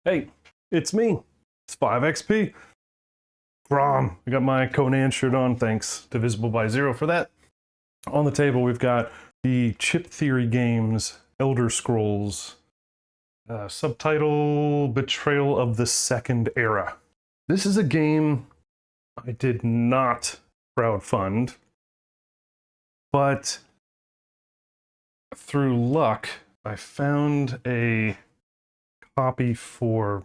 Hey, it's me. It's 5XP. Grom. I got my Conan shirt on, thanks to Visible by Zero for that. On the table, we've got the Chip Theory Games Elder Scrolls, subtitle Betrayal of the Second Era. This is a game I did not crowdfund, but through luck, I found a copy for,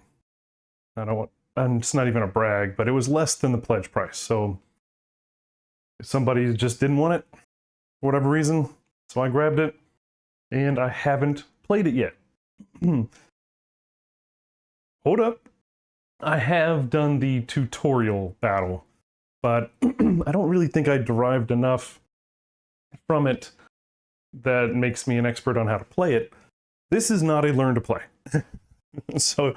I don't want, and it's not even a brag, but it was less than the pledge price. So somebody just didn't want it for whatever reason. So I grabbed it and I haven't played it yet. Hold up. I have done the tutorial battle, but I don't really think I derived enough from it that makes me an expert on how to play it. This is not a learn to play. So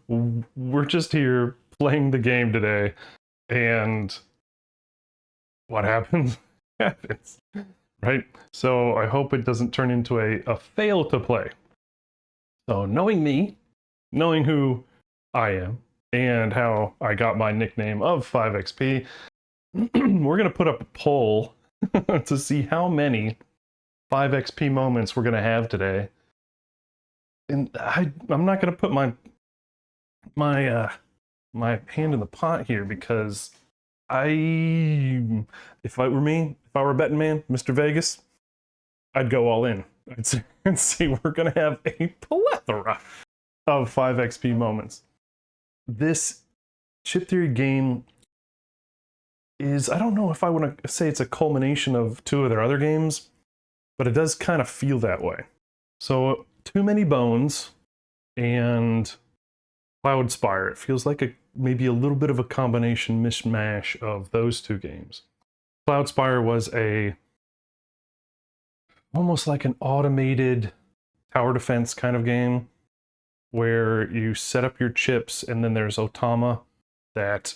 we're just here playing the game today, and what happens, happens, right? So I hope it doesn't turn into a fail to play. So knowing me, knowing who I am, and how I got my nickname of 5XP, we're going to put up a poll to see how many 5XP moments we're going to have today. And I'm not going to put my hand in the pot here, because if I were me, if I were a betting man, Mr. Vegas, I'd go all in. I'd say we're going to have a plethora of 5XP moments. This Chip Theory game is, I don't know if I want to say it's a culmination of two of their other games, but it does kind of feel that way. So Too Many Bones and Cloudspire. It feels like maybe a little bit of a combination mishmash of those two games. Cloudspire was almost like an automated tower defense kind of game, where you set up your chips and then there's Otama that,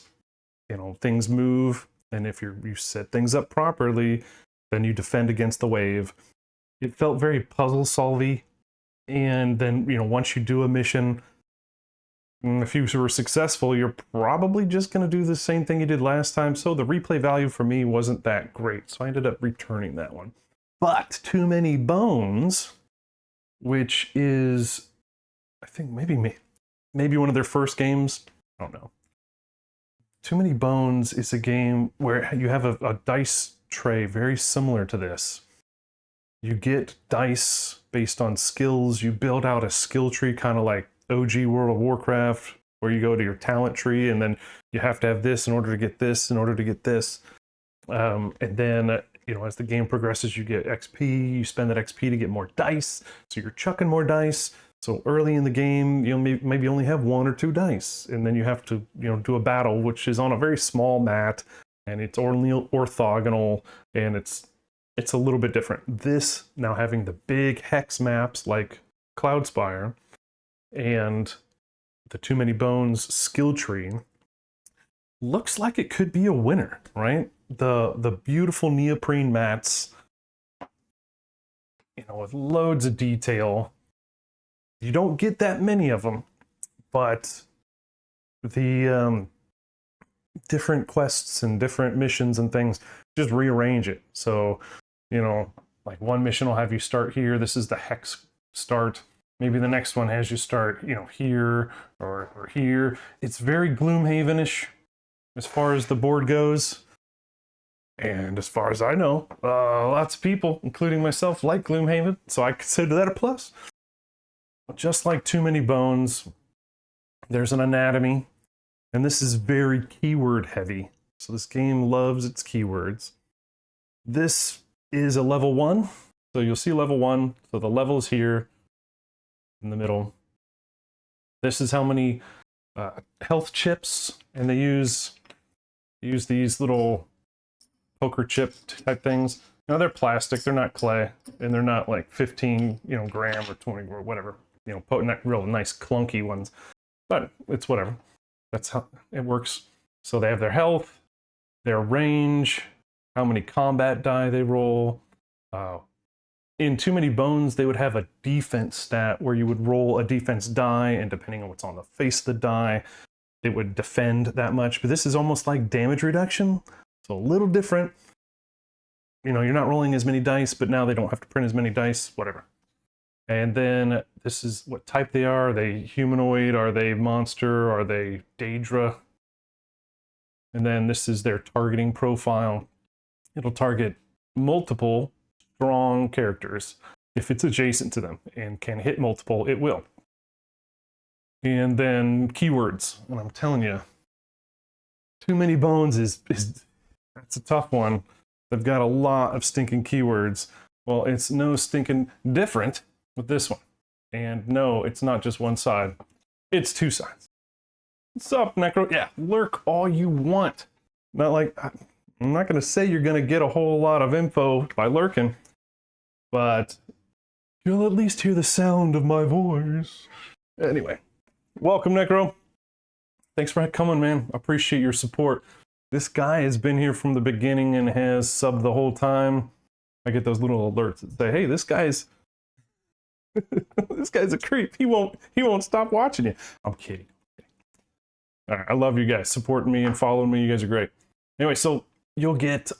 things move, and if you set things up properly, then you defend against the wave. It felt very puzzle-solvy. And then, once you do a mission, if you were successful, you're probably just going to do the same thing you did last time. So the replay value for me wasn't that great. So I ended up returning that one. But Too Many Bones, which is, I think maybe one of their first games. I don't know. Too Many Bones is a game where you have a dice tray very similar to this. You get dice based on skills. You build out a skill tree, kind of like OG World of Warcraft, where you go to your talent tree, and then you have to have this in order to get this, in order to get this. And then, as the game progresses, you get XP. You spend that XP to get more dice. So you're chucking more dice. So early in the game, maybe only have one or two dice. And then you have to, do a battle, which is on a very small mat, and it's only orthogonal, and it's a little bit different. This, now having the big hex maps like Cloudspire and the Too Many Bones skill tree, looks like it could be a winner, right? The beautiful neoprene mats, with loads of detail. You don't get that many of them, but the different quests and different missions and things just rearrange it. So, like one mission will have you start here. This is the hex start. Maybe the next one has you start, here or here. It's very Gloomhaven-ish as far as the board goes. And as far as I know, lots of people, including myself, like Gloomhaven. So I consider that a plus. Just like Too Many Bones, there's an anatomy. And this is very keyword heavy. So this game loves its keywords. This is a level 1. So you'll see level 1. So the level is here in the middle. This is how many health chips, and they use these little poker chip type things. Now they're plastic, they're not clay, and they're not like 15, gram or 20 or whatever, not real nice clunky ones, but it's whatever. That's how it works. So they have their health, their range, how many combat die they roll, in Too Many Bones, they would have a defense stat where you would roll a defense die, and depending on what's on the face of the die, it would defend that much. But this is almost like damage reduction, so a little different. You know, you're not rolling as many dice, but now they don't have to print as many dice, whatever. And then this is what type they are. Are they humanoid? Are they monster? Are they Daedra? And then this is their targeting profile. It'll target multiple strong characters if it's adjacent to them and can hit multiple, it will. And then keywords, and I'm telling you, Too Many Bones is that's a tough one. They've got a lot of stinking keywords. Well, it's no stinking different with this one. And no, it's not just one side. It's two sides. What's up, Necro? Yeah, lurk all you want. Not like, I'm not going to say you're going to get a whole lot of info by lurking, but you'll at least hear the sound of my voice. Anyway, welcome, Necro. Thanks for coming, man. I appreciate your support. This guy has been here from the beginning and has subbed the whole time. I get those little alerts that say, hey, this guy's this guy's a creep. He won't stop watching you. I'm kidding. All right, I love you guys supporting me and following me. You guys are great. Anyway, so you'll get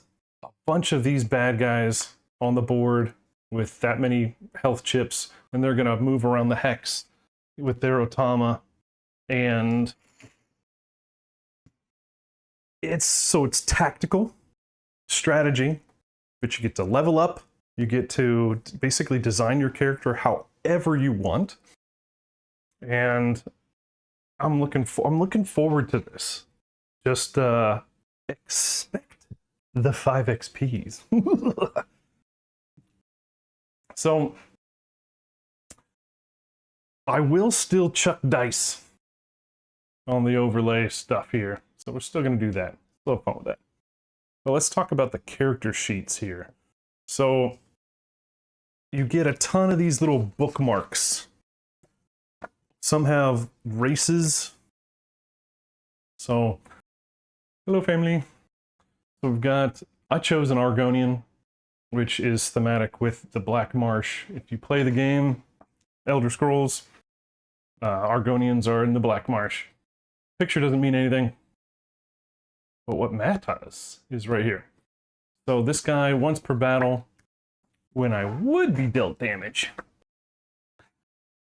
a bunch of these bad guys on the board with that many health chips, and they're going to move around the hex with their Otama. And it's tactical strategy, but you get to level up. You get to basically design your character however you want. And I'm looking forward to this. Just expect the 5 XPs. So I will still chuck dice on the overlay stuff here. So we're still going to do that. Still have fun with that. But let's talk about the character sheets here. So you get a ton of these little bookmarks. Some have races. So, hello family. So we've got, I chose an Argonian, which is thematic with the Black Marsh. If you play the game, Elder Scrolls, Argonians are in the Black Marsh. Picture doesn't mean anything, but what matters is right here. So this guy, once per battle, when I would be dealt damage,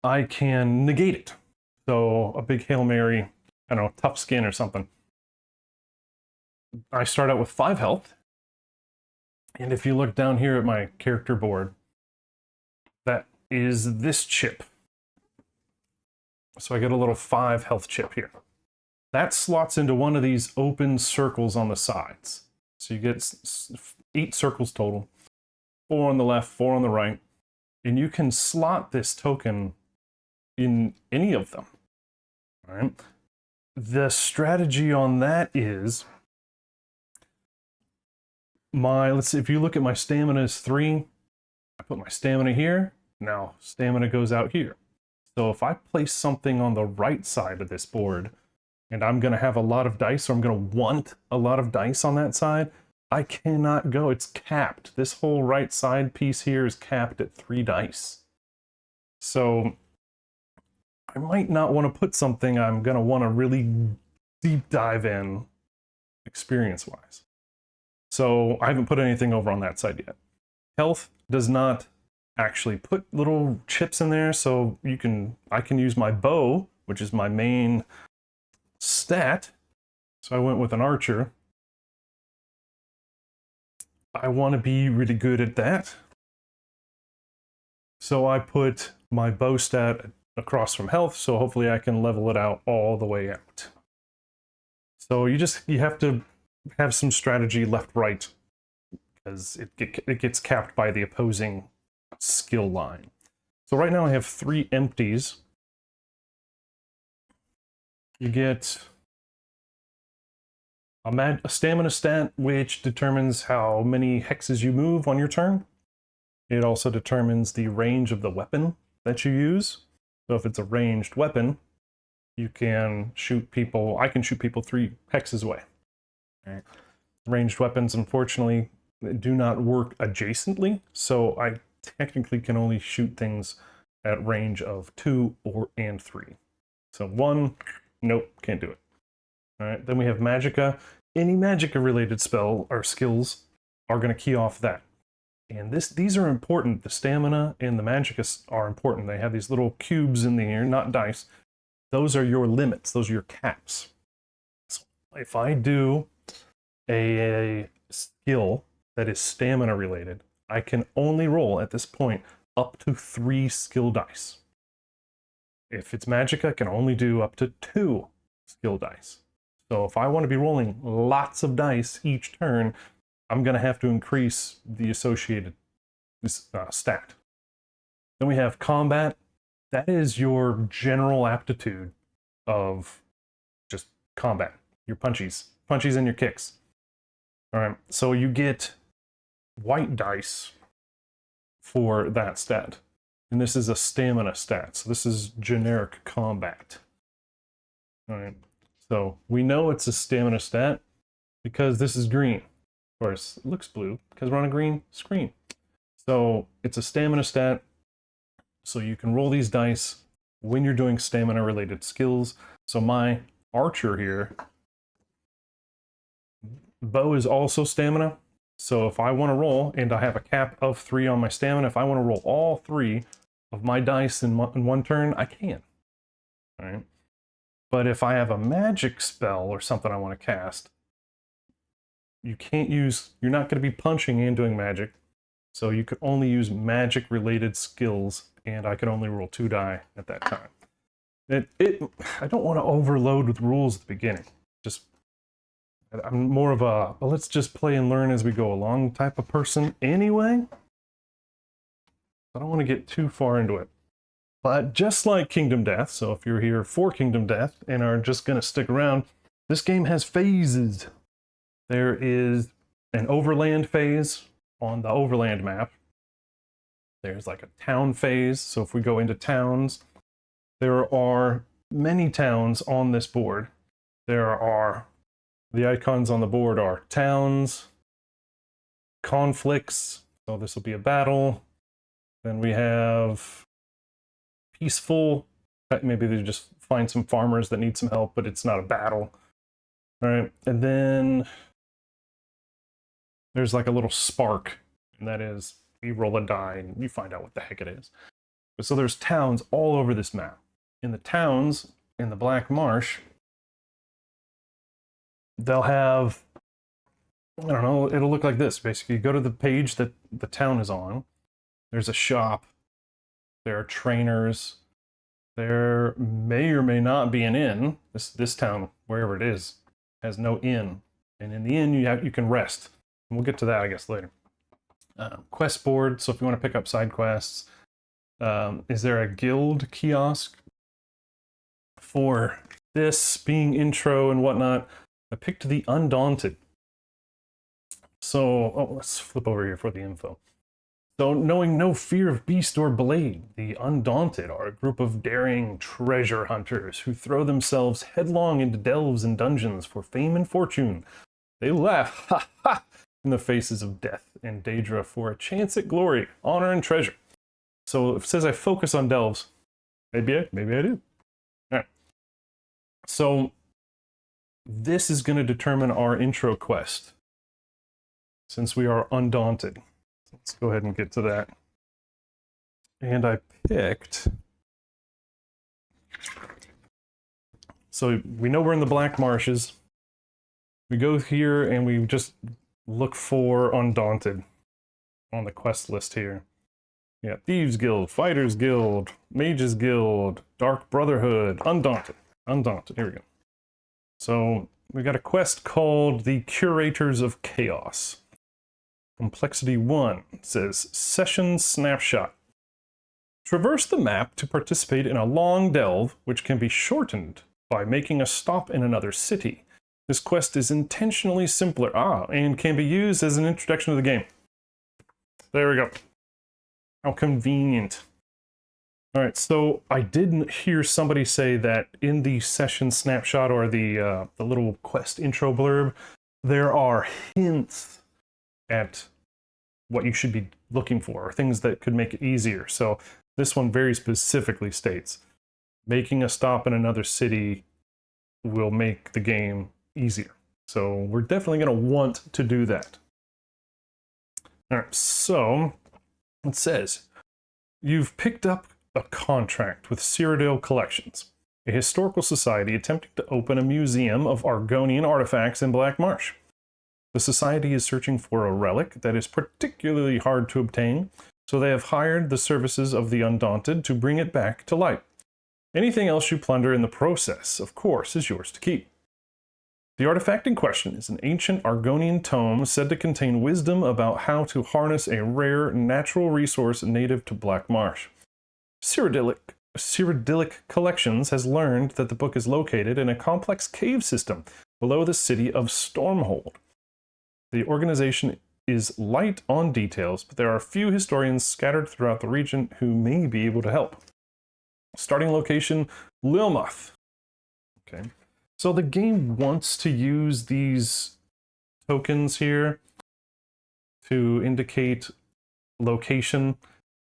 I can negate it. So a big Hail Mary, I don't know, tough skin or something. I start out with 5 health. And if you look down here at my character board, that is this chip. So I get a little 5 health chip here. That slots into one of these open circles on the sides. So you get 8 circles total. 4 on the left, 4 on the right. And you can slot this token in any of them. All right. The strategy on that is let's see, if you look at my stamina is 3, I put my stamina here. Now stamina goes out here. So if I place something on the right side of this board, and I'm going to have a lot of dice, or I'm going to want a lot of dice on that side, I cannot go. It's capped. This whole right side piece here is capped at 3 dice. So I might not want to put something I'm going to want to really deep dive in experience-wise. So I haven't put anything over on that side yet. Health does not actually put little chips in there, so I can use my bow, which is my main stat. So I went with an archer. I want to be really good at that. So I put my bow stat across from health, so hopefully I can level it out all the way out. So you have to have some strategy left-right, because it gets capped by the opposing skill line. So right now I have 3 empties. You get a stamina stat, which determines how many hexes you move on your turn. It also determines the range of the weapon that you use. So if it's a ranged weapon, you can shoot people. I can shoot people 3 hexes away. Right. Ranged weapons, unfortunately, do not work adjacently. So I technically can only shoot things at range of 2 and 3. So 1, nope, can't do it. All right, then we have Magicka. Any Magicka-related spell or skills are going to key off that. And these are important. The stamina and the Magicka are important. They have these little cubes in the air, not dice. Those are your limits. Those are your caps. So if I do a skill that is stamina related, I can only roll at this point up to 3 skill dice. If it's Magicka, I can only do up to 2 skill dice. So if I want to be rolling lots of dice each turn, I'm going to have to increase the associated stat. Then we have combat. That is your general aptitude of just combat. Your punchies and your kicks. All right, so you get white dice for that stat. And this is a stamina stat, so this is generic combat. All right, so we know it's a stamina stat because this is green. Of course, it looks blue because we're on a green screen. So it's a stamina stat, so you can roll these dice when you're doing stamina-related skills. So my archer here, bow is also stamina. So if I want to roll, and I have a cap of 3 on my stamina, if I want to roll all 3 of my dice in one turn, I can. All right. But if I have a magic spell or something I want to cast, you can't use, you're not going to be punching and doing magic. So you could only use magic related skills, and I could only roll 2 die at that time. I don't want to overload with rules at the beginning. I'm more of a let's just play and learn as we go along type of person anyway. I don't want to get too far into it. But just like Kingdom Death, so if you're here for Kingdom Death and are just going to stick around, this game has phases. There is an overland phase on the overland map. There's like a town phase, so if we go into towns, there are many towns on this board. The icons on the board are towns, conflicts, so this will be a battle. Then we have peaceful, maybe they just find some farmers that need some help, but it's not a battle. All right, and then there's like a little spark, and that is you roll a die and you find out what the heck it is. So there's towns all over this map. In the towns, in the Black Marsh, they'll have, I don't know, it'll look like this. Basically, you go to the page that the town is on. There's a shop. There are trainers. There may or may not be an inn. This town, wherever it is, has no inn. And in the inn, you can rest. And we'll get to that, I guess, later. Quest board, so if you want to pick up side quests. Is there a guild kiosk? For this being intro and whatnot, I picked the Undaunted. So, let's flip over here for the info. So, knowing no fear of beast or blade, the Undaunted are a group of daring treasure hunters who throw themselves headlong into delves and dungeons for fame and fortune. They laugh, ha ha, in the faces of death and Daedra for a chance at glory, honor, and treasure. So, if it says I focus on delves, maybe I do. All right. So, this is going to determine our intro quest, since we are Undaunted. Let's go ahead and get to that. And I picked... So we know we're in the Black Marshes. We go here and we just look for Undaunted on the quest list here. Yeah, Thieves Guild, Fighters Guild, Mages Guild, Dark Brotherhood, Undaunted. Undaunted, here we go. So we got a quest called the Curators of Chaos. Complexity 1 says Session Snapshot. Traverse the map to participate in a long delve, which can be shortened by making a stop in another city. This quest is intentionally simpler, and can be used as an introduction to the game. There we go. How convenient. All right, so I did hear somebody say that in the session snapshot or the little quest intro blurb, there are hints at what you should be looking for, or things that could make it easier. So this one very specifically states, making a stop in another city will make the game easier. So we're definitely going to want to do that. All right, so it says, you've picked up a contract with Cyrodiil Collections, a historical society attempting to open a museum of Argonian artifacts in Black Marsh. The society is searching for a relic that is particularly hard to obtain, so they have hired the services of the Undaunted to bring it back to light. Anything else you plunder in the process, of course, is yours to keep. The artifact in question is an ancient Argonian tome said to contain wisdom about how to harness a rare natural resource native to Black Marsh. Cyrodiilic Collections has learned that the book is located in a complex cave system below the city of Stormhold. The organization is light on details, but there are a few historians scattered throughout the region who may be able to help. Starting location, Lilmoth. Okay. So the game wants to use these tokens here to indicate location.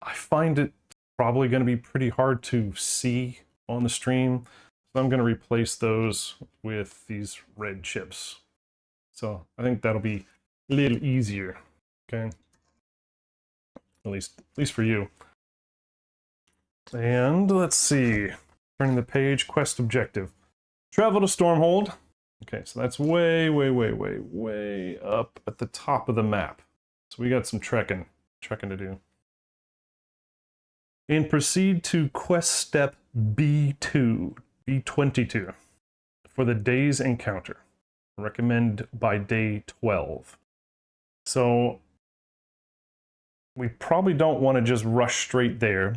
I find it probably going to be pretty hard to see on the stream, so I'm going to replace those with these red chips. So I think that'll be a little easier, okay? At least for you. And let's see, turning the page, quest objective. Travel to Stormhold. Okay, so that's way up at the top of the map. So we got some trekking to do. And proceed to quest step B2, B22, for the day's encounter. Recommend by day 12. So we probably don't want to just rush straight there,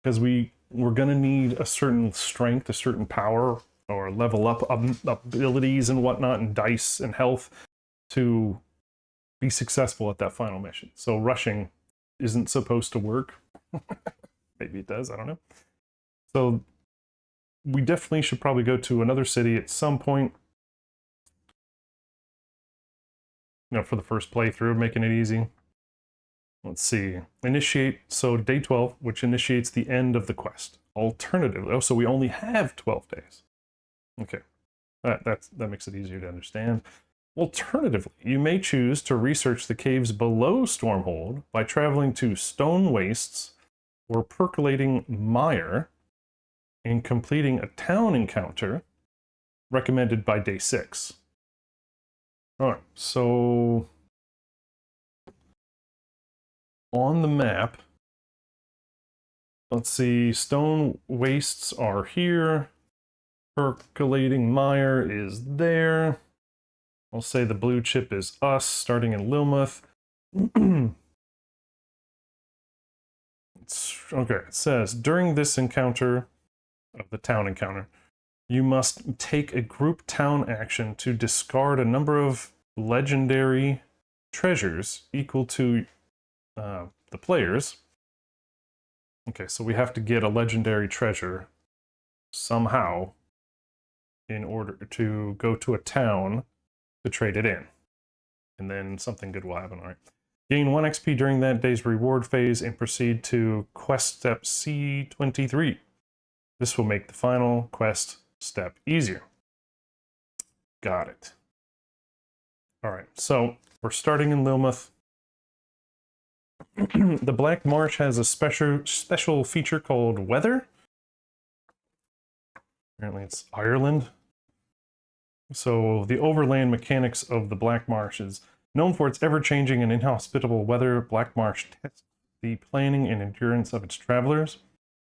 because we're going to need a certain strength, a certain power, or level up abilities and whatnot, and dice and health to be successful at that final mission. So rushing isn't supposed to work. Maybe it does, I don't know. So we definitely should probably go to another city at some point, you know, for the first playthrough, making it easy. Let's see, initiate, so day 12, which initiates the end of the quest. Alternatively, oh, so we only have 12 days. Okay, that makes it easier to understand. Alternatively, you may choose to research the caves below Stormhold by traveling to Stone Wastes or Percolating Mire and completing a town encounter recommended by day 6. All right, so on the map, let's see, Stone Wastes are here. Percolating Mire is there. I'll say the blue chip is us, starting in Lilmoth. Okay, it says, during this encounter, of the town encounter, you must take a group town action to discard a number of legendary treasures equal to the players. Okay, so we have to get a legendary treasure somehow in order to go to a town to trade it in. And then something good will happen, all right. Gain 1 XP during that day's reward phase and proceed to quest step C23. This will make the final quest step easier. Got it. All right, so we're starting in Lilmoth. The Black Marsh has a special feature called Weather. Apparently it's Ireland. So the overland mechanics of the Black Marsh is known for its ever-changing and inhospitable weather. Black Marsh tests the planning and endurance of its travelers.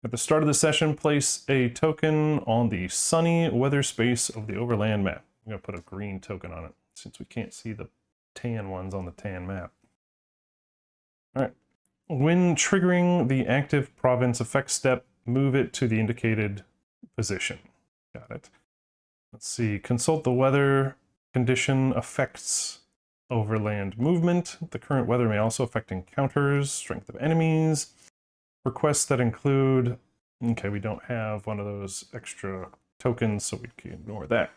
At the start of the session, place a token on the sunny weather space of the overland map. I'm going to put a green token on it, since we can't see the tan ones on the tan map. All right. When triggering the active province effect step, move it to the indicated position. Got it. Let's see. Consult the weather condition affects overland movement. The current weather may also affect encounters, strength of enemies. Requests that include... Okay, we don't have one of those extra tokens, so we can ignore that.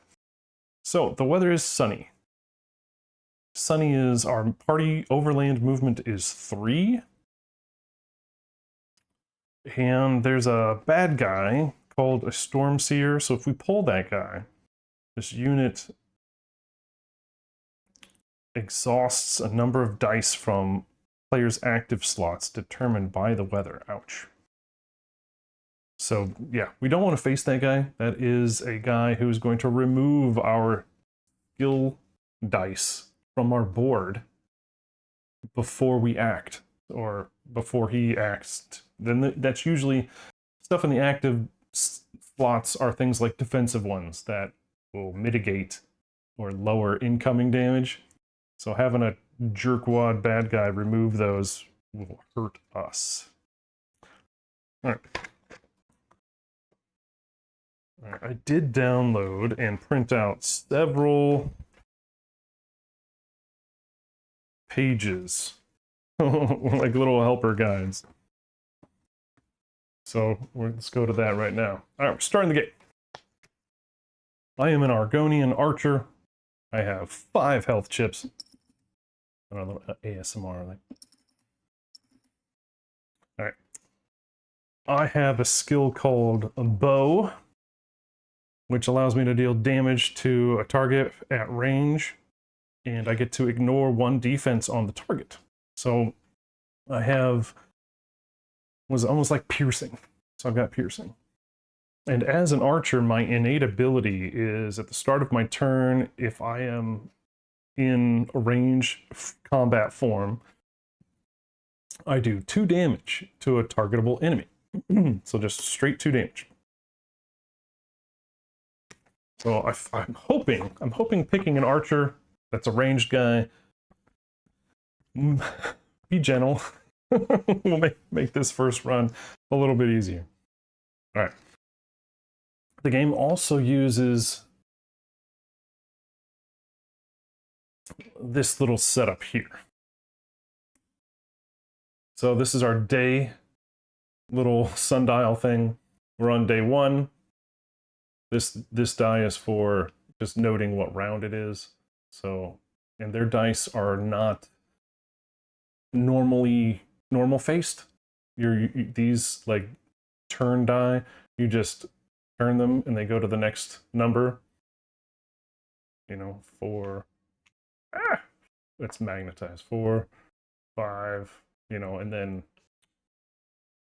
So, the weather is sunny. Sunny is our party overland movement is 3. And there's a bad guy called a Storm Seer. So if we pull that guy, this unit exhausts a number of dice from players' active slots determined by the weather. Ouch. So yeah, we don't want to face that guy. That is a guy who's going to remove our skill dice from our board before we act, or before he acts. Then that's usually stuff in the active slots are things like defensive ones that will mitigate or lower incoming damage. So having a jerkwad bad guy remove those will hurt us. All right. All right. I did download and print out several pages, like little helper guides. So let's go to that right now. All right, we're starting the game. I am an Argonian archer. I have 5 health chips. And a little ASMR. Like. All right. I have a skill called a bow, which allows me to deal damage to a target at range, and I get to ignore 1 defense on the target. So I have was almost like piercing. So I've got piercing. And as an archer, my innate ability is at the start of my turn, if I am in a range combat form, I do 2 damage to a targetable enemy. So just straight 2 damage. So I'm hoping picking an archer that's a ranged guy, be gentle, will make this first run a little bit easier. All right. The game also uses this little setup here. So this is our day little sundial thing. We're on day 1. This die is for just noting what round it is. So, and their dice are not normal faced. These like turn die, you just turn them and they go to the next number. You know, 4. It's magnetized. 4, 5. You know, and then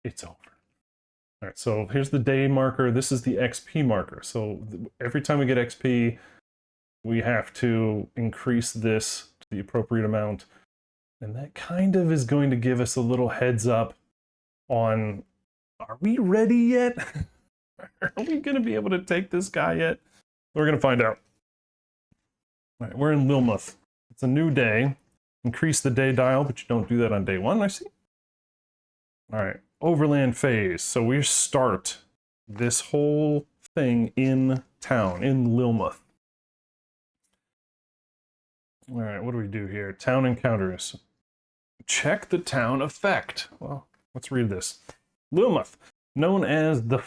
it's over. All right, so here's the day marker. This is the XP marker. So every time we get XP, we have to increase this to the appropriate amount. And that kind of is going to give us a little heads up on, are we ready yet? Are we going to be able to take this guy yet? We're going to find out. All right, we're in Lilmuth. It's a new day. Increase the day dial, but you don't do that on day 1, I see. All right, overland phase. So we start this whole thing in town, in Lilmuth. All right, what do we do here? Town encounters. Check the town effect. Well, let's read this. Lilmuth, known as the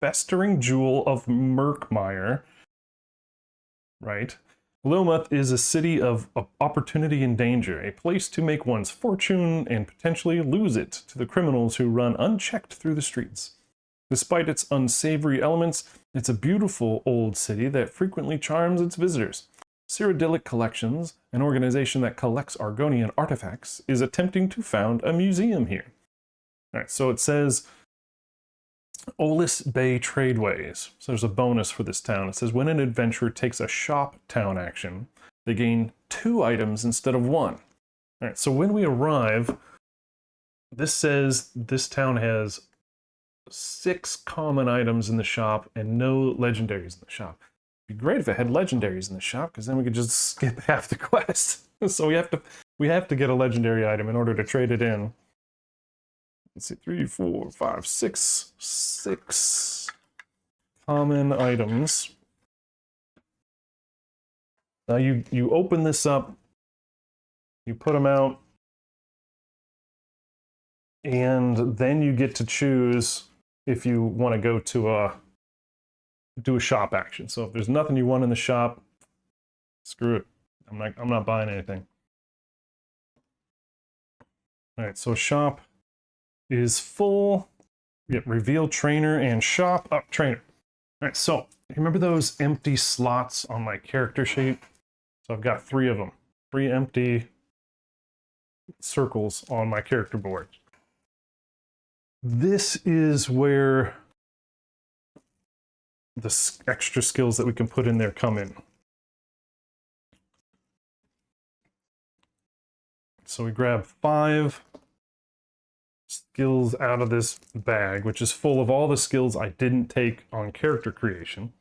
festering jewel of Murkmire, right? Lilmuth is a city of opportunity and danger, a place to make one's fortune and potentially lose it to the criminals who run unchecked through the streets. Despite its unsavory elements, it's a beautiful old city that frequently charms its visitors. Cyrodiilic Collections, an organization that collects Argonian artifacts, is attempting to found a museum here. All right, so it says Olis Bay Tradeways. So there's a bonus for this town. It says when an adventurer takes a shop town action, they gain 2 items instead of 1. All right, so when we arrive, this says this town has 6 common items in the shop and no legendaries in the shop. It'd be great if it had legendaries in the shop, because then we could just skip half the quest. So we have to get a legendary item in order to trade it in. Let's see, 3, 4, 5, 6 common items. Now you open this up, you put them out, and then you get to choose if you want to go to do a shop action. So if there's nothing you want in the shop, screw it. I'm not buying anything. All right, so shop. is full. Get reveal trainer and shop up trainer. All right, so you remember those empty slots on my character sheet? So I've got 3 of them, 3 empty circles on my character board. This is where the extra skills that we can put in there come in. So we grab 5 skills out of this bag, which is full of all the skills I didn't take on character creation.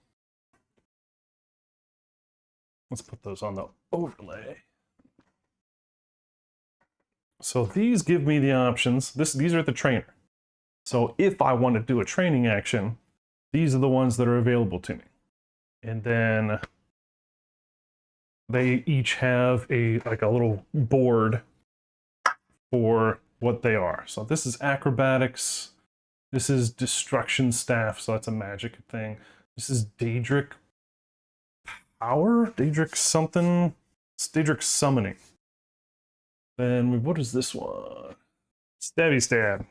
Let's put those on the overlay. So these give me the options. These are the trainer. So if I want to do a training action, these are the ones that are available to me. And then they each have a little board for what they are. So this is acrobatics. This is destruction staff, so that's a magic thing. This is Daedric power? Daedric something? It's Daedric summoning. Then what is this one? Stabby stab.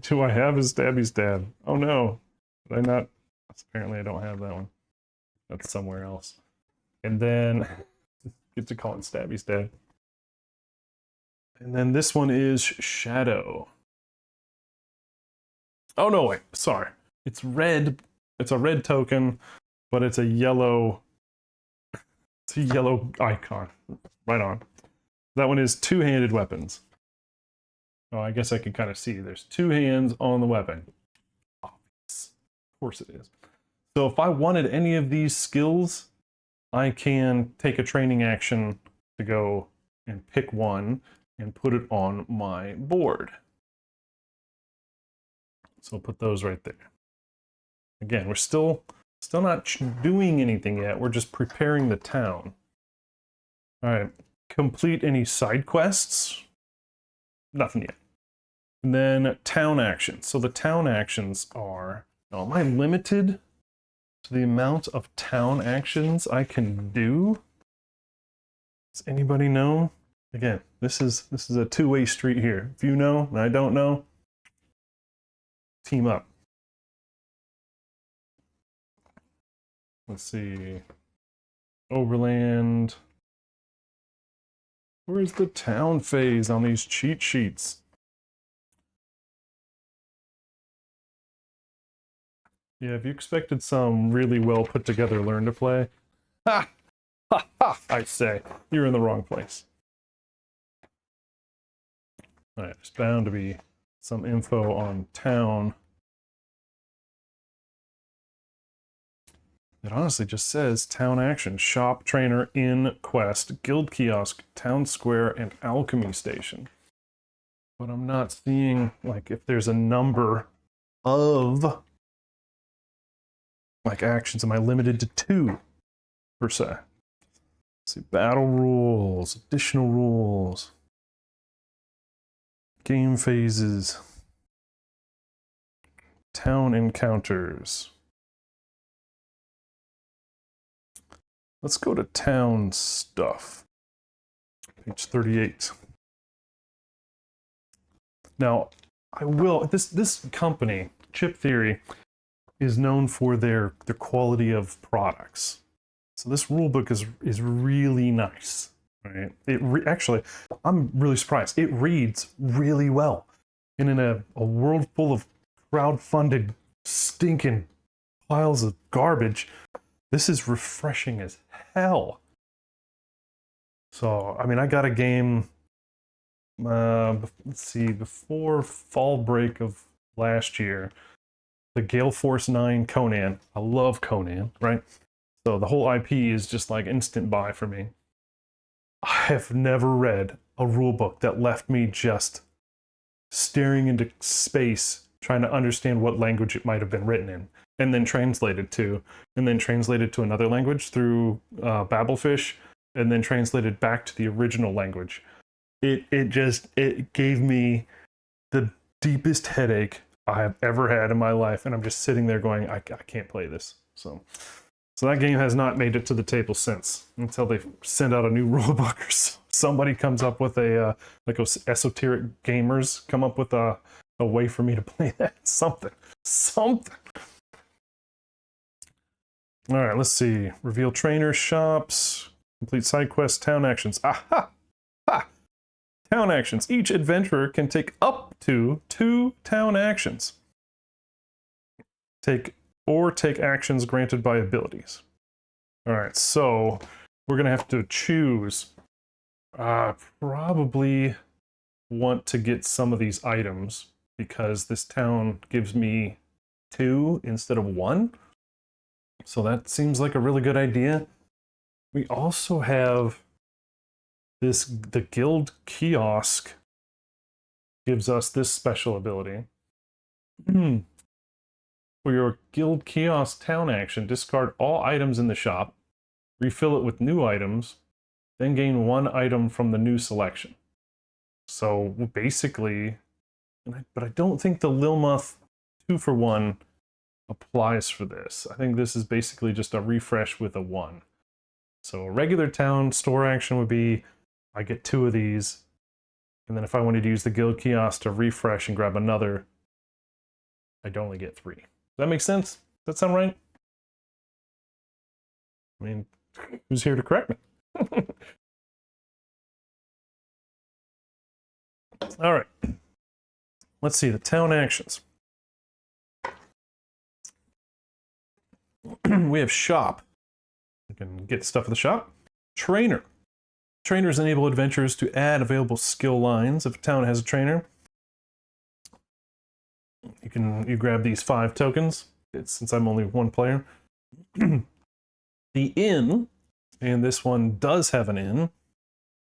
Do I have a stabby stab? Oh no. Did I not? Apparently I don't have that one. That's somewhere else. And then get to call it stabby stab. And then this one is shadow. Oh no, wait, sorry. It's red. It's a red token, but it's a yellow icon. Right on. That one is 2-handed weapons. Oh, I guess I can kind of see. There's 2 hands on the weapon. Obvious. Of course it is. So if I wanted any of these skills, I can take a training action to go and pick one and put it on my board. So I'll put those right there. Again, we're still not doing anything yet. We're just preparing the town. All right. Complete any side quests? Nothing yet. And then town actions. So the town actions are, now am I limited to the amount of town actions I can do? Does anybody know? Again, this is a two-way street here. If you know and I don't know, team up. Let's see. Overland. Where's the town phase on these cheat sheets? Yeah, if you expected some really well put together learn to play, ha! Ha ha! I say, you're in the wrong place. Alright, there's bound to be some info on town. It honestly just says town action, shop, trainer, inn, quest, guild kiosk, town square, and alchemy station. But I'm not seeing, like, if there's a number of, like, actions. Am I limited to 2, per se? Let's see, battle rules, additional rules, game phases, town encounters. Let's go to town stuff. Page 38. Now, I will, this company, Chip Theory, is known for their quality of products. So this rulebook is really nice, right? Actually, I'm really surprised. It reads really well. And in a world full of crowd-funded, stinking piles of garbage, this is refreshing as hell. So, I mean, I got a game, let's see, before fall break of last year, the Gale Force 9 Conan. I love Conan, right? So the whole IP is just like instant buy for me. I have never read a rulebook that left me just staring into space, trying to understand what language it might have been written in, and then translated to, and then translated to another language through Babelfish, and then translated back to the original language. It gave me the deepest headache I have ever had in my life, and I'm just sitting there going, I can't play this. So So that game has not made it to the table since, until they send out a new rulebook or somebody comes up with a, like esoteric gamers come up with a way for me to play that. Something. All right, let's see. Reveal trainer shops, complete side quests, town actions. Aha! Ha! Town actions. Each adventurer can take up to 2 town actions. Take actions granted by abilities. All right, so we're gonna have to choose. Probably want to get some of these items because this town gives me 2 instead of 1. So that seems like a really good idea. We also have the guild kiosk gives us this special ability. For your guild kiosk town action, discard all items in the shop, refill it with new items, then gain 1 item from the new selection. So basically, but I don't think the Lilmoth 2-for-1 applies for this. I think this is basically just a refresh with a 1. So a regular town store action would be, I get 2 of these, and then if I wanted to use the guild kiosk to refresh and grab another, I'd only get 3. Does that make sense? Does that sound right? I mean, who's here to correct me? All right. Let's see, the town actions. We have shop. You can get stuff at the shop. Trainer. Trainers enable adventurers to add available skill lines. If a town has a trainer, you grab these 5 tokens. Since I'm only 1 player. The inn, and this one does have an inn,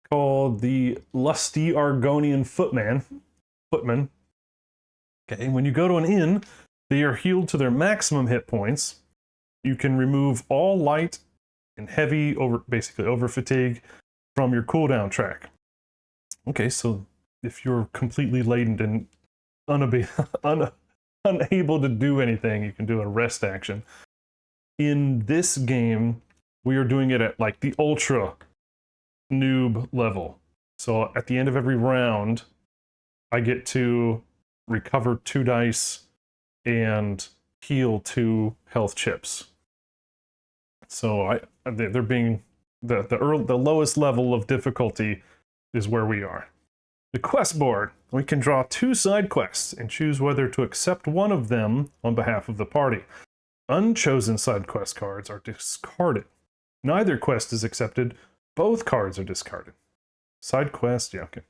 called the Lusty Argonian Footman. Okay, when you go to an inn, they are healed to their maximum hit points. You can remove all light and heavy, basically over fatigue, from your cooldown track. Okay, so if you're completely laden and unable to do anything, you can do a rest action. In this game, we are doing it at like the ultra noob level. So at the end of every round, I get to recover 2 dice and heal 2 health chips. So they're being the lowest level of difficulty is where we are. The quest board. We can draw 2 side quests and choose whether to accept one of them on behalf of the party. Unchosen side quest cards are discarded. Neither quest is accepted. Both cards are discarded. Side quest, yeah, okay.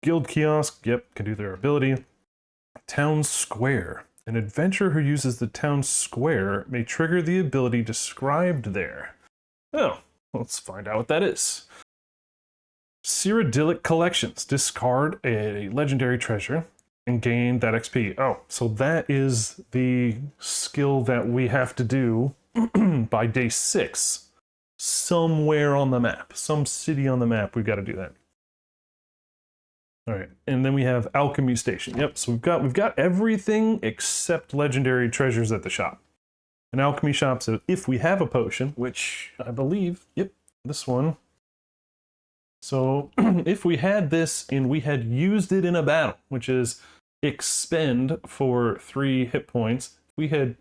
Guild kiosk, yep, can do their ability. Town square. An adventurer who uses the town square may trigger the ability described there. Oh, let's find out what that is. Cyrodiilic collections. Discard a legendary treasure and gain that XP. Oh, so that is the skill that we have to do by day 6. Somewhere on the map. Some city on the map, we've got to do that. All right, and then we have Alchemy Station. Yep, so we've got everything except legendary treasures at the shop. An alchemy shop says if we have a potion, which I believe, yep, this one. So if we had this and we had used it in a battle, which is expend for 3 hit points, we had,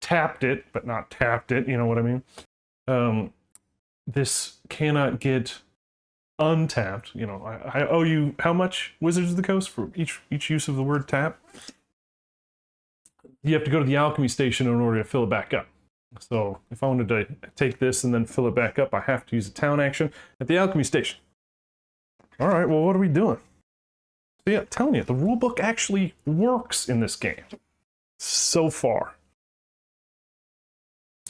tapped it, but not tapped it, you know what I mean? This cannot get untapped. I owe you how much, Wizards of the Coast, for each use of the word tap? You have to go to the alchemy station in order to fill it back up. So if I wanted to take this and then fill it back up, I have to use a town action at the alchemy station. All right, well, what are we doing? So yeah, I'm telling you, the rulebook actually works in this game. So far.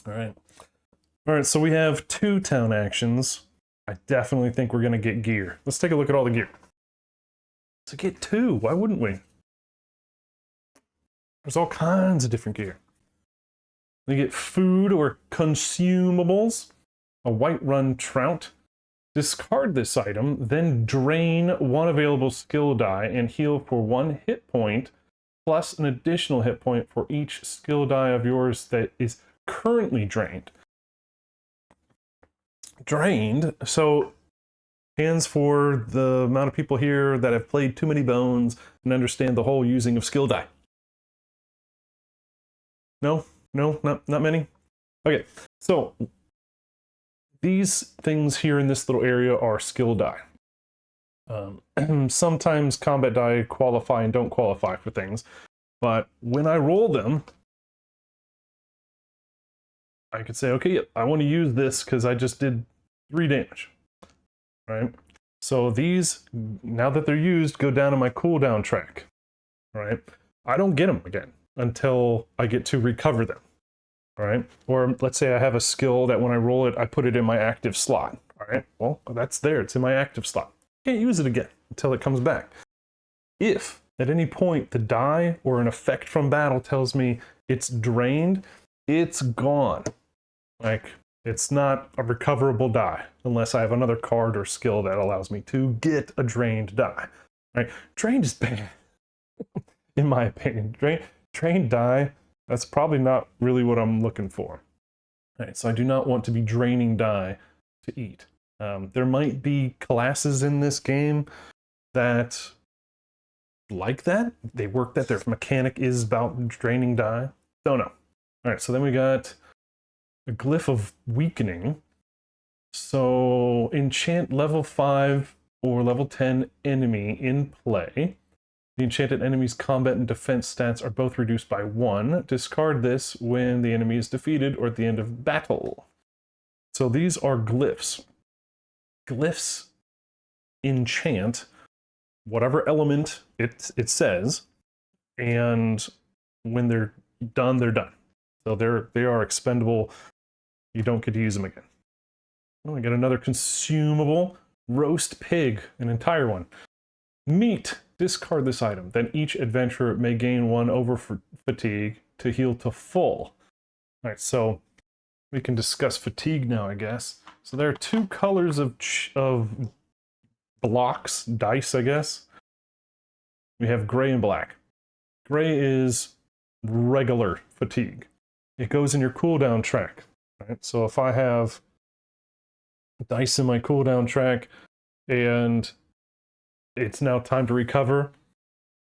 All right, so we have 2 town actions. I definitely think we're going to get gear. Let's take a look at all the gear. So get 2, why wouldn't we? There's all kinds of different gear. We get food or consumables, a Whiterun trout. Discard this item, then drain 1 available skill die and heal for 1 hit point, plus an additional hit point for each skill die of yours that is currently drained. Drained, so hands for the amount of people here that have played too many bones and understand the whole using of skill die. No, not many. Okay, so these things here in this little area are skill die. Sometimes combat die qualify and don't qualify for things, but when I roll them, I could say, okay, I want to use this because I just did 3 damage, right? So these, now that they're used, go down in my cooldown track, right? I don't get them again until I get to recover them, all right? Or let's say I have a skill that when I roll it, I put it in my active slot, all right? Well, that's there, it's in my active slot. Can't use it again until it comes back. If at any point the die or an effect from battle tells me it's drained, it's gone. Like, it's not a recoverable die unless I have another card or skill that allows me to get a drained die. Right? Drained is bad, in my opinion. Drained die, that's probably not really what I'm looking for. Right, so I do not want to be draining die to eat. There might be classes in this game that like that. They work that. Their mechanic is about draining die. Don't know. All right, so then we got a glyph of weakening. So enchant level 5 or level 10 enemy in play. The enchanted enemy's combat and defense stats are both reduced by 1. Discard this when the enemy is defeated or at the end of battle. So these are glyphs. Glyphs enchant whatever element it says, and when they're done, they're done. So they are expendable. You don't get to use them again. Oh, I got another consumable. Roast pig, an entire one. Meat. Discard this item. Then each adventurer may gain 1 over fatigue to heal to full. All right, so we can discuss fatigue now, I guess. So there are 2 colors of blocks, dice, I guess. We have gray and black. Gray is regular fatigue. It goes in your cooldown track. Right? So if I have dice in my cooldown track and it's now time to recover,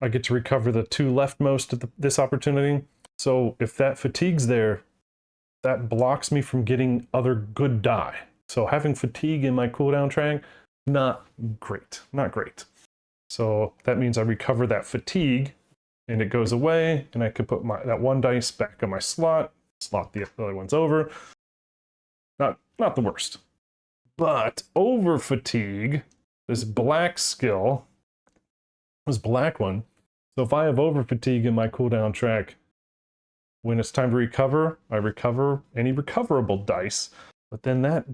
I get to recover the 2 leftmost at this opportunity. So if that fatigue's there, that blocks me from getting other good die. So having fatigue in my cooldown track, not great. So that means I recover that fatigue and it goes away, and I can put that 1 dice back on my slot the other ones over. Not the worst. But over fatigue, this black skill, this black one. So if I have over fatigue in my cooldown track, when it's time to recover, I recover any recoverable dice, but then that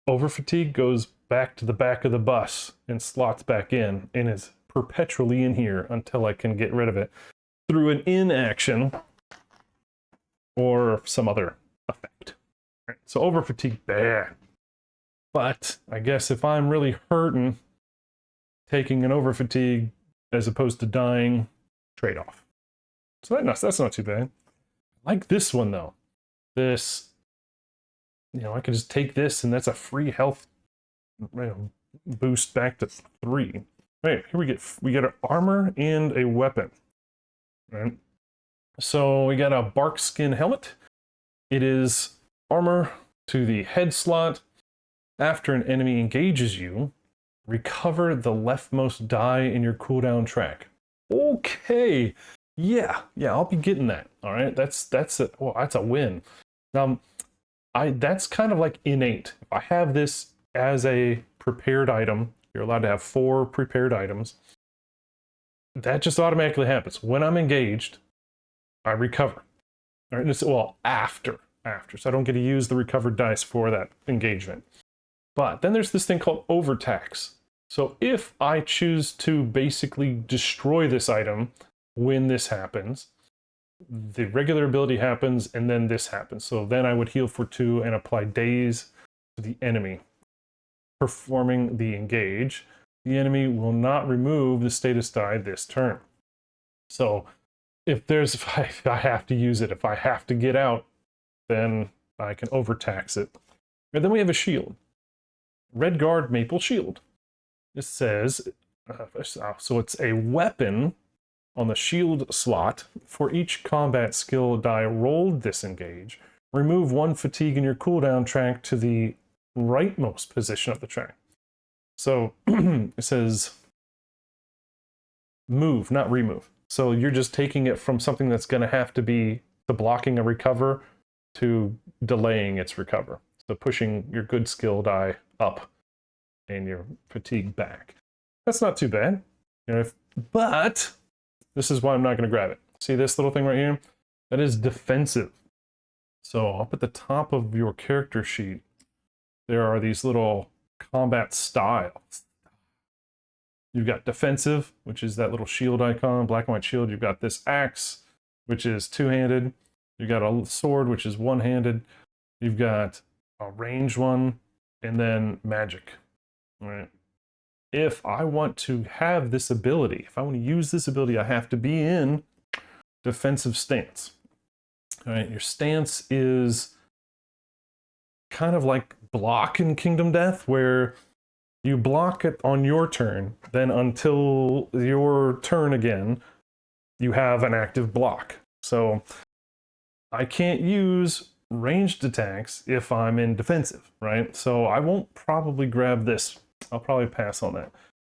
over fatigue goes back to the back of the bus and slots back in and is perpetually in here until I can get rid of it through an inaction or some other effect. Right, so over fatigue, bad. But I guess if I'm really hurting, taking an over fatigue as opposed to dying, trade-off. So that's not too bad. I like this one though. This, I could just take this and that's a free health boost back to 3. Right, here we get an armor and a weapon. Right. So we got a bark skin helmet. It is armor to the head slot. After an enemy engages you, recover the leftmost die in your cooldown track. Okay, yeah, I'll be getting that. All right, that's a win. That's kind of like innate. If I have this as a prepared item, you're allowed to have 4 prepared items. That just automatically happens. When I'm engaged, I recover. All right, after. So I don't get to use the recovered dice for that engagement. But then there's this thing called overtax. So if I choose to basically destroy this item when this happens, the regular ability happens and then this happens. So then I would heal for 2 and apply daze to the enemy. Performing the engage, the enemy will not remove the status die this turn. So if I have to use it, if I have to get out, then I can overtax it. And then we have a shield. Red Guard Maple Shield. It says, so it's a weapon on the shield slot. For each combat skill die rolled disengage, remove 1 fatigue in your cooldown track to the rightmost position of the track. So it says move, not remove. So you're just taking it from something that's going to have to be to blocking a recover to delaying its recover. So pushing your good skill die up and your fatigue back. That's not too bad. You know, but this is why I'm not going to grab it. See this little thing right here? That is defensive. So up at the top of your character sheet, there are these little combat styles. You've got defensive, which is that little shield icon, black and white shield. You've got this axe, which is two-handed. You've got a sword, which is one-handed. You've got a ranged one, and then magic. All right. If I want to have this ability, if I want to use this ability, I have to be in defensive stance. All right, your stance is kind of like block in Kingdom Death, where you block it on your turn, then until your turn again, you have an active block. So I can't use ranged attacks if I'm in defensive, right? So I won't probably grab this. I'll probably pass on that.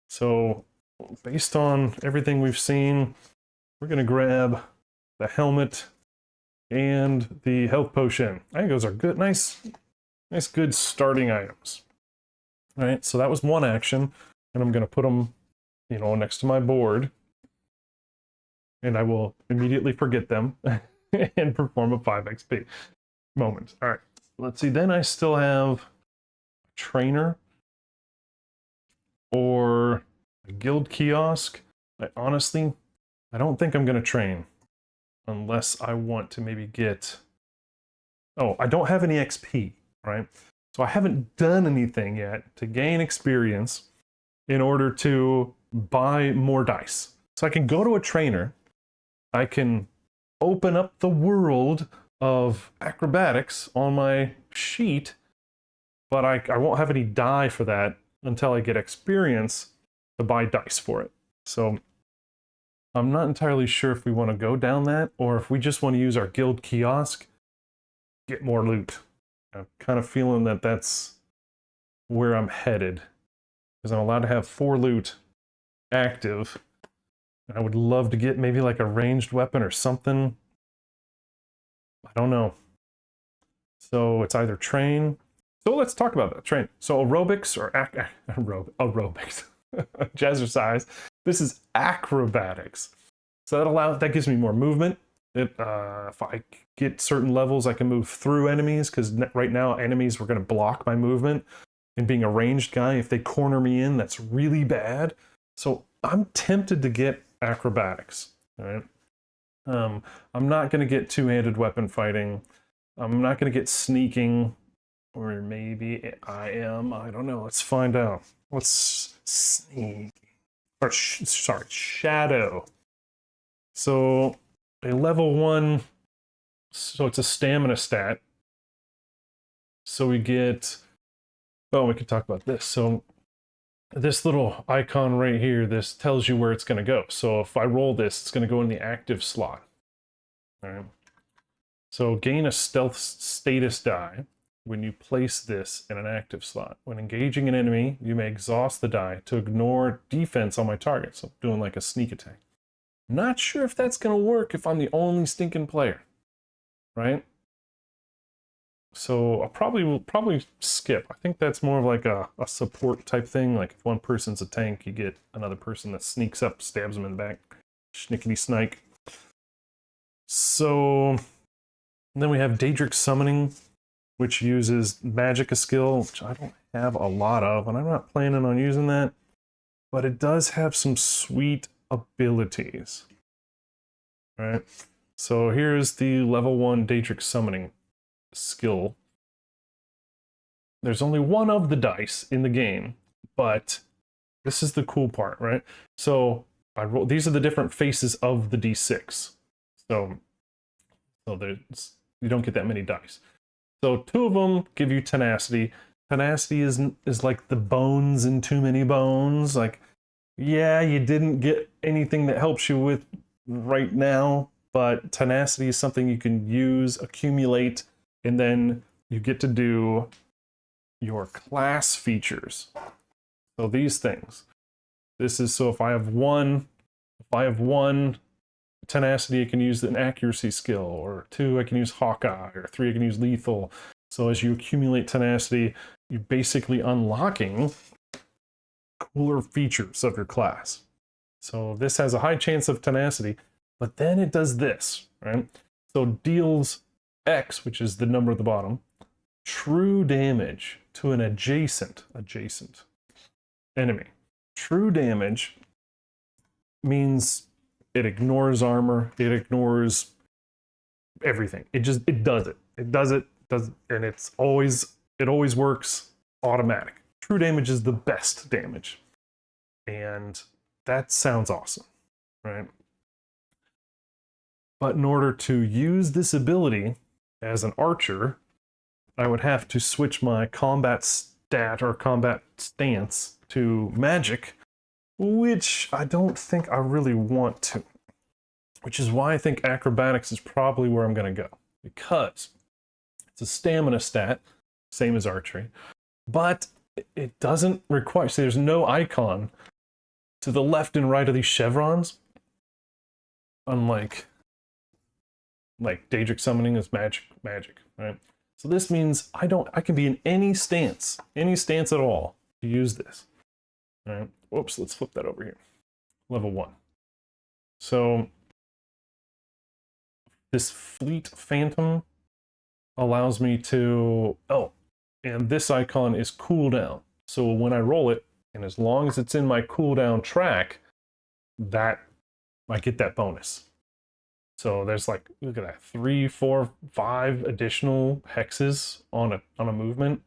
So based on everything we've seen, we're going to grab the helmet and the health potion. I think those are good, nice, good starting items. All right, so that was one action, and I'm going to put them, you know, next to my board, and I will immediately forget them and perform a 5 XP moment. All right, let's see. Then I still have a trainer or a guild kiosk. I don't think I'm going to train unless I want to maybe get... Oh, I don't have any XP, right? So I haven't done anything yet to gain experience in order to buy more dice. So I can go to a trainer, I can open up the world of acrobatics on my sheet, but I won't have any die for that until I get experience to buy dice for it. So I'm not entirely sure if we want to go down that, or if we just want to use our guild kiosk, get more loot. I'm kind of feeling that that's where I'm headed, because I'm allowed to have 4 loot active. I would love to get maybe like a ranged weapon or something. I don't know. So it's either train. So let's talk about that, train. So aerobics or aerobics, jazzercise. This is acrobatics. So that gives me more movement. If I get certain levels, I can move through enemies, because right now enemies were going to block my movement. And being a ranged guy, if they corner me in, that's really bad. So I'm tempted to get acrobatics. All right. I'm not going to get two-handed weapon fighting. I'm not going to get sneaking, or maybe I am. I don't know. Let's find out. Let's sneak. Or sorry, shadow. So a level 1, so it's a stamina stat. So we get, oh, we could talk about this. So this little icon right here, this tells you where it's going to go. So if I roll this, it's going to go in the active slot. All right. So gain a stealth status die when you place this in an active slot. When engaging an enemy, you may exhaust the die to ignore defense on my target. So doing like a sneak attack. Not sure if that's going to work if I'm the only stinking player, right? So I will probably skip. I think that's more of like a support type thing. Like if one person's a tank, you get another person that sneaks up, stabs them in the back. Schnickety snike. So then we have Daedric Summoning, which uses Magicka skill, which I don't have a lot of, and I'm not planning on using that. But it does have some sweet abilities. All right. So here's the level 1 Daedric Summoning skill. There's only one of the dice in the game, but this is the cool part, right? So I roll, these are the different faces of the D6. So there's, you don't get that many dice. So 2 of them give you tenacity. Tenacity is like the bones in Too Many Bones. Like, yeah, you didn't get anything that helps you with right now, but tenacity is something you can use, accumulate, and then you get to do your class features. So these things. This is, so if I have one tenacity, I can use an accuracy skill, or 2, I can use Hawkeye, or 3, I can use lethal. So as you accumulate tenacity, you're basically unlocking cooler features of your class. So this has a high chance of tenacity, but then it does this, right? So deals X, which is the number at the bottom, true damage to an adjacent enemy. True damage means it ignores armor, it ignores everything. It does it. It does it, and it always works automatic. True damage is the best damage. And that sounds awesome, right? But in order to use this ability as an archer, I would have to switch my combat stat or combat stance to magic, which I don't think I really want to. Which is why I think acrobatics is probably where I'm going to go. Because it's a stamina stat, same as archery, but it doesn't require, so there's no icon to the left and right of these chevrons. Unlike Daedric summoning is magic, right? So this means I can be in any stance at all to use this. All right. Whoops, let's flip that over here. Level 1. So this Fleet Phantom allows me to, and this icon is cooldown. So when I roll it, and as long as it's in my cooldown track, that I get that bonus. So there's like, look at that, 3, 4, 5 additional hexes on a movement.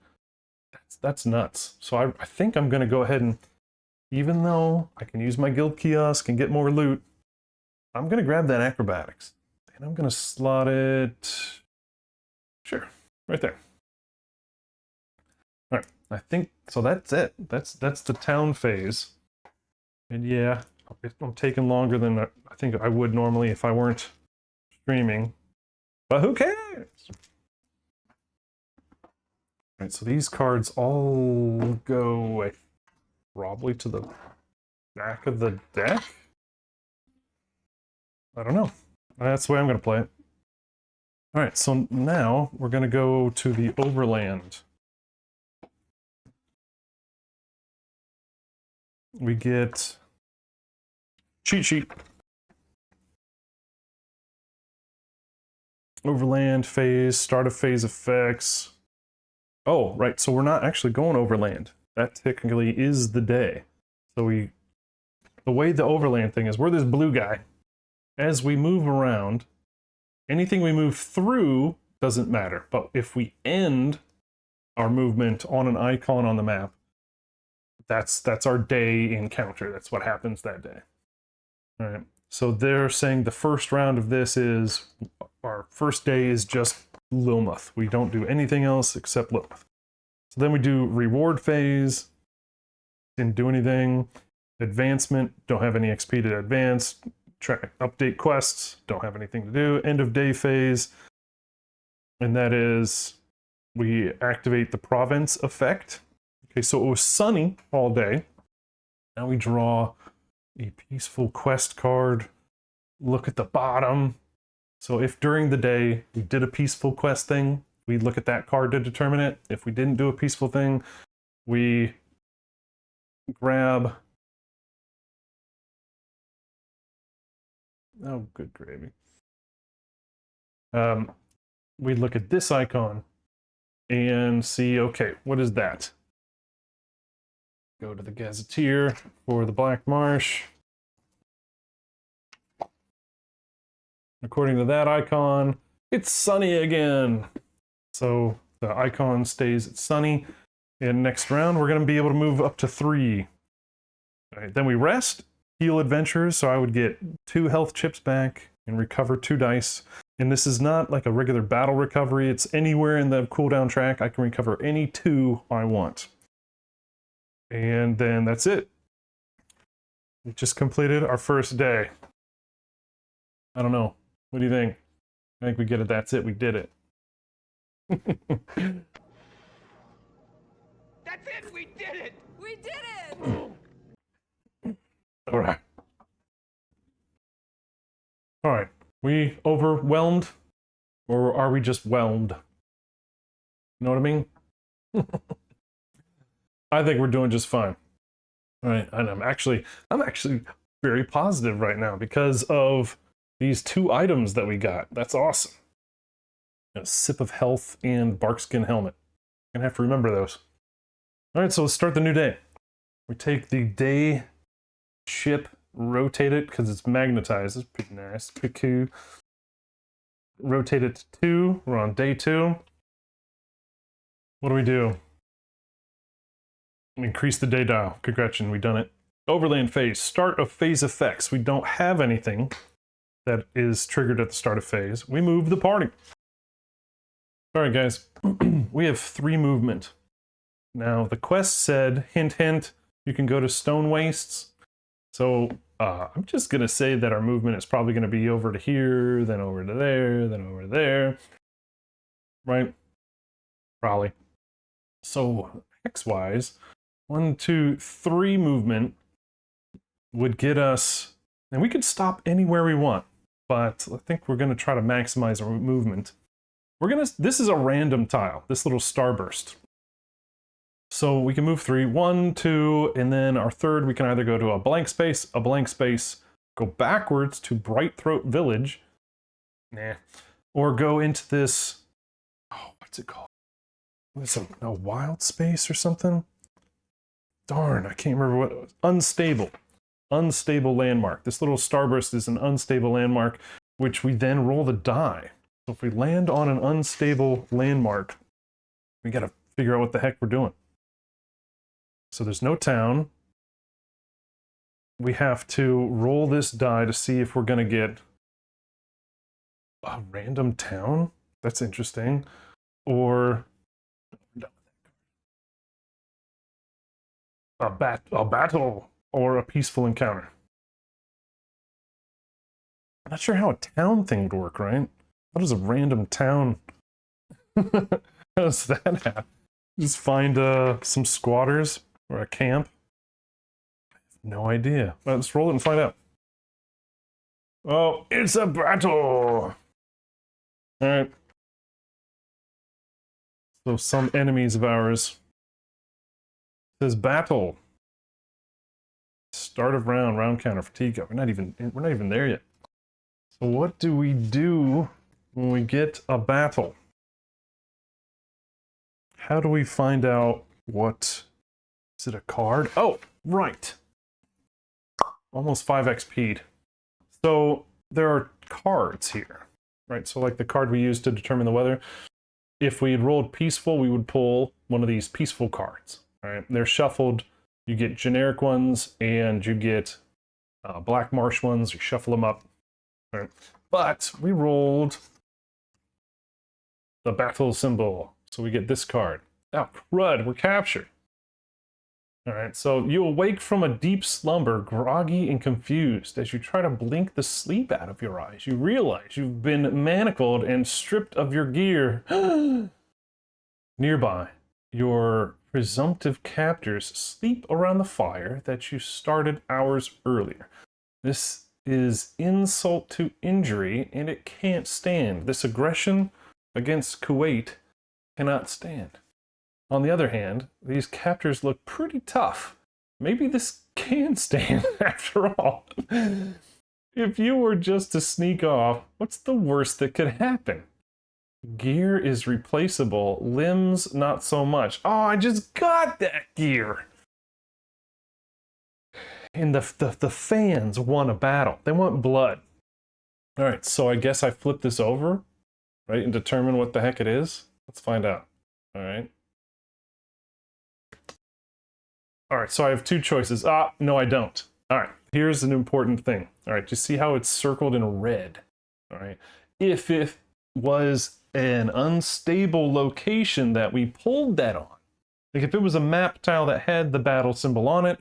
That's nuts. So I think I'm gonna go ahead and, even though I can use my guild kiosk and get more loot, I'm gonna grab that acrobatics. And I'm gonna slot it, sure, right there. All right, I think, so that's it. That's the town phase. And yeah, I'm taking longer than I think I would normally if I weren't streaming, but who cares? All right, so these cards all go probably to the back of the deck. I don't know. That's the way I'm going to play it. All right, so now we're going to go to the Overland. We get cheat sheet. Overland phase, start of phase effects. Oh, right, so we're not actually going overland. That technically is the day. So the way the overland thing is, we're this blue guy. As we move around, anything we move through doesn't matter. But if we end our movement on an icon on the map, that's our day encounter. That's what happens that day. All right. So they're saying the first round of this is, our first day is just Lilmuth. We don't do anything else except Lilmuth. So then we do reward phase. Didn't do anything. Advancement, don't have any XP to advance. Update quests, don't have anything to do. End of day phase. And that is, we activate the province effect. Okay, so it was sunny all day. Now we draw a peaceful quest card. Look at the bottom. So if during the day we did a peaceful quest thing, we look at that card to determine it. If we didn't do a peaceful thing, we grab, oh, good gravy. We look at this icon and see, okay, what is that? Go to the Gazetteer for the Black Marsh. According to that icon, it's sunny again. So the icon stays at sunny. And next round, we're going to be able to move up to 3. All right, then we rest, heal adventures. So I would get 2 health chips back and recover 2 dice. And this is not like a regular battle recovery. It's anywhere in the cooldown track. I can recover any 2 I want. And then that's it. We just completed our first day. I don't know. What do you think? I think we get it. That's it. We did it. That's it! We did it! We did it! All right. All right. We overwhelmed? Or are we just whelmed? You know what I mean? I think we're doing just fine. All right. And I'm actually very positive right now because of these 2 items that we got. That's awesome. A sip of health and barkskin helmet. I'm gonna have to remember those. All right, so let's start the new day. We take the day ship, rotate it because it's magnetized. It's pretty nice, pretty cool. Rotate it to 2. We're on day 2. What do we do? Increase the day dial. Congratulations, we've done it. Overland phase. Start of phase effects. We don't have anything that is triggered at the start of phase. We move the party. All right, guys. We have 3 movement. Now, the quest said, hint, hint, you can go to stone wastes. So I'm just going to say that our movement is probably going to be over to here, then over to there, then over there. Right? Probably. So X-wise, 1, 2, 3 movement would get us, and we could stop anywhere we want, but I think we're going to try to maximize our movement. This is a random tile, this little starburst. So we can move 3, 1, 2, and then our third, we can either go to a blank space, go backwards to Bright Throat Village, or go into this, oh, what's it called? What's a wild space or something? Darn, I can't remember what it was. Unstable landmark. This little starburst is an unstable landmark, which we then roll the die. So if we land on an unstable landmark, we gotta figure out what the heck we're doing. So there's no town. We have to roll this die to see if we're gonna get a random town. That's interesting. Or a battle or a peaceful encounter. I'm not sure how a town thing would work, right? What is a random town? How does that happen? Just find some squatters or a camp? I have no idea. Well, let's roll it and find out. Oh, it's a battle! Alright. So some enemies of ours. It says battle. Start of round counter, fatigue. We're not even there yet. So what do we do when we get a battle? How do we find out what... Is it a card? Oh, right. Almost 5 XP'd. So there are cards here, right? So like the card we used to determine the weather. If we had rolled peaceful, we would pull one of these peaceful cards. All right, they're shuffled. You get generic ones, and you get black marsh ones. You shuffle them up. All right. But we rolled the battle symbol, so we get this card. Oh, crud, we're captured. All right, so you awake from a deep slumber, groggy and confused. As you try to blink the sleep out of your eyes, you realize you've been manacled and stripped of your gear. Nearby, your presumptive captors sleep around the fire that you started hours earlier. This is insult to injury, and it can't stand. This aggression against Kuwait cannot stand. On the other hand, these captors look pretty tough. Maybe this can stand after all. If you were just to sneak off, what's the worst that could happen? Gear is replaceable, limbs not so much. Oh, I just got that gear! And the fans want a battle. They want blood. Alright, so I guess I flip this over, right, and determine what the heck it is. Let's find out. Alright. Alright, so I have 2 choices. Ah, no I don't. Alright, here's an important thing. Alright, you see how it's circled in red? Alright, if it was an unstable location that we pulled that on. Like if it was a map tile that had the battle symbol on it,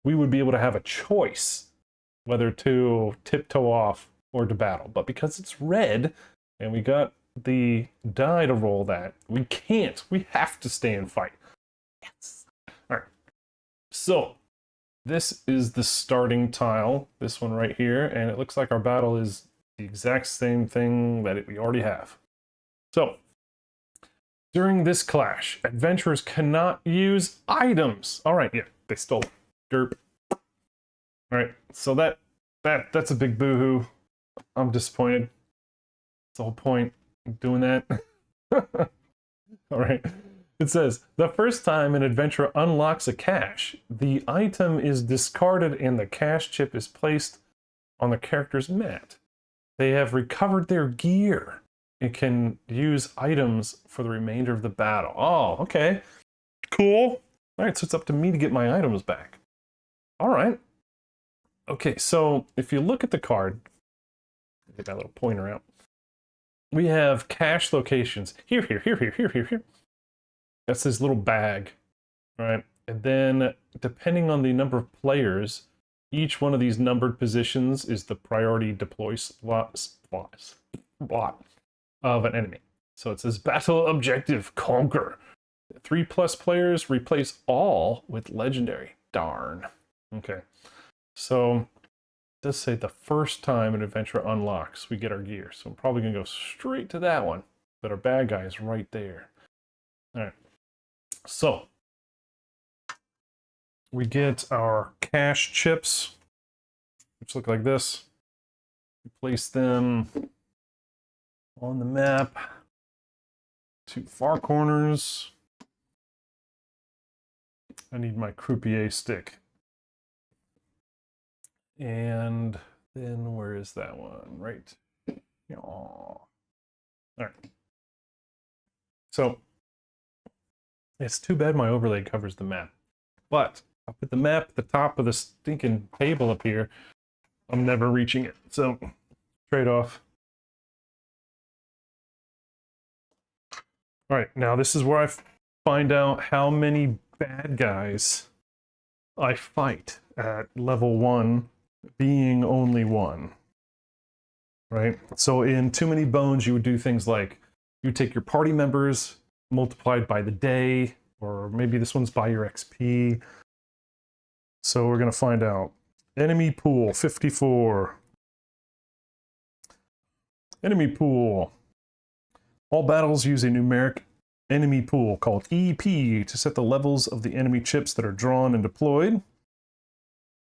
we would be able to have a choice whether to tiptoe off or to battle. But because it's red and we got the die to roll that, we can't. We have to stay and fight. Yes. All right. So this is the starting tile, this one right here, and it looks like our battle is the exact same thing that we already have. So during this clash, adventurers cannot use items. All right, yeah, they stole it. Derp. All right, so that's a big boo-hoo. I'm disappointed. That's the whole point of doing that. All right. It says, the first time an adventurer unlocks a cache, the item is discarded and the cache chip is placed on the character's mat. They have recovered their gear and can use items for the remainder of the battle. Oh, okay. Cool. All right, so it's up to me to get my items back. All right. Okay, so if you look at the card, get that little pointer out. We have cache locations. Here. That's this little bag, right? And then depending on the number of players, each one of these numbered positions is the priority deploy slot of an enemy. So it says battle objective conquer. 3+ players replace all with legendary. Darn. Okay. So it does say the first time an adventurer unlocks, we get our gear. So I'm probably gonna go straight to that one, but our bad guy is right there. All right. So we get our cache chips, which look like this. We place them on the map, 2 far corners. I need my croupier stick. And then where is that one? Right. All right. So it's too bad my overlay covers the map. But I'll put the map at the top of the stinking table up here. I'm never reaching it. So trade-off. All right, now this is where I find out how many bad guys I fight at level 1, being only 1. Right? So in Too Many Bones, you would do things like you take your party members multiplied by the day, or maybe this one's by your XP. So we're going to find out. Enemy pool, 54. Enemy pool. All battles use a numeric enemy pool called EP to set the levels of the enemy chips that are drawn and deployed.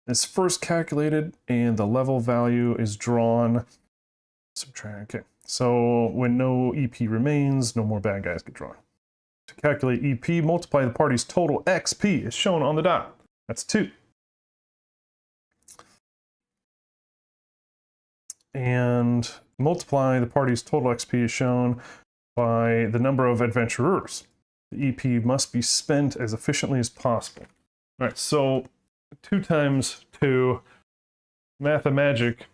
It's first calculated and the level value is drawn. Subtract. Okay. So when no EP remains, no more bad guys get drawn. To calculate EP, multiply the party's total XP as shown on the dot. That's 2. And multiply the party's total XP as shown by the number of adventurers. The EP must be spent as efficiently as possible. All right, so 2 times 2, math and magic.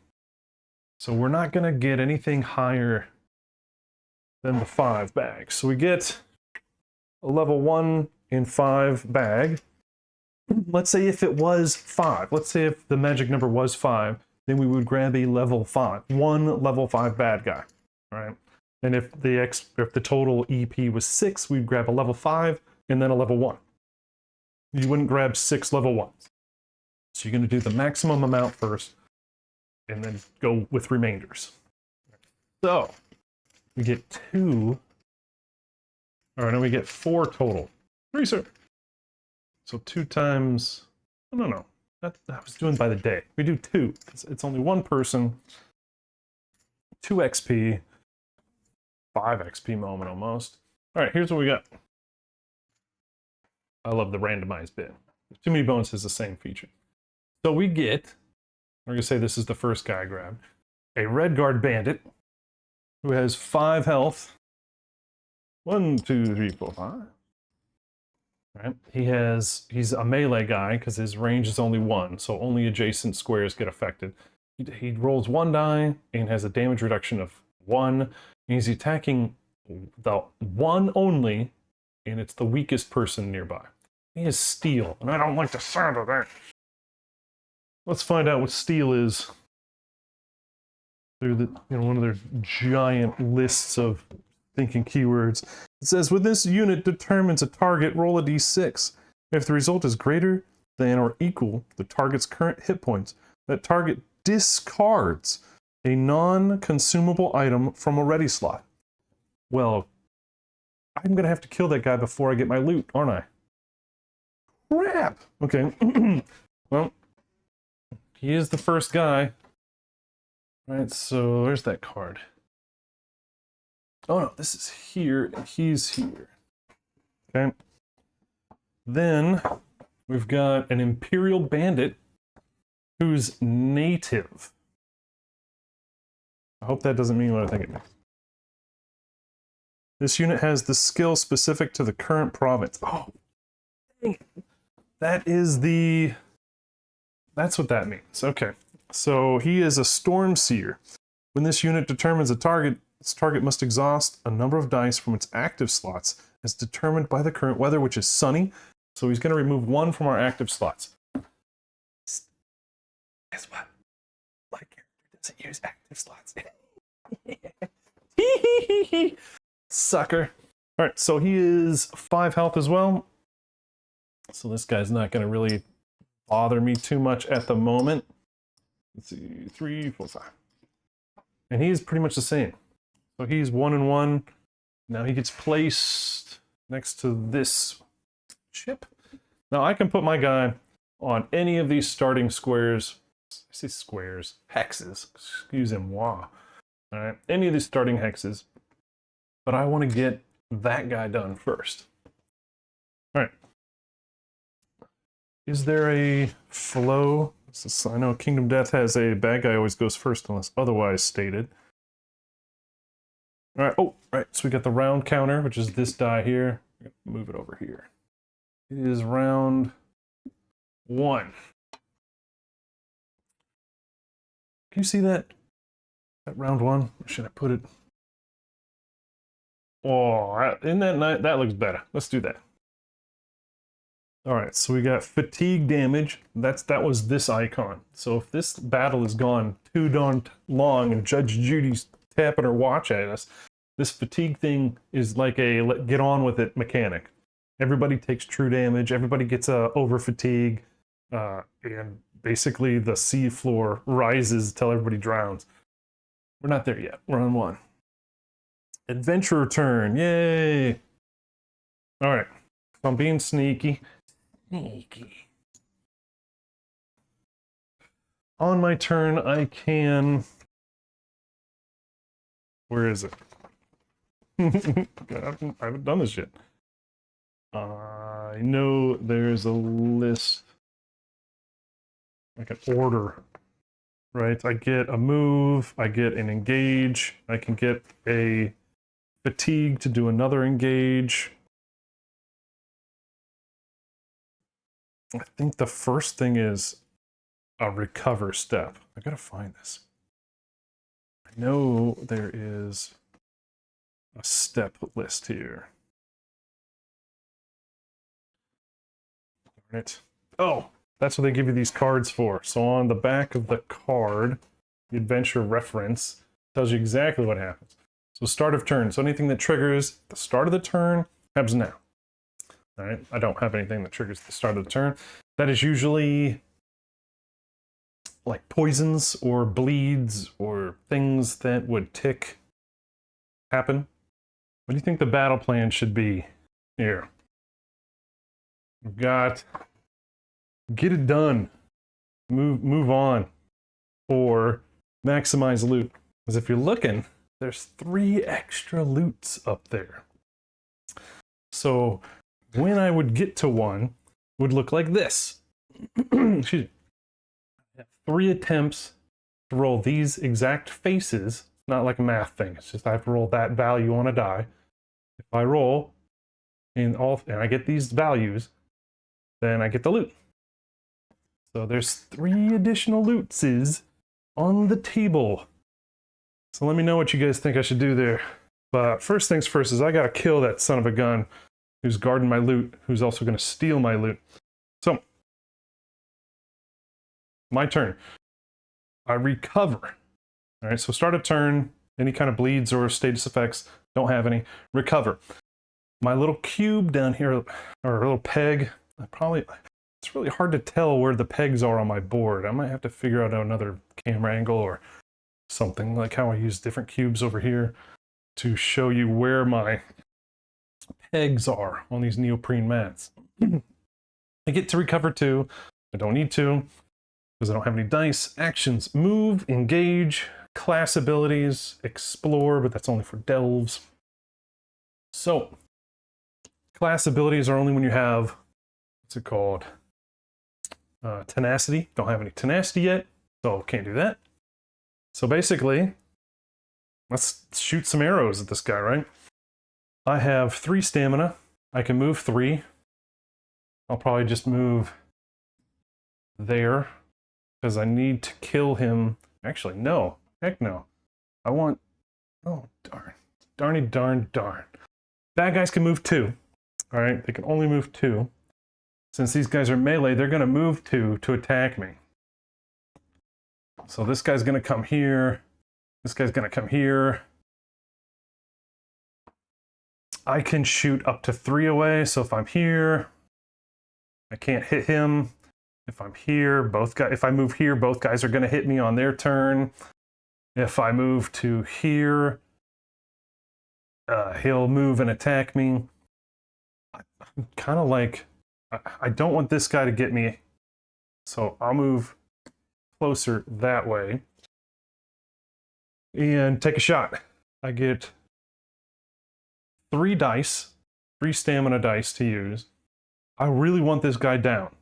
So we're not going to get anything higher than the 5 bag. So we get a level 1 in 5 bag. Let's say if it was 5. Let's say if the magic number was 5, then we would grab a level 5. 1 level 5 bad guy. All right. And if the total EP was 6, we'd grab a level 5 and then a level 1. You wouldn't grab 6 level 1s. So you're going to do the maximum amount first and then go with remainders. So we get 2. All right, now we get 4 total. 3, sir. So 2 times, no. That was doing by the day. We do 2. It's only 1 person. 2 XP. 5 XP moment almost. All right, here's what we got. I love the randomized bit. Too Many Bones has the same feature. So we get, we're going to say this is the first guy I grabbed, a Red Guard Bandit who has 5 health. 1, 2, 3, 4, 5. Right. He's a melee guy because his range is only 1, so only adjacent squares get affected. He rolls 1 die and has a damage reduction of 1. He's attacking the one only, and it's the weakest person nearby. He has steel, and I don't like the sound of that. Let's find out what steel is through one of their giant lists of thinking keywords. It says, when this unit determines a target, roll a d6. If the result is greater than or equal to the target's current hit points, that target discards a non-consumable item from a ready slot. Well, I'm going to have to kill that guy before I get my loot, aren't I? Crap! Okay. Well, he is the first guy. Alright, so where's that card? Oh no, this is here, and he's here. Okay. Then we've got an Imperial Bandit who's native. I hope that doesn't mean what I think it means. This unit has the skill specific to the current province. Oh, dang it. That's what that means. Okay. So he is a Storm Seer. When this unit determines a target, its target must exhaust a number of dice from its active slots as determined by the current weather, which is sunny. So he's going to remove 1 from our active slots. Guess what? My character doesn't use active slots. Sucker. All right, so he is 5 health as well. So this guy's not going to really bother me too much at the moment. Let's see, 3, 4, 5. And he's pretty much the same. So he's 1 and 1. Now he gets placed next to this chip. Now I can put my guy on any of these starting squares. I say squares, hexes. Excusez-moi. All right, any of these starting hexes. But I want to get that guy done first. All right. Is there a flow? I know Kingdom Death has a bad guy always goes first unless otherwise stated. All right. Oh, right. So we got the round counter, which is this die here. Move it over here. It is round 1. Can you see that? That round 1? Or should I put it? Oh, isn't that nice? That looks better. Let's do that. All right, so we got fatigue damage. That was this icon. So if this battle has gone too darn long and Judge Judy's tapping her watch at us, this fatigue thing is like a get on with it mechanic. Everybody takes true damage. Everybody gets over fatigue, and basically the sea floor rises till everybody drowns. We're not there yet. We're on 1. Adventurer turn. Yay! All right. I'm being sneaky. On my turn, I can... Where is it? I haven't done this yet. I know there's a list, like an order, right? I get a move, I get an engage, I can get a fatigue to do another engage. I think the first thing is a recover step. I gotta find this. I know there is a step list here. Darn it. Oh, that's what they give you these cards for. So on the back of the card, the adventure reference tells you exactly what happens. So start of turn. So anything that triggers the start of the turn happens now. All right, I don't have anything that triggers the start of the turn. That is usually like poisons or bleeds or things that would tick happen. What do you think the battle plan should be here? We've got get it done, move on, or maximize loot. Because if you're looking, there's 3 extra loots up there. So when I would get to one, it would look like this. Excuse me. I have 3 attempts to roll these exact faces. It's not like a math thing. It's just I have to roll that value on a die. If I roll and I get these values, then I get the loot. So there's 3 additional lootses on the table. So let me know what you guys think I should do there. But first things first is I gotta kill that son of a gun who's guarding my loot, who's also gonna steal my loot. So, my turn. I recover. All right, so start a turn, any kind of bleeds or status effects, don't have any. Recover. My little cube down here, or a little peg, it's really hard to tell where the pegs are on my board. I might have to figure out another camera angle or something, like how I use different cubes over here to show you where my pegs are on these neoprene mats. I get to recover 2. I don't need to, because I don't have any dice. Actions: move, engage, class abilities, explore, but that's only for delves. So, class abilities are only when you have, what's it called? Tenacity. Don't have any tenacity yet, so can't do that. So basically, let's shoot some arrows at this guy, right? I have 3 stamina. I can move 3. I'll probably just move there, because I need to kill him. Actually, no. Heck no. I want... Oh, darn. Darny darn darn. Bad guys can move 2. Alright, they can only move 2. Since these guys are melee, they're going to move 2 to attack me. So this guy's going to come here. This guy's going to come here. I can shoot up to 3 away, so if I'm here, I can't hit him. If I'm here, if I move here, both guys are going to hit me on their turn. If I move to here, he'll move and attack me. I'm kind of like, I don't want this guy to get me, so I'll move closer that way and take a shot. I get 3 dice, 3 stamina dice to use. I really want this guy down,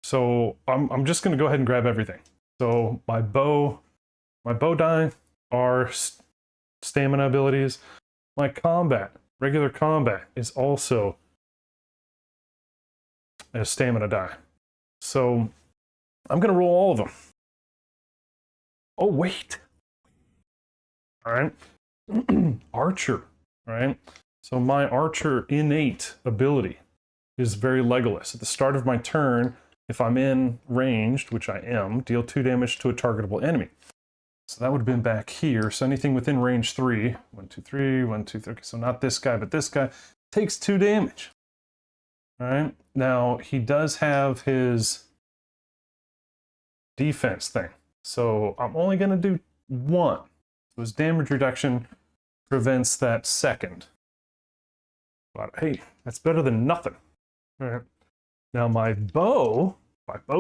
so I'm just going to go ahead and grab everything. So my bow die are stamina abilities. My combat, regular combat, is also a stamina die. So I'm going to roll all of them. Oh, wait. All right. Archer, right? So my archer innate ability is very Legolas. At the start of my turn, if I'm in ranged, which I am, deal 2 damage to a targetable enemy. So that would have been back here. So anything within range 3, 1, 2, 3, 1, 2, 3. Okay, so not this guy, but this guy takes 2 damage. All right. Now he does have his defense thing. So I'm only going to do 1. So his damage reduction prevents that second. But hey, that's better than nothing. All right. Now my bow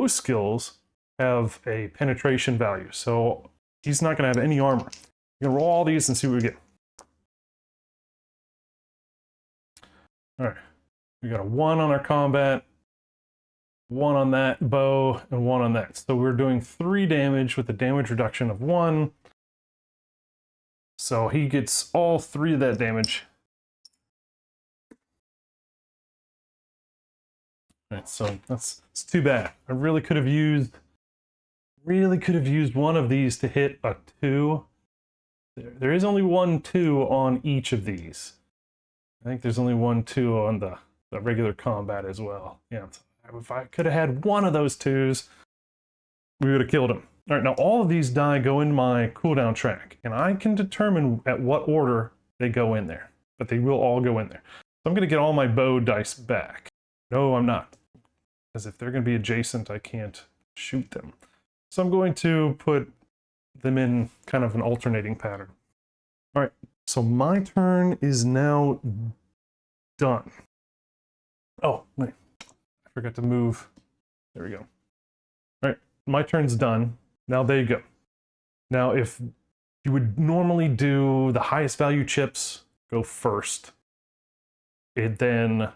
skills have a penetration value. So he's not going to have any armor. We're going to roll all these and see what we get. All right. We got a 1 on our combat, 1 on that bow, and 1 on that. So we're doing 3 damage with a damage reduction of 1. So he gets all 3 of that damage. All right, so it's too bad. I really could have used one of these to hit a 2. There is only 1 2 on each of these. I think there's only 1 2 on the regular combat as well. Yeah, if I could have had one of those 2s, we would have killed him. All right, now all of these die go in my cooldown track, and I can determine at what order they go in there, but they will all go in there. So I'm going to get all my bow dice back. No, I'm not, because if they're going to be adjacent, I can't shoot them. So I'm going to put them in kind of an alternating pattern. All right, so my turn is now done. Oh, wait, I forgot to move. There we go. All right, my turn's done. Now there you go. Now if you would normally do the highest value chips go first, it then,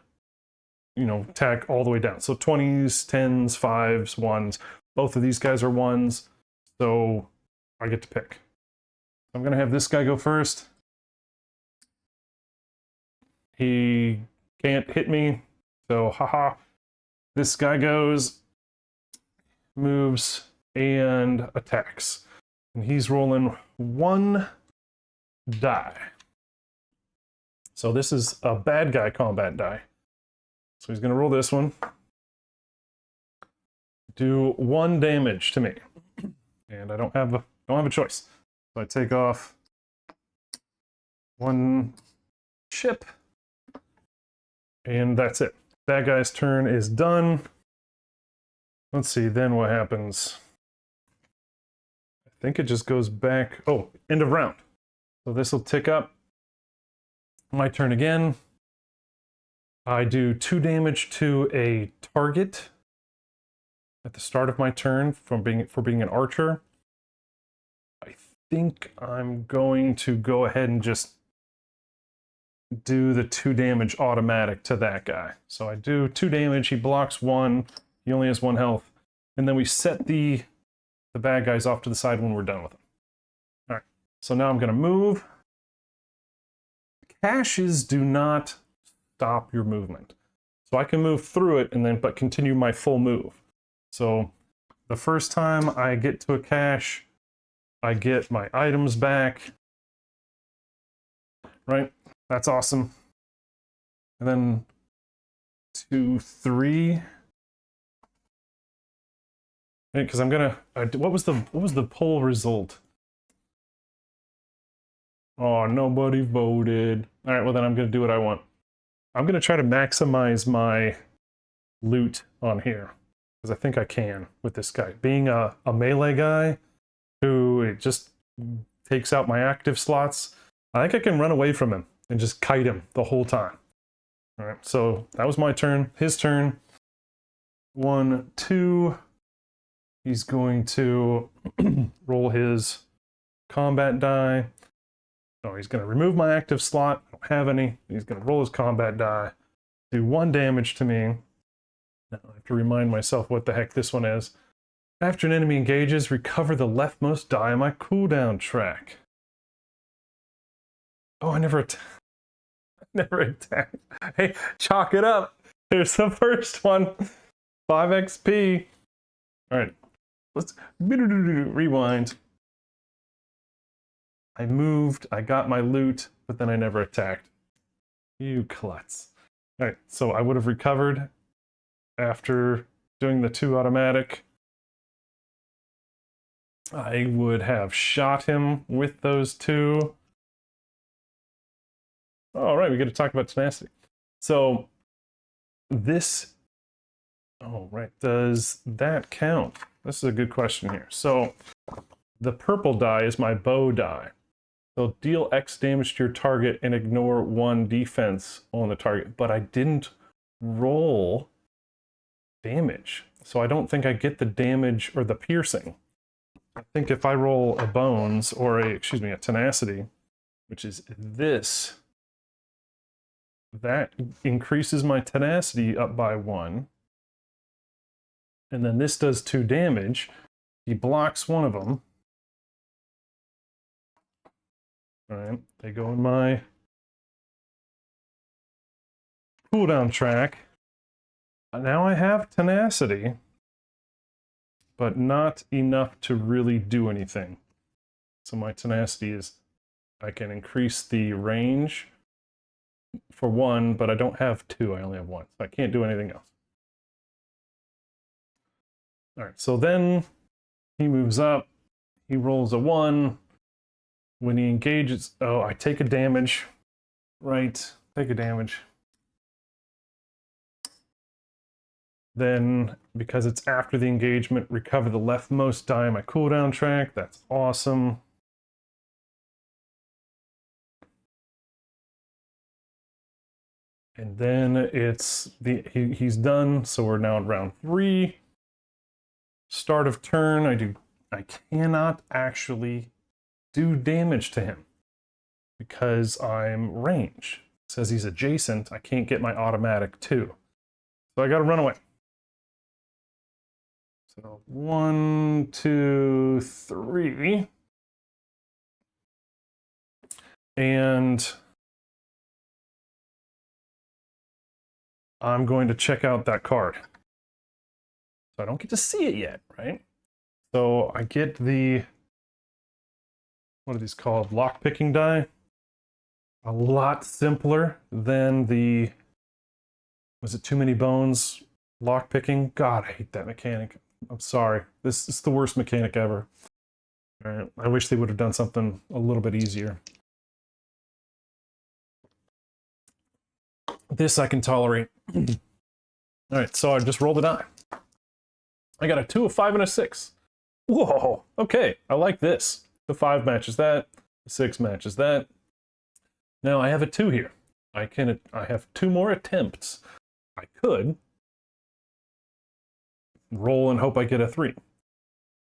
you know, tack all the way down. So 20s, 10s, 5s, 1s. Both of these guys are 1s, so I get to pick. I'm going to have this guy go first. He can't hit me, so haha. This guy goes, moves, and attacks. And he's rolling 1 die. So this is a bad guy combat die. So he's going to roll this one. Do 1 damage to me. And I don't have a choice. So I take off 1 chip. And that's it. Bad guy's turn is done. Let's see, then what happens? I think it just goes back. Oh, end of round. So this will tick up. My turn again. I do 2 damage to a target at the start of my turn for being an archer. I think I'm going to go ahead and just do the 2 damage automatic to that guy. So I do 2 damage, he blocks 1, he only has 1 health, and then we set the bad guys off to the side when we're done with them. Alright, so now I'm going to move. Caches do not stop your movement. So I can move through it but continue my full move. So the first time I get to a cache, I get my items back. Right? That's awesome. And then 2, 3. Because I'm gonna. What was the poll result? Oh, nobody voted. All right, well then I'm gonna do what I want. I'm gonna try to maximize my loot on here because I think I can with this guy. Being a melee guy who it just takes out my active slots, I think I can run away from him and just kite him the whole time. All right, so that was my turn. His turn. 1, 2. He's going to roll his combat die. Oh, he's going to remove my active slot. I don't have any. He's going to roll his combat die. Do 1 damage to me. Now I have to remind myself what the heck this one is. After an enemy engages, recover the leftmost die on my cooldown track. Oh, I never attacked. Hey, chalk it up. Here's the first one. 5 XP. All right. Let's rewind. I moved, I got my loot, but then I never attacked. You klutz. Alright, so I would have recovered after doing the 2 automatic. I would have shot him with those 2. Alright, we get to talk about tenacity. So, this... Oh, right. Does that count? This is a good question here. So, the purple die is my bow die. So, deal X damage to your target and ignore 1 defense on the target. But I didn't roll damage. So, I don't think I get the damage or the piercing. I think if I roll a bones or a tenacity, which is this, that increases my tenacity up by 1. And then this does 2 damage. He blocks 1 of them. Alright, they go in my cooldown track. Now I have tenacity, but not enough to really do anything. So my tenacity is, I can increase the range for 1, but I don't have 2, I only have 1. So I can't do anything else. Alright, so then he moves up, he rolls a 1. When he engages, oh, I take a damage. Right, take a damage. Then, because it's after the engagement, recover the leftmost die on my cooldown track. That's awesome. And then it's he's done, so we're now in round 3. Start of turn, I cannot actually do damage to him because I'm range. It says he's adjacent, I can't get my automatic too. So I gotta run away. So 1, 2, 3. And I'm going to check out that card. So I don't get to see it yet, right? So I get the, what are these called? Lockpicking die. a lot simpler than the, was it too many bones lock picking? God, I hate that mechanic. I'm sorry. This is the worst mechanic ever. All right, I wish they would have done something a little bit easier. This I can tolerate. All right, so I just rolled a die. I got a 2, a 5, and a 6. Whoa, okay, I like this. The 5 matches that, the 6 matches that. Now I have a 2 here. I have 2 more attempts. I could roll and hope I get a 3.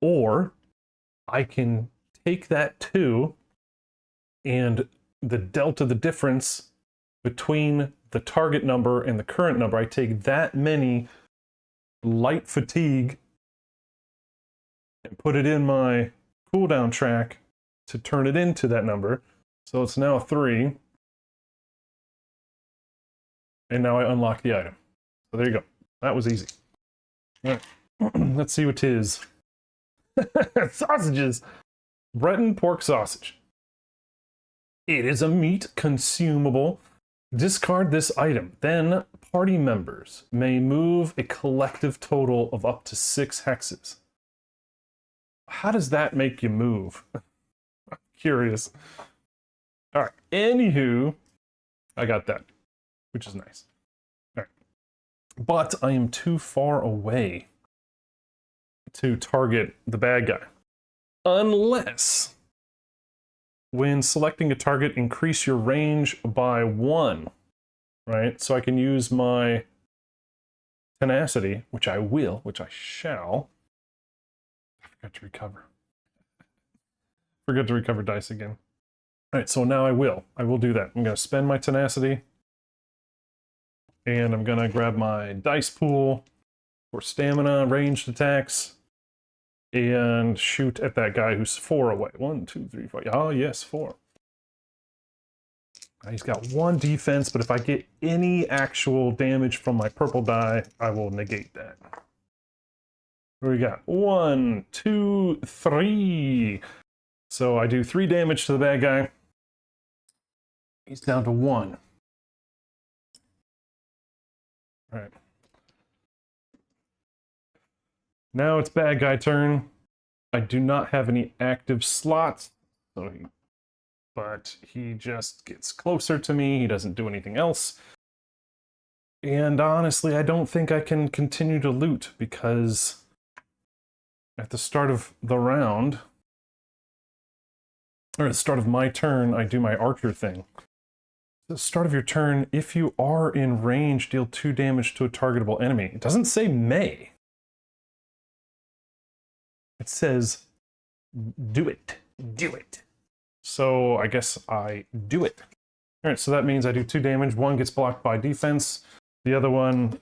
Or I can take that 2 and the delta, the difference between the target number and the current number, I take that many light fatigue and put it in my cooldown track to turn it into that number. So it's now 3. And now I unlock the item. So there you go. That was easy. All right. Let's see what 'tis. Sausages. Breton pork sausage. It is a meat consumable. Discard this item. Then party members may move a collective total of up to 6 hexes. How does that make you move? I'm curious. All right. Anywho, I got that, which is nice. All right. But I am too far away to target the bad guy. Unless, when selecting a target, increase your range by 1, right? So I can use my tenacity, which I will, which I shall. I forgot to recover. Forgot to recover dice again. All right, so now I will do that. I'm going to spend my tenacity, and I'm going to grab my dice pool for stamina, ranged attacks, and shoot at that guy who's 4 away. 1, 2, 3, 4. Oh, yes, 4. He's got 1 defense, but if I get any actual damage from my purple die, I will negate that. What do we got? 1, 2, 3. So I do 3 damage to the bad guy. He's down to 1. All right. Now it's bad guy turn. I do not have any active slots, but he just gets closer to me. He doesn't do anything else. And honestly, I don't think I can continue to loot because at the start of the round, or at the start of my turn, I do my archer thing. At the start of your turn, if you are in range, deal 2 damage to a targetable enemy. It doesn't say may. It says, do it. Do it. So I guess I do it. All right, so that means I do 2 damage. 1 gets blocked by defense. The other one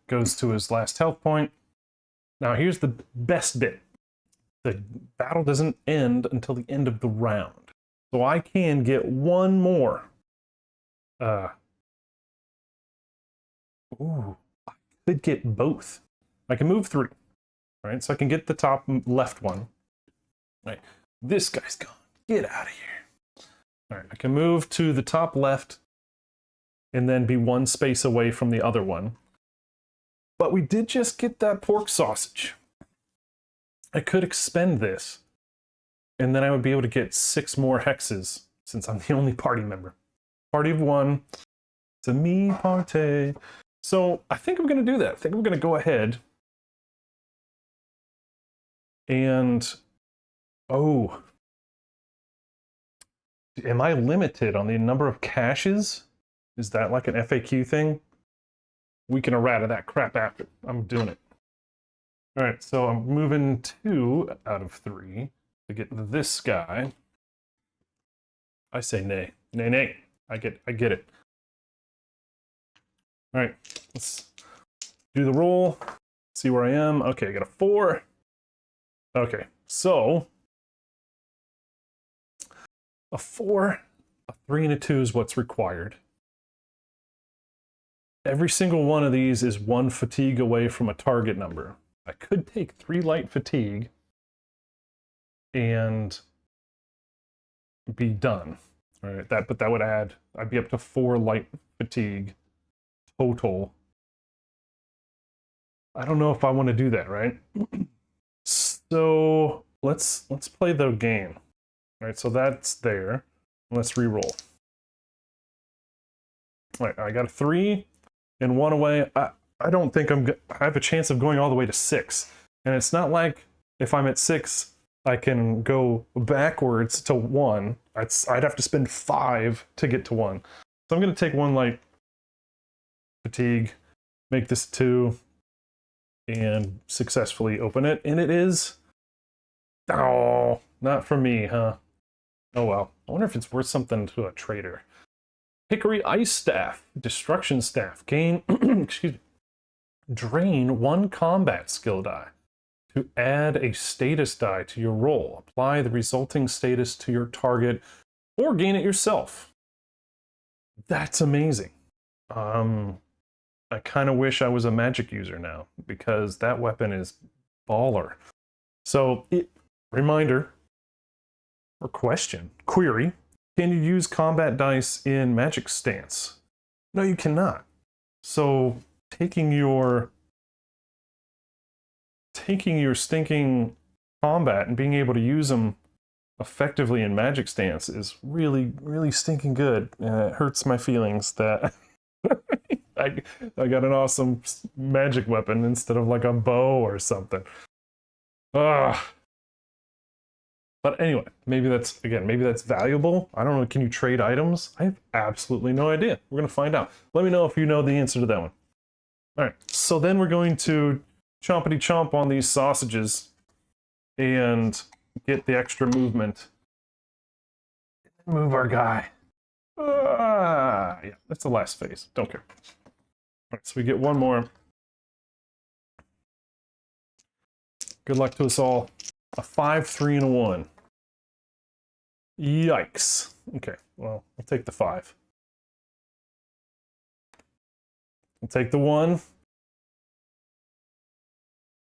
goes to his last health point. Now here's the best bit. The battle doesn't end until the end of the round. So I can get 1 more. I could get both. I can move 3. Right, so I can get the top left one. Right, this guy's gone. Get out of here. All right, I can move to the top left and then be 1 space away from the other one. But we did just get that pork sausage. I could expend this, and then I would be able to get 6 more hexes since I'm the only party member. Party of 1. It's a me party. So I think I'm going to do that. I think I'm going to go ahead and, oh, am I limited on the number of caches? Is that like an FAQ thing? We can errata that crap after. I'm doing it. All right, so I'm moving 2 out of 3 to get this guy. I say nay. Nay, nay. I get it. All right, let's do the roll. See where I am. Okay, I got a 4. Okay, so a 4, a 3, and a 2 is what's required. Every single one of these is 1 fatigue away from a target number. I could take 3 light fatigue and be done. All right, but that would add, I'd be up to 4 light fatigue total. I don't know if I want to do that, right? So let's play the game. All right, so that's there. Let's re-roll. All right, I got a 3 and 1 away. I don't think I have a chance of going all the way to 6. And it's not like if I'm at 6, I can go backwards to 1. I'd have to spend 5 to get to 1. So I'm going to take 1 light fatigue, make this 2, and successfully open it. And it is... Oh, not for me, huh? Oh well. I wonder if it's worth something to a trader. Hickory Ice Staff, Destruction Staff. Gain, excuse me, drain 1 combat skill die to add a status die to your roll. Apply the resulting status to your target or gain it yourself. That's amazing. I kind of wish I was a magic user now because that weapon is baller. So, reminder or question, query, can you use combat dice in magic stance? No, you cannot. So taking your stinking combat and being able to use them effectively in magic stance is really, really stinking good. And it hurts my feelings that I got an awesome magic weapon instead of like a bow or something. Ugh. But anyway, maybe that's valuable. I don't know, can you trade items? I have absolutely no idea. We're gonna find out. Let me know if you know the answer to that one. All right, so then we're going to chompity chomp on these sausages and get the extra movement. Move our guy. Yeah, that's the last phase. Don't care. All right, so we get 1 more. Good luck to us all. A 5, 3, and a 1. Yikes. Okay, well, I'll take the 5. I'll take the 1.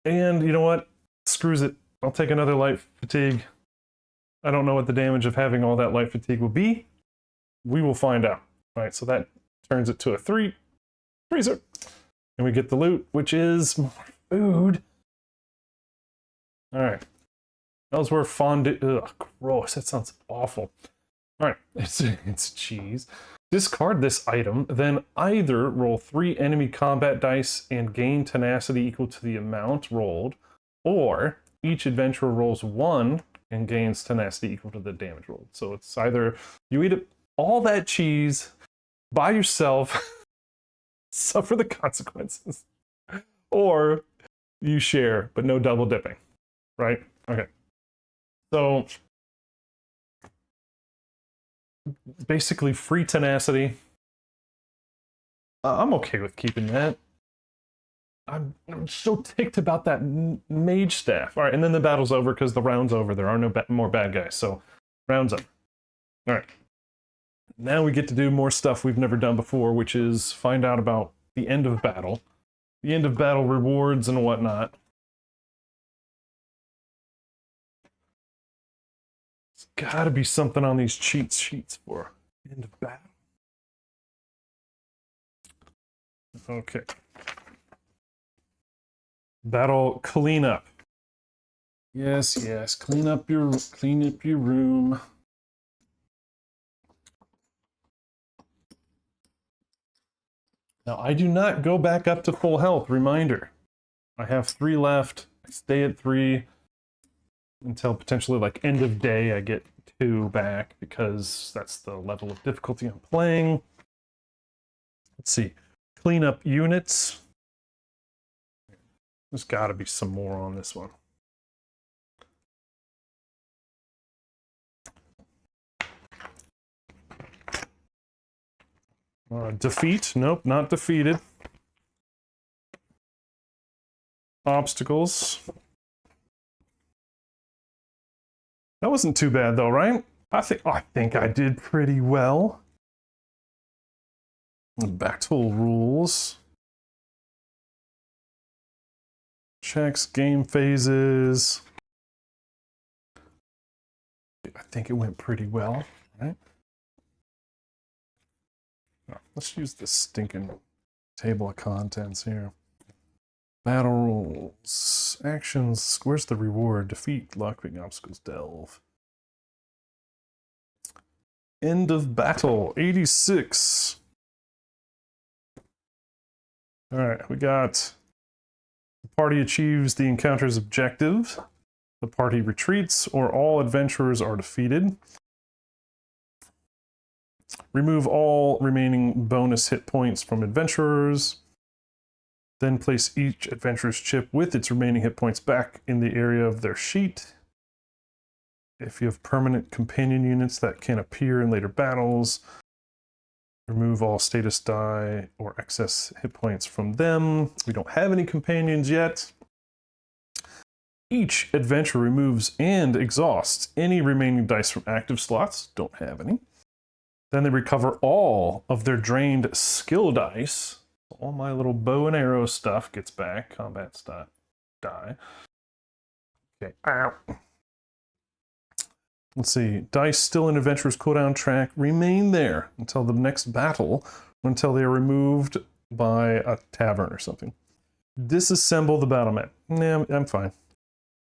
And you know what? Screws it. I'll take another light fatigue. I don't know what the damage of having all that light fatigue will be. We will find out. All right, so that turns it to a 3. Freezer. And we get the loot, which is more food. All right. Ellsworth fondue. Ugh, gross. That sounds awful. All right. It's cheese. Discard this item, then either roll 3 enemy combat dice and gain tenacity equal to the amount rolled, or each adventurer rolls 1 and gains tenacity equal to the damage rolled. So it's either you eat all that cheese by yourself, suffer the consequences, or you share, but no double dipping, right? Okay. So basically free tenacity. I'm okay with keeping that. I'm so ticked about that mage staff. All right, and then the battle's over because the round's over. There are no more bad guys, so round's up. All right. Now we get to do more stuff we've never done before, which is find out about the end of battle. The end of battle rewards and whatnot. There's gotta be something on these cheat sheets for end of battle. Okay. Battle cleanup. Yes, yes. Clean up your room. Now I do not go back up to full health. Reminder. I have 3 left. I stay at 3 until potentially like end of day I get 2 back because that's the level of difficulty I'm playing. Let's see. Clean up units. There's got to be some more on this one. Defeat. Nope, not defeated. Obstacles. That wasn't too bad though, right? I think I did pretty well. Back to rules. Checks, game phases. I think it went pretty well, right? Let's use this stinking table of contents here. Battle rules. Actions. Where's the reward? Defeat, lockpicking obstacles, delve. End of battle, 86. Alright, we got the party achieves the encounter's objectives. The party retreats, or all adventurers are defeated. Remove all remaining bonus hit points from adventurers. Then place each adventurer's chip with its remaining hit points back in the area of their sheet. If you have permanent companion units that can appear in later battles, remove all status die or excess hit points from them. We don't have any companions yet. Each adventurer removes and exhausts any remaining dice from active slots. Don't have any. Then they recover all of their drained skill dice. All my little bow and arrow stuff gets back. Combat stat die. Okay, ow. Let's see. Dice still in adventurer's cooldown track remain there until the next battle, until they are removed by a tavern or something. Disassemble the battle map. Nah, I'm fine.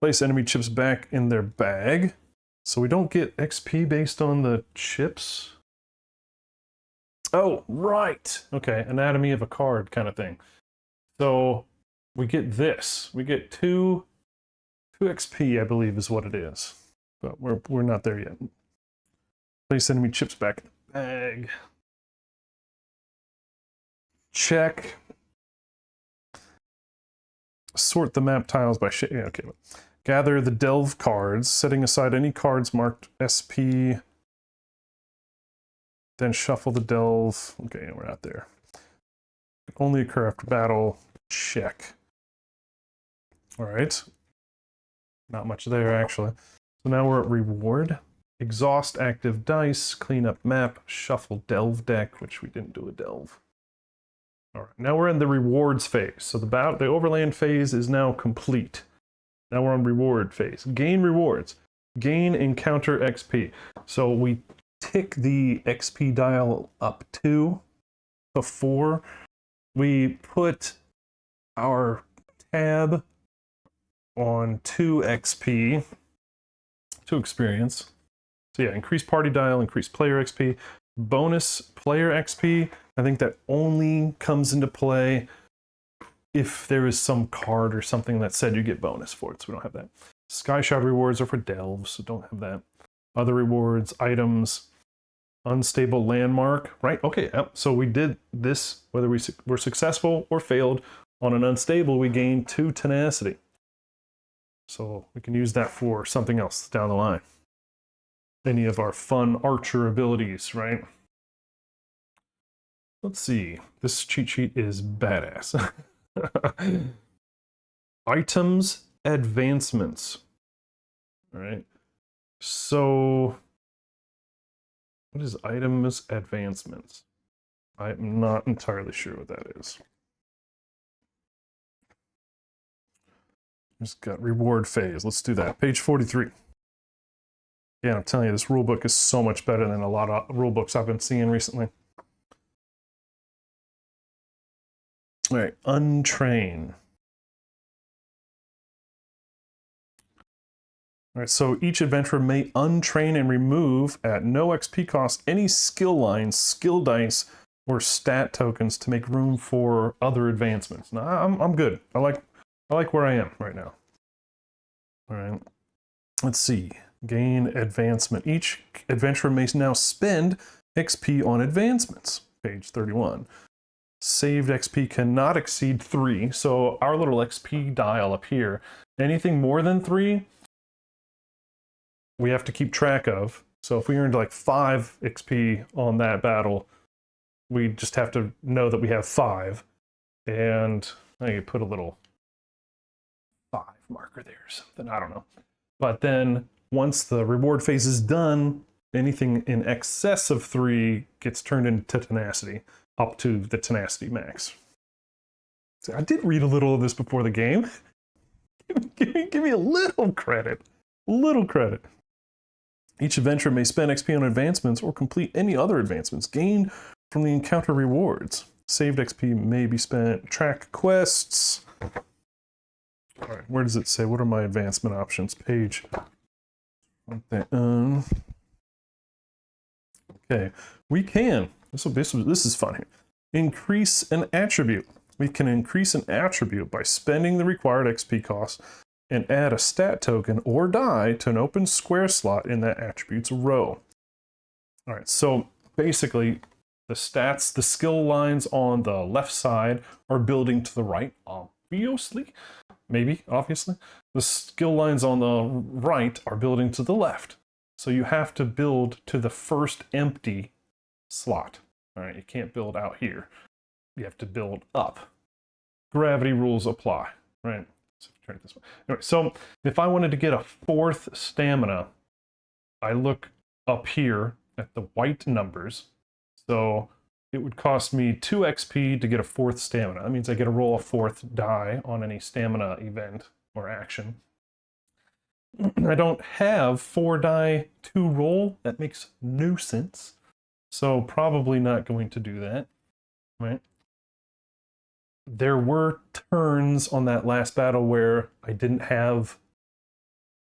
Place enemy chips back in their bag. So we don't get XP based on the chips. Oh, right. Okay, anatomy of a card kind of thing. So we get this. We get 2 XP, I believe is what it is. But we're not there yet. Place enemy chips back in the bag. Check. Sort the map tiles by shape. Yeah, okay. Gather the delve cards, setting aside any cards marked SP. Then shuffle the delve. Okay, we're not there. Only occur after battle. Check. All right. Not much there, actually. So now we're at reward. Exhaust active dice, clean up map, shuffle delve deck, which we didn't do a delve. All right, now we're in the rewards phase. So the overland phase is now complete. Now we're on reward phase. Gain rewards. Gain encounter XP. So we tick the XP dial up to before we put our tab on 2 XP, 2 experience. So yeah, increase party dial, increase player XP, bonus player XP. I think that only comes into play if there is some card or something that said you get bonus for it, so we don't have that. Sky Shard rewards are for delves, so don't have that. Other rewards, items, unstable landmark, right? Okay, yep. So we did this, whether we were successful or failed. On an unstable, we gained 2 tenacity. So we can use that for something else down the line. Any of our fun archer abilities, right? Let's see. This cheat sheet is badass. Items, advancements. All right. So what is items, advancements? I'm not entirely sure what that is. Just got reward phase. Let's do that. Page 43. Yeah, I'm telling you, this rulebook is so much better than a lot of rulebooks I've been seeing recently. All right, untrain. All right, so each adventurer may untrain and remove at no XP cost any skill lines, skill dice, or stat tokens to make room for other advancements. Now, I'm good. I like where I am right now. All right, let's see. Gain advancement. Each adventurer may now spend XP on advancements. Page 31. Saved XP cannot exceed 3. So our little XP dial up here, anything more than 3, we have to keep track of. So if we earned like 5 XP on that battle, we just have to know that we have 5. And I could put a little 5 marker there or something. I don't know. But then once the reward phase is done, anything in excess of 3 gets turned into tenacity, up to the tenacity max. So I did read a little of this before the game. Give me a little credit. Little credit. Each adventurer may spend XP on advancements or complete any other advancements gained from the encounter rewards. Saved XP may be spent. Track quests. All right, where does it say? What are my advancement options? Page. Okay, we can. This is fun here. Increase an attribute. We can increase an attribute by spending the required XP cost and add a stat token or die to an open square slot in that attribute's row. All right, so basically the stats, the skill lines on the left side are building to the right, obviously. The skill lines on the right are building to the left. So you have to build to the first empty slot. All right, you can't build out here. You have to build up. Gravity rules apply, right? So turn it this way. Anyway, so if I wanted to get a 4th stamina, I look up here at the white numbers. So it would cost me 2 XP to get a 4th stamina. That means I get to roll a 4th die on any stamina event or action. I don't have 4 die to roll. That makes no sense. So probably not going to do that, right? There were turns on that last battle where I didn't have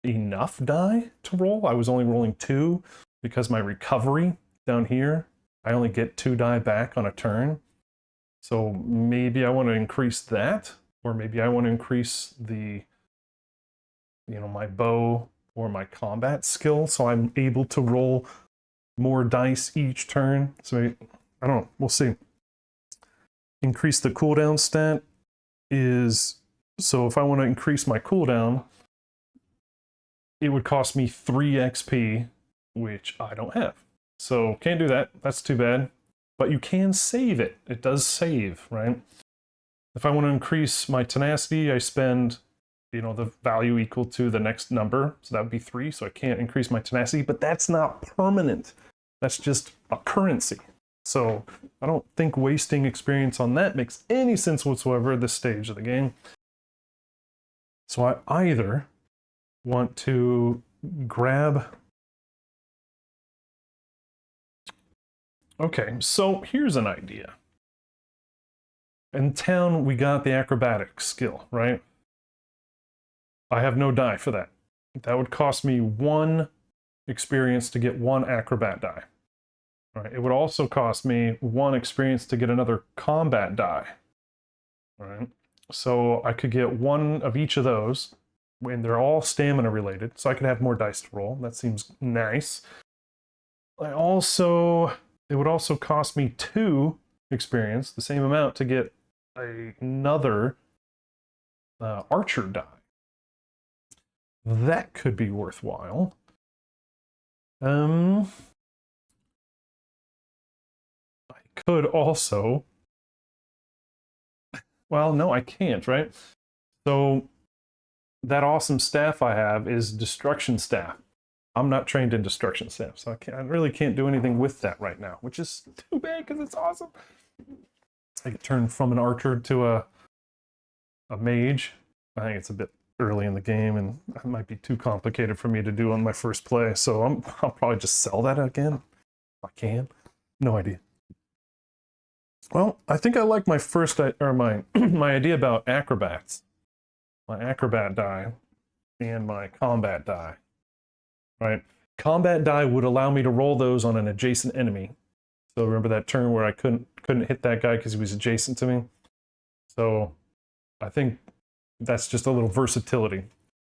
enough die to roll. I was only rolling 2 because my recovery down here, I only get 2 die back on a turn. So maybe I want to increase that, or maybe I want to increase the, my bow or my combat skill, so I'm able to roll more dice each turn. So I don't know, we'll see. Increase the cooldown stat is, so if I want to increase my cooldown, it would cost me 3 XP, which I don't have. So can't do that. That's too bad. But you can save it. It does save, right? If I want to increase my tenacity, I spend, the value equal to the next number. So that would be 3. So I can't increase my tenacity, but that's not permanent. That's just a currency. So I don't think wasting experience on that makes any sense whatsoever at this stage of the game. So I either want to grab... Okay, so here's an idea. In town, we got the acrobatic skill, right? I have no die for that. That would cost me 1 experience to get 1 acrobat die. All right, it would also cost me 1 experience to get another combat die. All right, so I could get 1 of each of those, and they're all stamina related, so I can have more dice to roll. That seems nice. It would also cost me 2 experience, the same amount, to get another archer die. That could be worthwhile. I could also... Well, no, I can't, right? So that awesome staff I have is destruction staff. I'm not trained in destruction staff, so I really can't do anything with that right now, which is too bad because it's awesome. I get turned from an archer to a mage. I think it's a bit early in the game, and it might be too complicated for me to do on my first play, so I'll probably just sell that again if I can. No idea. Well, I think I like my my idea about acrobats. My acrobat die and my combat die. Right? Combat die would allow me to roll those on an adjacent enemy. So remember that turn where I couldn't hit that guy because he was adjacent to me? So I think that's just a little versatility,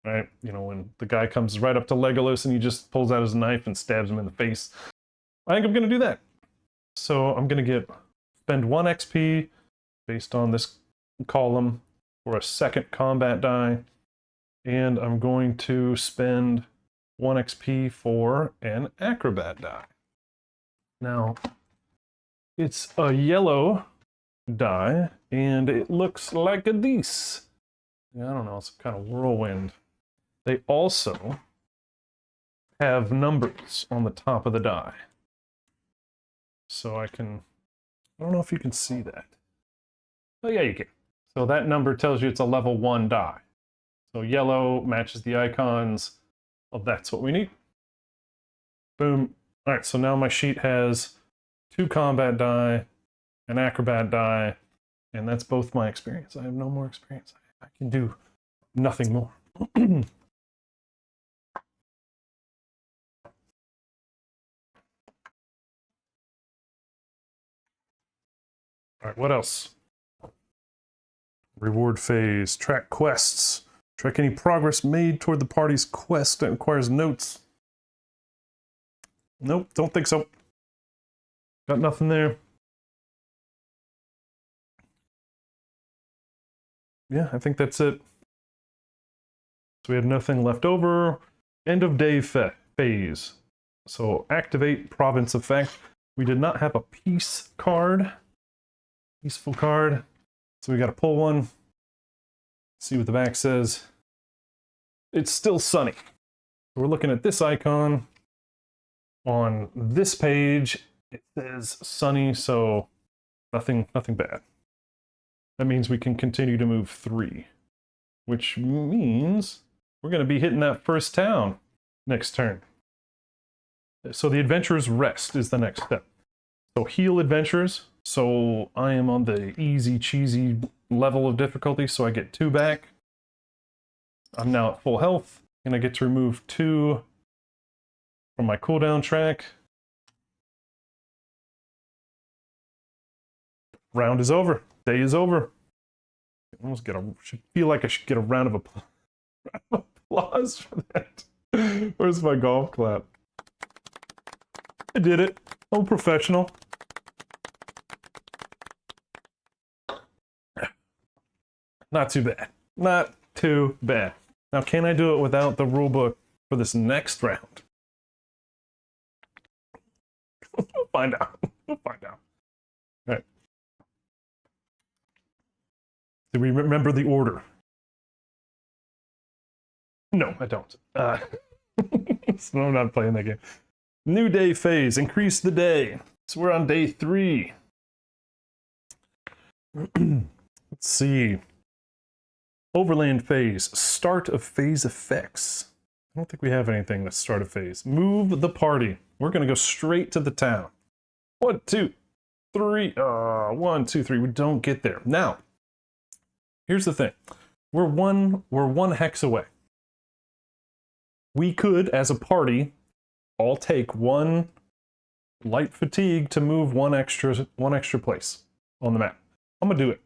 right? When the guy comes right up to Legolas and he just pulls out his knife and stabs him in the face. I think I'm going to do that. So I'm going to spend 1 XP based on this column for a second combat die, and I'm going to spend 1 XP for an acrobat die. Now, it's a yellow die, and it looks like a dice. I don't know, it's kind of whirlwind. They also have numbers on the top of the die. So I don't know if you can see that. Oh yeah, you can. So that number tells you it's a level 1 die. So yellow matches the icons. Well, that's what we need. Boom. All right, so now my sheet has 2 combat die, an acrobat die, and that's both my experience. I have no more experience. I can do nothing more. All right, what else? Reward phase, track quests. Track any progress made toward the party's quest that requires notes. Nope, don't think so. Got nothing there. Yeah, I think that's it. So we have nothing left over. End of day phase. So activate province effect. We did not have a peace card. Peaceful card. So we got to pull one. See what the back says. It's still sunny. We're looking at this icon. On this page, it says sunny, so nothing bad. That means we can continue to move 3, which means we're going to be hitting that first town next turn. So the adventurer's rest is the next step. So heal adventurers. So I am on the easy cheesy level of difficulty, so I get 2 back. I'm now at full health, and I get to remove 2 from my cooldown track. Round is over. Day is over. I almost should feel like I should get a round of applause for that. Where's my golf clap? I did it. I'm a professional. Not too bad. Not too bad. Now, can I do it without the rulebook for this next round? We'll find out. We'll find out. All right. Do we remember the order? No, I don't. So I'm not playing that game. New day phase. Increase the day. So we're on day 3. Let's see. Overland phase. Start of phase effects. I don't think we have anything that's start of phase. Move the party. We're going to go straight to the town. 1, 2, 3. 1, 2, 3. We don't get there. Now, here's the thing. We're one hex away. We could, as a party, all take 1 light fatigue to move one extra place on the map. I'm gonna do it.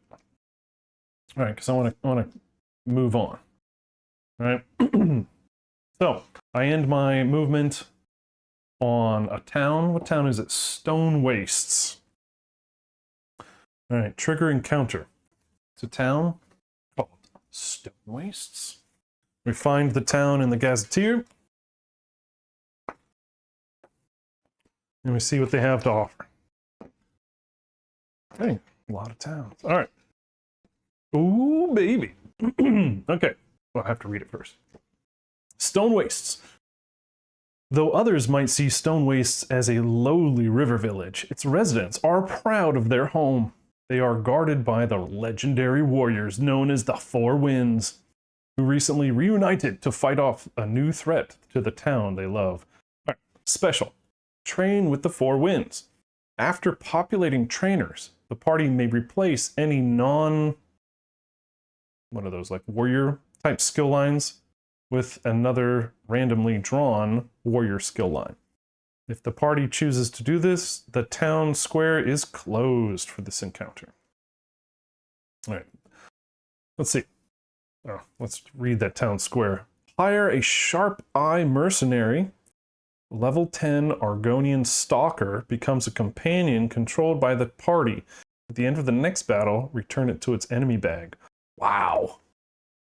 All right, because I want to move on. All right. So I end my movement on a town. What town is it? Stone Wastes. All right. Trigger encounter. It's a town called Stone Wastes. We find the town in the Gazetteer. And we see what they have to offer. Hey, a lot of towns. All right. Ooh, baby. Okay. Well, I have to read it first. Stone Wastes. Though others might see Stone Wastes as a lowly river village, its residents are proud of their home. They are guarded by the legendary warriors known as the Four Winds, who recently reunited to fight off a new threat to the town they love. All right. Special. Train with the Four Winds. After populating trainers, the party may replace any one of those like warrior type skill lines with another randomly drawn warrior skill line. If the party chooses to do this, the town square is closed for this encounter. All right. Let's see. Oh, let's read that town square. Hire a sharp eye mercenary. Level 10 Argonian Stalker becomes a companion controlled by the party. At the end of the next battle, return it to its enemy bag. Wow.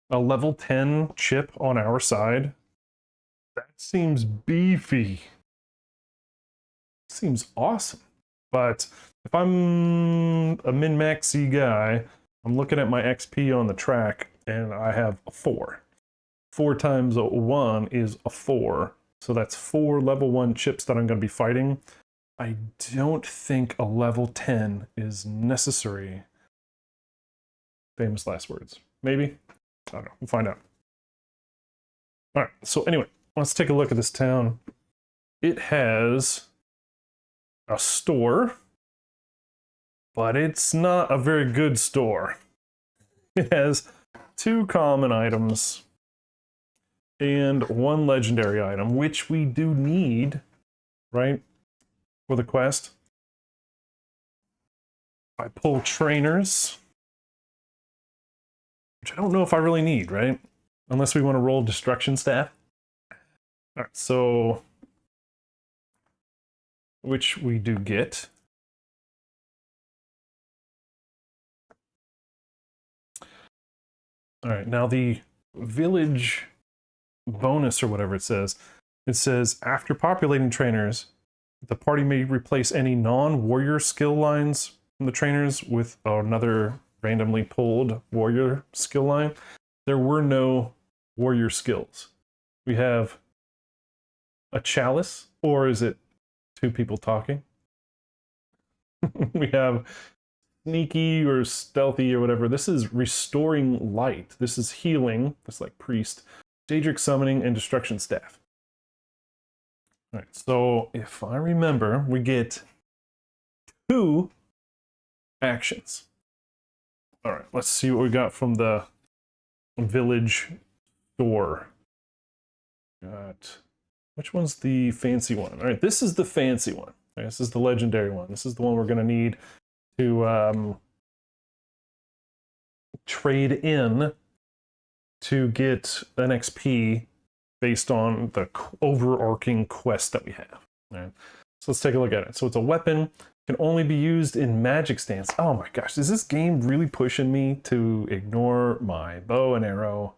A level 10 chip on our side? That seems beefy. Seems awesome. But if I'm a min-maxy guy, I'm looking at my XP on the track, and I have a 4. 4 times 1 is a 4. So that's 4 level 1 chips that I'm going to be fighting. I don't think a level 10 is necessary. Famous last words. Maybe? I don't know. We'll find out. All right. So anyway, let's take a look at this town. it has a store, but it's not a very good store. It has 2 common items and 1 legendary item, which we do need, right, for the quest. I pull trainers, which I don't know if I really need, right? Unless we want to roll destruction staff. All right, so which we do get. All right, now the village bonus or whatever it says after populating trainers, the party may replace any non-warrior skill lines from the trainers with another randomly pulled warrior skill line. There were no warrior skills. We have a chalice, or is it 2 people talking? We have sneaky or stealthy or whatever. This is restoring light. This is healing. That's like priest. Daedric summoning and destruction staff. All right, so if I remember, we get 2 actions. All right, let's see what we got from the village store. Got, which one's the fancy one? All right, this is the fancy one. Right, this is the legendary one. This is the one we're going to need to trade in to get an XP based on the overarching quest that we have. All right, so let's take a look at it. So it's a weapon, can only be used in magic stance. Oh my gosh, is this game really pushing me to ignore my bow and arrow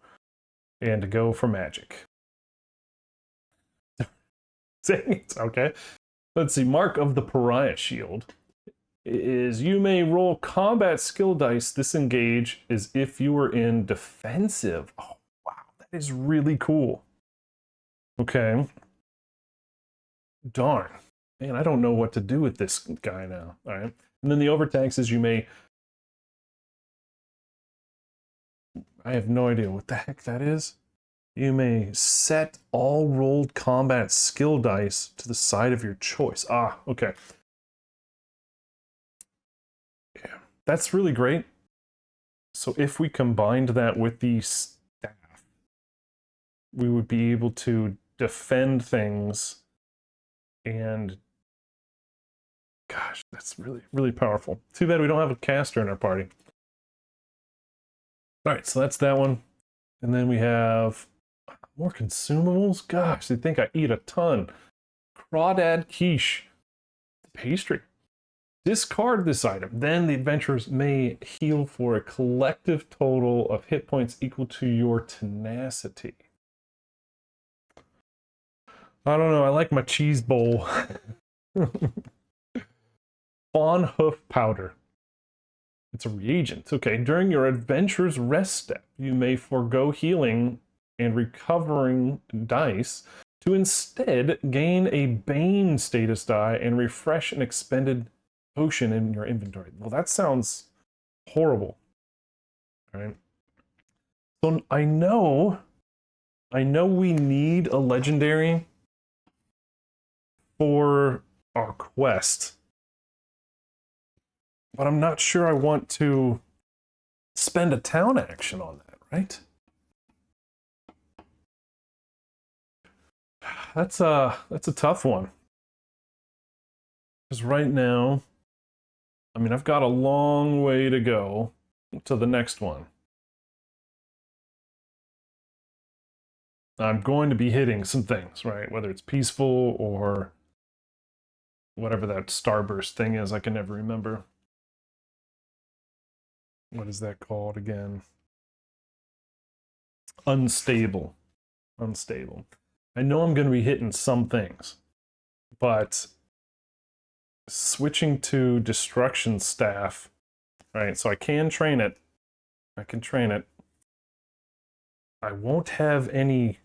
and to go for magic? Okay. Let's see, Mark of the Pariah Shield is you may roll combat skill dice disengage as if you were in defensive. Oh, wow, that is really cool. Okay. Darn. Man, I don't know what to do with this guy now. All right. And then the overtax is you may... I have no idea what the heck that is. You may set all rolled combat skill dice to the side of your choice. Ah, okay. Yeah, that's really great. So if we combined that with the staff, we would be able to defend things and... Gosh, that's really, really powerful. Too bad we don't have a caster in our party. All right, so that's that one. And then we have more consumables. Gosh, they think I eat a ton. Crawdad quiche. Pastry. Discard this item. Then the adventurers may heal for a collective total of hit points equal to your tenacity. I don't know. I like my cheese bowl. Fawn hoof powder. It's a reagent. Okay, during your adventurer's rest step, you may forego healing and recovering dice to instead gain a Bane status die and refresh an expended potion in your inventory. Well, that sounds horrible. All right. So I know we need a legendary for our quest, but I'm not sure I want to spend a town action on that, right? That's a tough one. Because right now, I mean, I've got a long way to go to the next one. I'm going to be hitting some things, right? Whether it's peaceful or whatever that starburst thing is, I can never remember. What is that called again? Unstable. Unstable. I know I'm going to be hitting some things, but switching to destruction staff, right? So I can train it. I can train it. I won't have any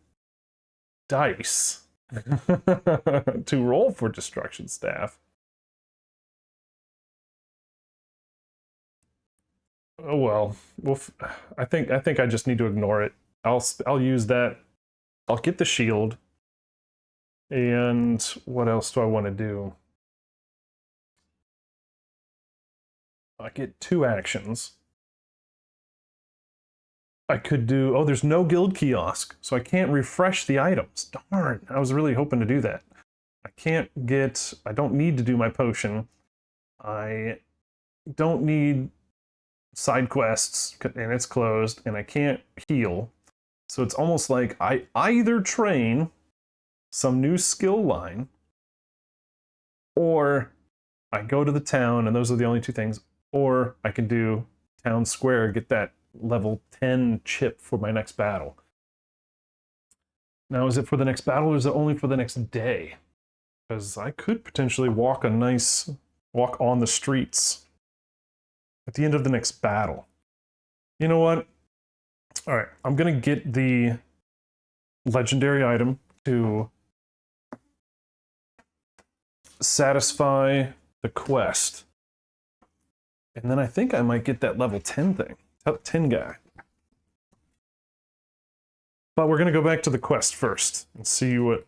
dice to roll for destruction staff. Oh well. I think I just need to ignore it. I'll use that. I'll get the shield. And what else do I want to do? I get 2 actions. I could do, oh, there's no guild kiosk, so I can't refresh the items. Darn, I was really hoping to do that. I don't need to do my potion. I don't need side quests, and it's closed, and I can't heal. So it's almost like I either train some new skill line, or I go to the town, and those are the only 2 things, or I can do town square, get that level 10 chip for my next battle. Now, is it for the next battle, or is it only for the next day? Because I could potentially walk on the streets at the end of the next battle. You know what? All right, I'm gonna get the legendary item to satisfy the quest. And then I think I might get that level 10 thing, 10 guy. But we're gonna go back to the quest first and see what,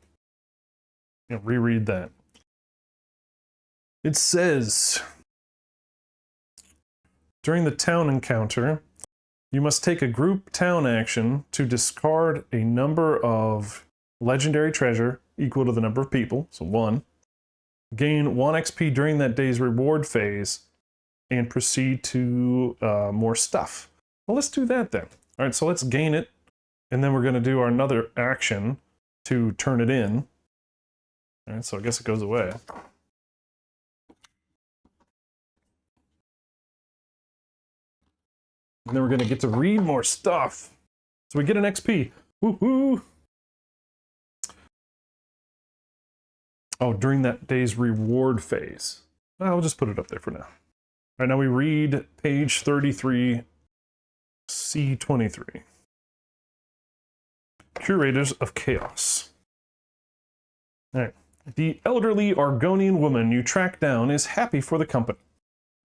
reread that. It says, during the town encounter, you must take a group town action to discard a number of legendary treasure equal to the number of people, so 1. Gain 1 XP during that day's reward phase, and proceed to more stuff. Well, let's do that then. All right, so let's gain it, and then we're going to do our another action to turn it in. All right, so I guess it goes away. And then we're going to get to read more stuff. So we get an XP. Woohoo! Oh, during that day's reward phase. I'll just put it up there for now. All right, now we read page 33, C23. Curators of Chaos. All right. The elderly Argonian woman you track down is happy for the company.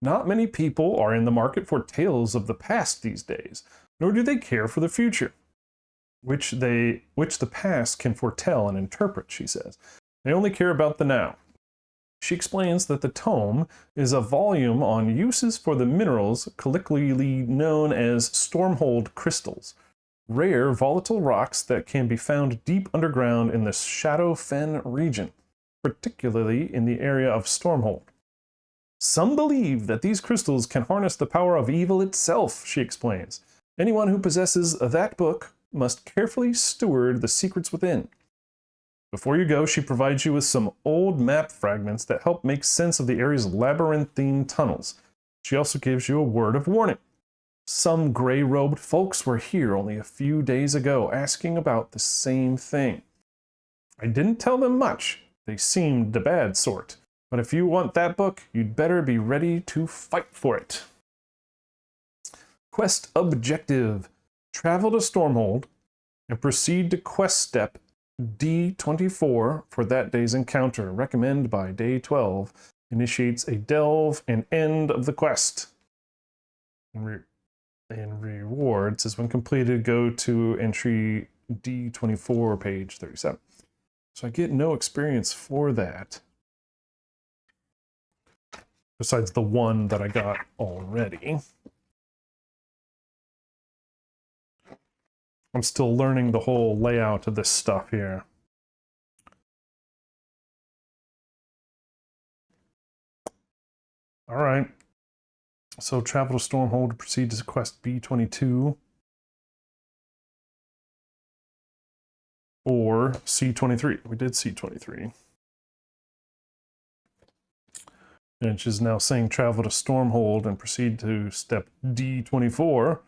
Not many people are in the market for tales of the past these days, nor do they care for the future, which the past can foretell and interpret, she says. They only care about the now. She explains that the tome is a volume on uses for the minerals colloquially known as Stormhold crystals, rare volatile rocks that can be found deep underground in the Shadowfen region, particularly in the area of Stormhold. Some believe that these crystals can harness the power of evil itself, she explains. Anyone who possesses that book must carefully steward the secrets within. Before you go, she provides you with some old map fragments that help make sense of the area's labyrinthine tunnels. She also gives you a word of warning. Some gray-robed folks were here only a few days ago asking about the same thing. I didn't tell them much. They seemed the bad sort. But if you want that book, you'd better be ready to fight for it. Quest objective. Travel to Stormhold and proceed to quest step D24 for that day's encounter. Recommend by day 12. Initiates a delve and end of the quest. And rewards is when completed, go to entry D24, page 37. So I get no experience for that. Besides the one that I got already. I'm still learning the whole layout of this stuff here. All right. So travel to Stormhold to proceed to quest B22. Or C23. We did C23. And she's now saying travel to Stormhold and proceed to step D24.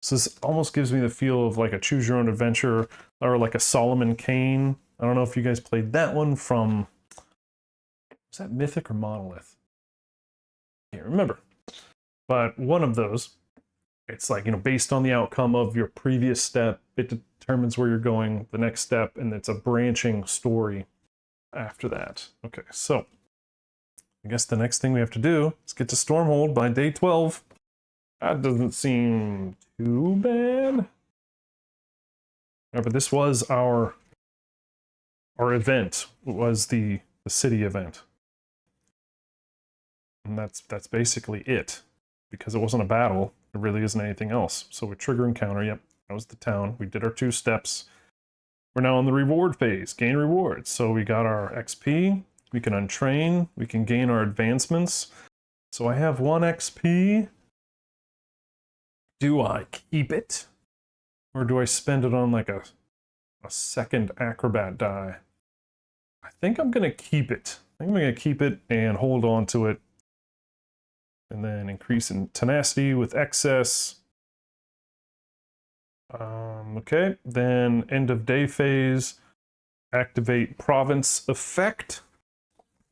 So this almost gives me the feel of like a choose your own adventure or like a Solomon Kane. I don't know if you guys played that one from, was that Mythic or Monolith? Can't remember. But one of those, it's like, based on the outcome of your previous step, it determines where you're going the next step, and it's a branching story after that. Okay, so I guess the next thing we have to do is get to Stormhold by day 12. That doesn't seem too bad. Right, but this was our our event was the city event. And that's basically it. Because it wasn't a battle, there really isn't anything else. So we trigger encounter, yep, that was the town. We did our 2 steps. We're now in the reward phase, gain rewards. So we got our XP, we can untrain, we can gain our advancements. So I have 1 XP. Do I keep it? Or do I spend it on like a second acrobat die? I think I'm gonna keep it. I think I'm gonna keep it and hold on to it. And then increase in tenacity with excess. Okay, then end of day phase, activate province effect.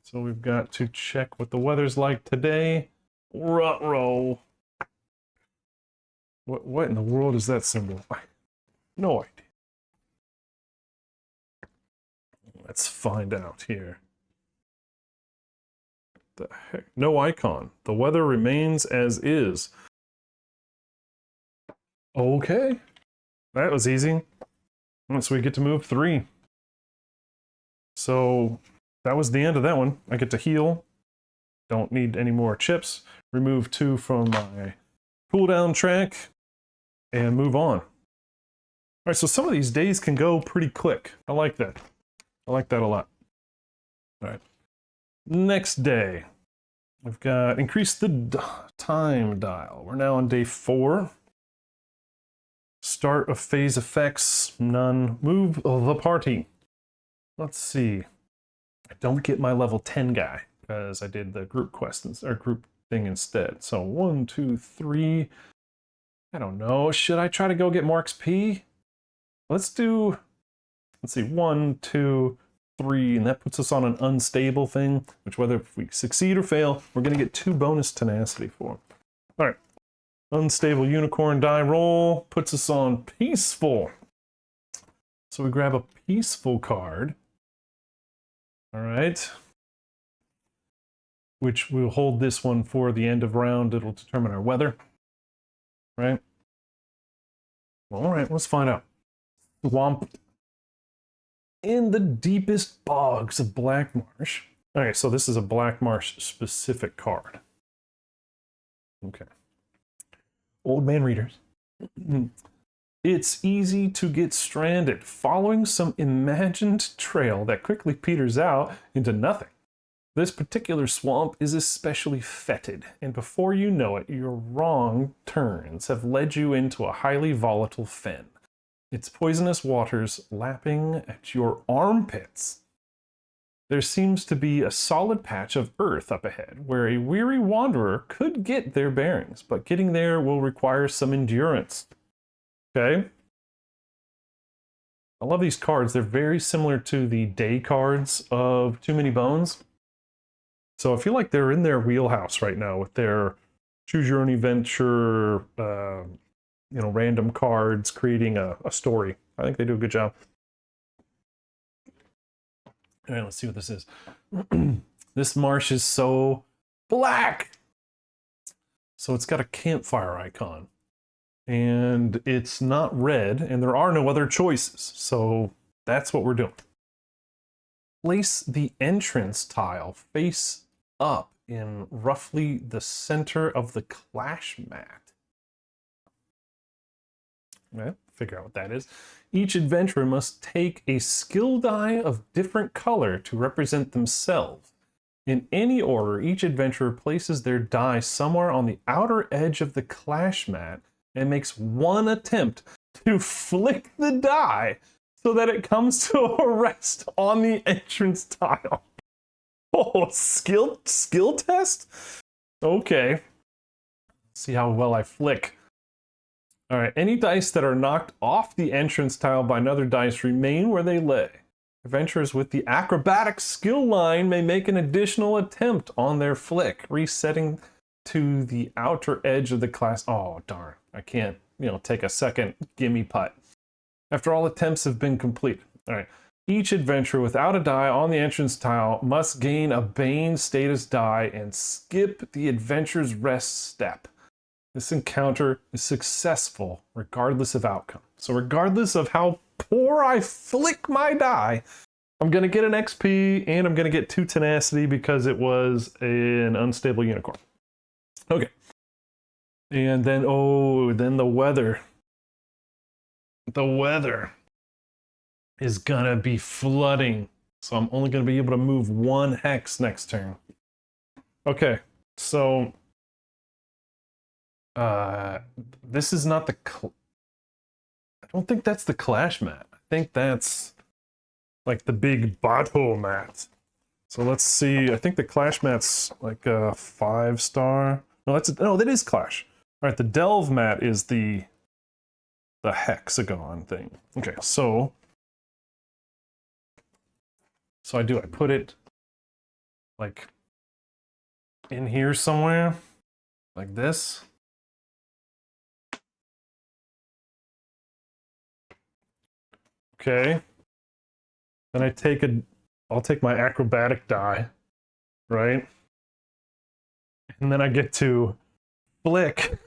So we've got to check what the weather's like today. Ruh-roh. What in the world is that symbol? No idea. Let's find out here. The heck? No icon. The weather remains as is. Okay. That was easy. So we get to move 3. So that was the end of that one. I get to heal. Don't need any more chips. Remove 2 from my cooldown track. And move on. Alright, so some of these days can go pretty quick. I like that. I like that a lot. Alright. Next day. We've got increase the time dial. We're now on day 4. Start of phase effects, none. Move the party. Let's see. I don't get my level 10 guy because I did the group quest or group thing instead. So 1, 2, 3. I don't know. Should I try to go get more XP? Let's see, 1, 2, 3, and that puts us on an unstable thing, which whether if we succeed or fail, we're going to get 2 bonus tenacity for. All right. Unstable unicorn die roll puts us on peaceful. So we grab a peaceful card. All right. Which we'll hold this one for the end of round. It'll determine our weather. Right? All right, let's find out. Swamp in the deepest bogs of Black Marsh. All right, so this is a Black Marsh specific card. Okay. Old man readers. It's easy to get stranded following some imagined trail that quickly peters out into nothing. This particular swamp is especially fetid, and before you know it, your wrong turns have led you into a highly volatile fen. Its poisonous waters lapping at your armpits. There seems to be a solid patch of earth up ahead where a weary wanderer could get their bearings, but getting there will require some endurance. Okay? I love these cards. They're very similar to the day cards of Too Many Bones. So I feel like they're in their wheelhouse right now with their choose your own adventure, random cards, creating a story. I think they do a good job. All right, let's see what this is. This marsh is so black. So it's got a campfire icon. And it's not red, and there are no other choices. So that's what we're doing. Place the entrance tile face up in roughly the center of the clash mat. Well, figure out what that is. Each adventurer must take a skill die of different color to represent themselves. In any order, each adventurer places their die somewhere on the outer edge of the clash mat and makes 1 attempt to flick the die so that it comes to a rest on the entrance tile. Oh, skill test? Okay. See how well I flick. All right, any dice that are knocked off the entrance tile by another dice remain where they lay. Adventurers with the acrobatic skill line may make an additional attempt on their flick, resetting to the outer edge of the class. Oh, darn. I can't, take a second gimme putt. After all attempts have been completed. All right. Each adventurer without a die on the entrance tile must gain a Bane status die and skip the adventurer's rest step. This encounter is successful regardless of outcome. So regardless of how poor I flick my die, I'm gonna get an XP and I'm gonna get 2 tenacity because it was an unstable unicorn. Okay. And then, oh, then the weather. The weather is gonna be flooding. So I'm only gonna be able to move 1 hex next turn. Okay, so this is not the I don't think that's the clash mat. I think that's like the big battle mat. So let's see. I think the clash mat's like a 5-star. No, that is clash. All right, the delve mat is the hexagon thing. Okay, so I put it like in here somewhere, like this. Okay. Then I'll take my acrobatic die, right? And then I get to flick.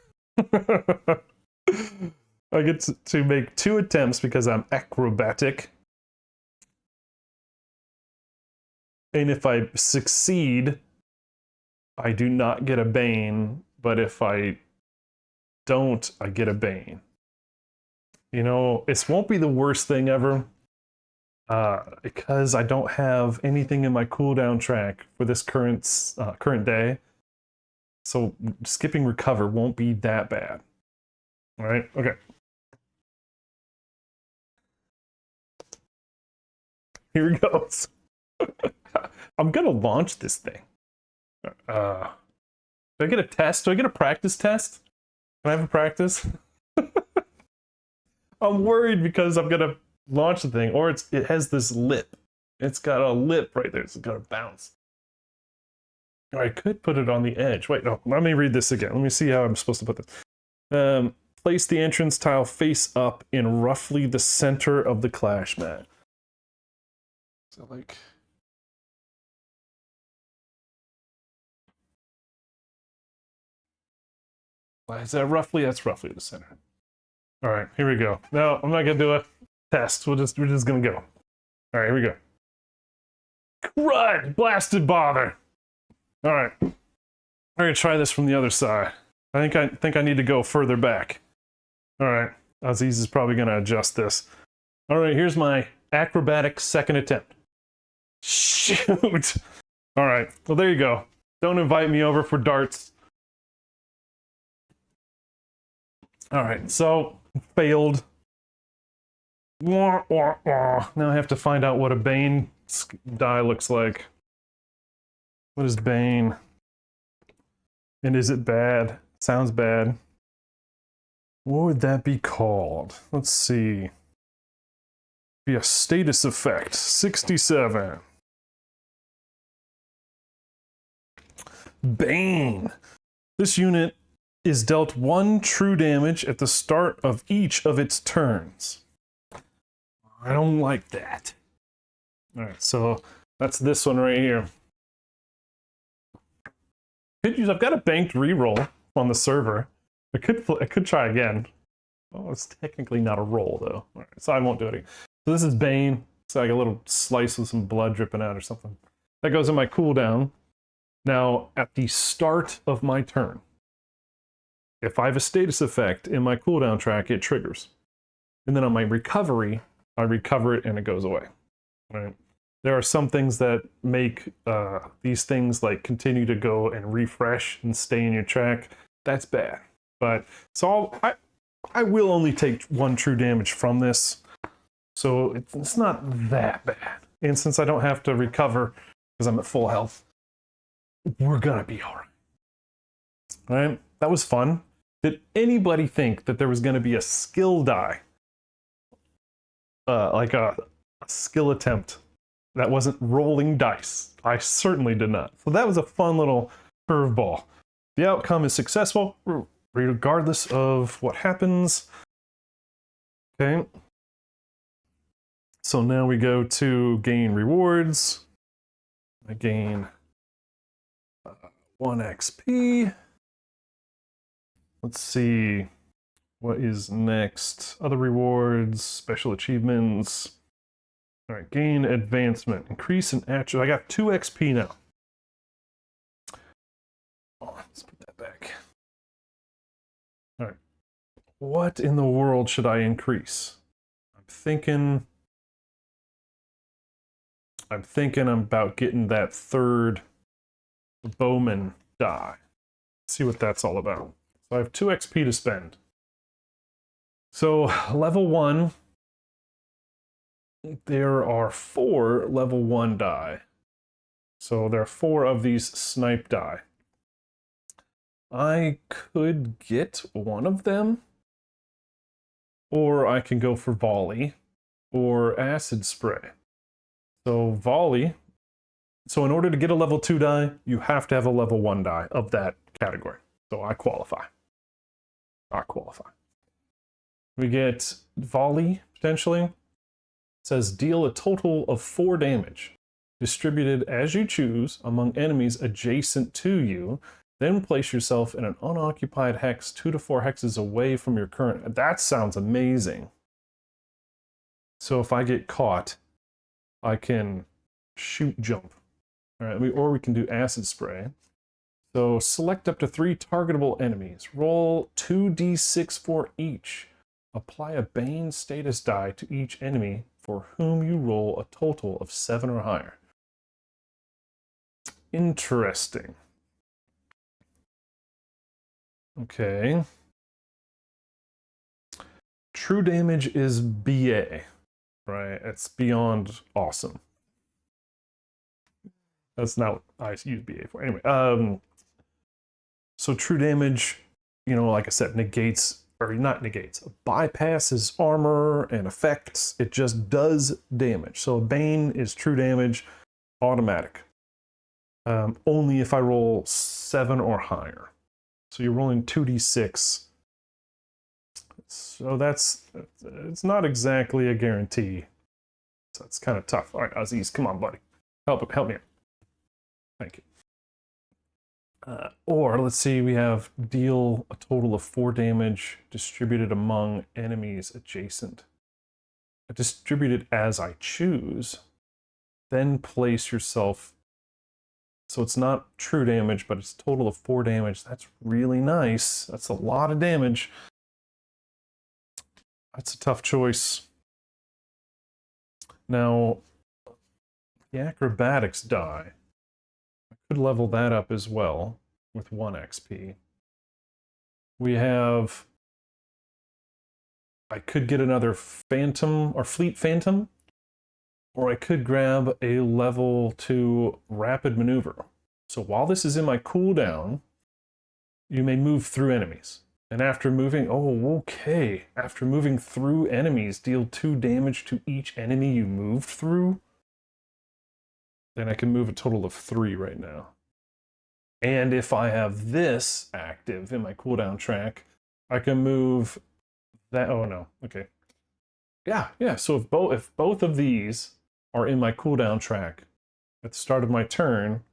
I get to make 2 attempts because I'm acrobatic. And if I succeed, I do not get a bane, but if I don't, I get a bane. You know, it won't be the worst thing ever, because I don't have anything in my cooldown track for this current day. So skipping recover won't be that bad. All right, okay. Here it goes. I'm gonna launch this thing. Do I get a test? Do I get a practice test? Can I have a practice? I'm worried because I'm gonna launch the thing, or it has this lip. It's got a lip right there. It's gonna bounce. Or I could put it on the edge. Wait, no. Let me read this again. Let me see how I'm supposed to put this. Place the entrance tile face up in roughly the center of the clash mat. So like. Is that roughly? That's roughly the center. All right, here we go. No, I'm not gonna do a test. We're just gonna go. All right, here we go. Crud! Blasted bother. All right, I'm gonna try this from the other side. I think I need to go further back. All right, Aziz is probably gonna adjust this. All right, here's my acrobatic second attempt. Shoot! All right, well there you go. Don't invite me over for darts. All right, so failed. Now I have to find out what a Bane die looks like. What is Bane? And is it bad? Sounds bad. What would that be called? Let's see. Be a status effect. 67. Bane. This unit is dealt 1 true damage at the start of each of its turns. I don't like that. Alright, so that's this one right here. I've got a banked reroll on the server. I could try again. Oh, it's technically not a roll though. Alright, so I won't do it again. So this is Bane. It's like a little slice with some blood dripping out or something. That goes in my cooldown. Now, at the start of my turn, if I have a status effect in my cooldown track, it triggers. And then on my recovery, I recover it and it goes away. Right? There are some things that make these things like continue to go and refresh and stay in your track. That's bad. But so I will only take 1 true damage from this. So it's not that bad. And since I don't have to recover because I'm at full health, we're gonna be all right. All right, that was fun. Did anybody think that there was going to be a skill die? Like a skill attempt that wasn't rolling dice? I certainly did not. So that was a fun little curveball. The outcome is successful, regardless of what happens. Okay. So now we go to gain rewards. I gain 1 XP. Let's see, what is next? Other rewards, special achievements. All right, gain advancement. Increase in attribute. I got 2 XP now. Oh, let's put that back. All right. What in the world should I increase? I'm thinking I'm about getting that 3rd bowman die. Let's see what that's all about. So I have 2 XP to spend. So level 1, there are 4 level 1 die. So there are 4 of these snipe die. I could get one of them, or I can go for volley or acid spray. So volley. So in order to get a level 2 die, you have to have a level 1 die of that category. So I qualify. We get volley, potentially. It says deal a total of 4 damage, distributed as you choose among enemies adjacent to you. Then place yourself in an unoccupied hex 2 to 4 hexes away from your current. That sounds amazing. So if I get caught, I can shoot jump. All right, or we can do acid spray. So select up to 3 targetable enemies. Roll 2d6 for each. Apply a Bane status die to each enemy for whom you roll a total of 7 or higher. Interesting. Okay. True damage is BA, right? It's beyond awesome. That's not what I use BA for. Anyway, so true damage, you know, like I said, negates, or not negates, bypasses armor and effects. It just does damage. So Bane is true damage, automatic. Only if I roll 7 or higher. So you're rolling 2d6. So it's not exactly a guarantee. So it's kind of tough. All right, Aziz, come on, buddy. Help me out. Thank you. Or let's see, we have deal a total of 4 damage distributed among enemies adjacent. Distributed as I choose. Then place yourself. So it's not true damage, but it's a total of 4 damage. That's really nice. That's a lot of damage. That's a tough choice. Now, the acrobatics die. I could level that up as well with 1 XP. We have... I could get another Phantom or Fleet Phantom, or I could grab a level 2 Rapid Maneuver. So while this is in my cooldown, you may move through enemies. And after moving, after moving through enemies, deal 2 damage to each enemy you moved through. Then I can move a total of 3 right now. And if I have this active in my cooldown track, I can move that. Oh no, okay. Yeah. So if both of these are in my cooldown track at the start of my turn,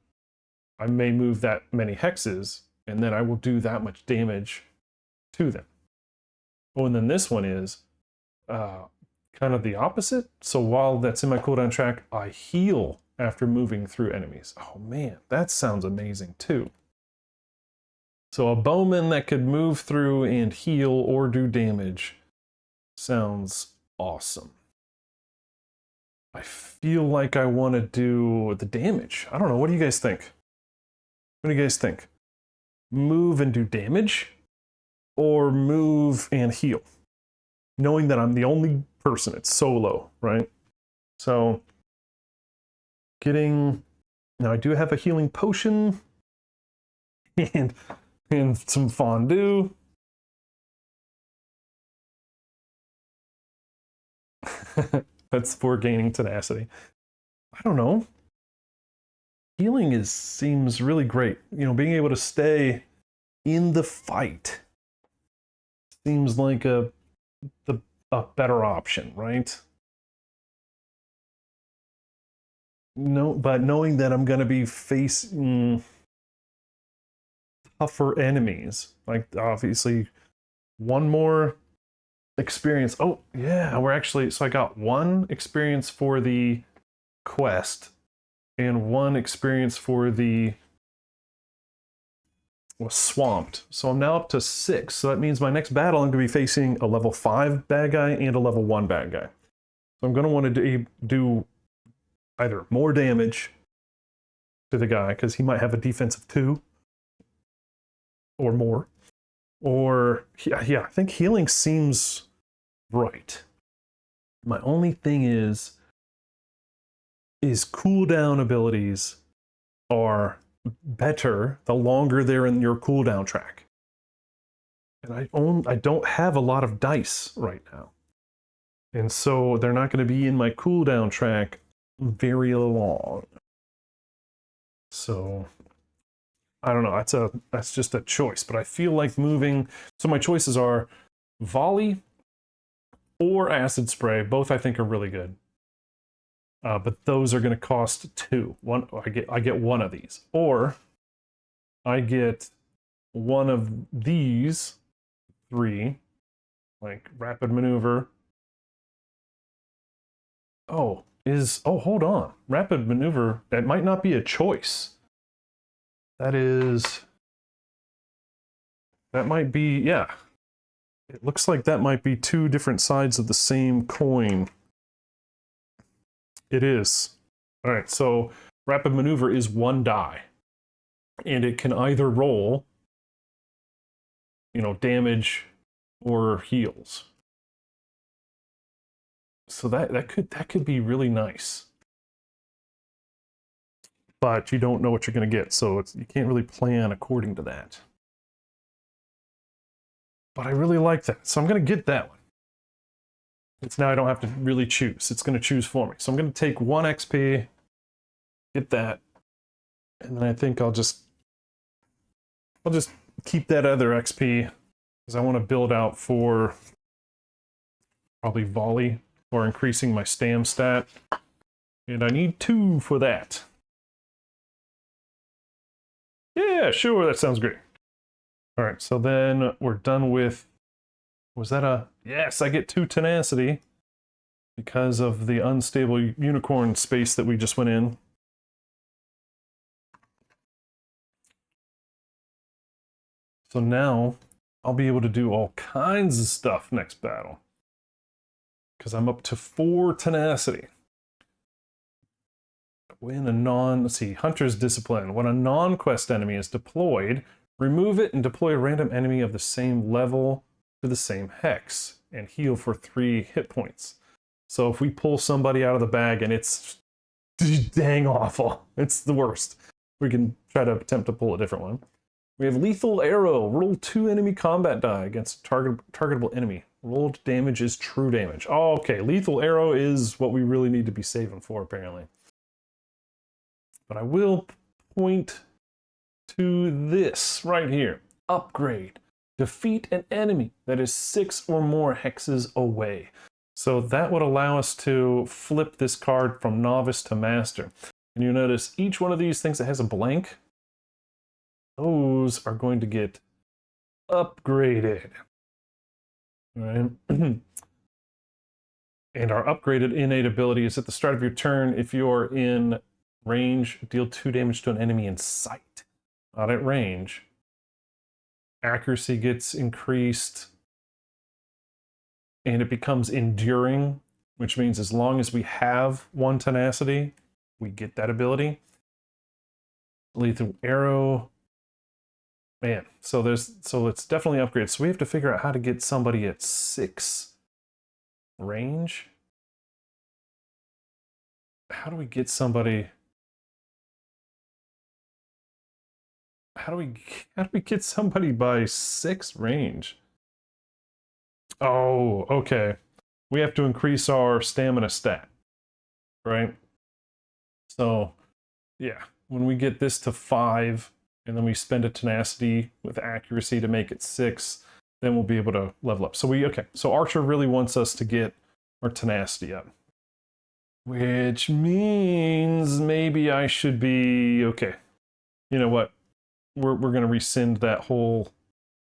I may move that many hexes, and then I will do that much damage to them. Oh, and then this one is kind of the opposite. So while that's in my cooldown track, I heal after moving through enemies. Oh man, that sounds amazing too. So a bowman that could move through and heal or do damage sounds awesome. I feel like I want to do the damage. I don't know. What do you guys think? What do you guys think? Move and do damage? Or move and heal? Knowing that I'm the only person, it's solo, right? So, now I do have a healing potion and some fondue. That's for gaining tenacity. I don't know. Healing seems really great. You know, being able to stay in the fight seems like a better option, right? No, but knowing that I'm going to be facing tougher enemies, like obviously one more experience. Oh, yeah, we're actually, so I got 1 experience for the quest and 1 experience for the swamped. So I'm now up to 6. So that means my next battle I'm going to be facing a level 5 bad guy and a level 1 bad guy. So I'm going to want to do either more damage to the guy, because he might have a defense of 2 or more. Or, yeah, I think healing seems right. My only thing is cooldown abilities are better the longer they're in your cooldown track. And I don't have a lot of dice right now. And so they're not going to be in my cooldown track very long. So I don't know, that's just a choice, but I feel like moving, so my choices are volley or acid spray. Both I think are really good. But those are going to cost 2. I get 1 of these, or I get 1 of these 3, like rapid maneuver. Oh, hold on. Rapid maneuver, that might not be a choice. That might be, yeah. It looks like that might be 2 different sides of the same coin. It is. All right, so rapid maneuver is 1 die. And it can either roll, damage or heals. So that could be really nice. But you don't know what you're going to get, so you can't really plan according to that. But I really like that, so I'm going to get that one. It's now I don't have to really choose. It's going to choose for me. So I'm going to take 1 XP, get that, and then I think I'll just keep that other XP because I want to build out for probably volley or increasing my stam stat. And I need 2 for that. Yeah, sure, that sounds great. All right, so then we're done with, was that a, yes, I get 2 tenacity because of the unstable unicorn space that we just went in. So now I'll be able to do all kinds of stuff next battle because I'm up to 4 tenacity. Let's see, Hunter's Discipline. When a non-quest enemy is deployed, remove it and deploy a random enemy of the same level to the same hex and heal for 3 hit points. So if we pull somebody out of the bag and it's dang awful, it's the worst, we can try to attempt to pull a different one. We have Lethal Arrow. Roll 2 enemy combat die against targetable enemy. Rolled damage is true damage. Oh, okay, Lethal Arrow is what we really need to be saving for, apparently. But I will point to this right here. Upgrade. Defeat an enemy that is 6 or more hexes away. So that would allow us to flip this card from novice to master. And you notice each one of these things that has a blank, those are going to get upgraded. All right. And our upgraded innate ability is at the start of your turn. If you're in range, deal 2 damage to an enemy in sight. Not at range. Accuracy gets increased. And it becomes enduring, which means as long as we have 1 tenacity, we get that ability. Lethal Arrow. Man, so it's definitely upgraded. So we have to figure out how to get somebody at 6 range. How do we get somebody? How do we get somebody by 6 range? Oh, okay. We have to increase our stamina stat, right? So, yeah, when we get this to 5, and then we spend a tenacity with accuracy to make it 6, then we'll be able to level up. So so Archer really wants us to get our tenacity up. Which means maybe I should be, okay, you know what? We're going to rescind that whole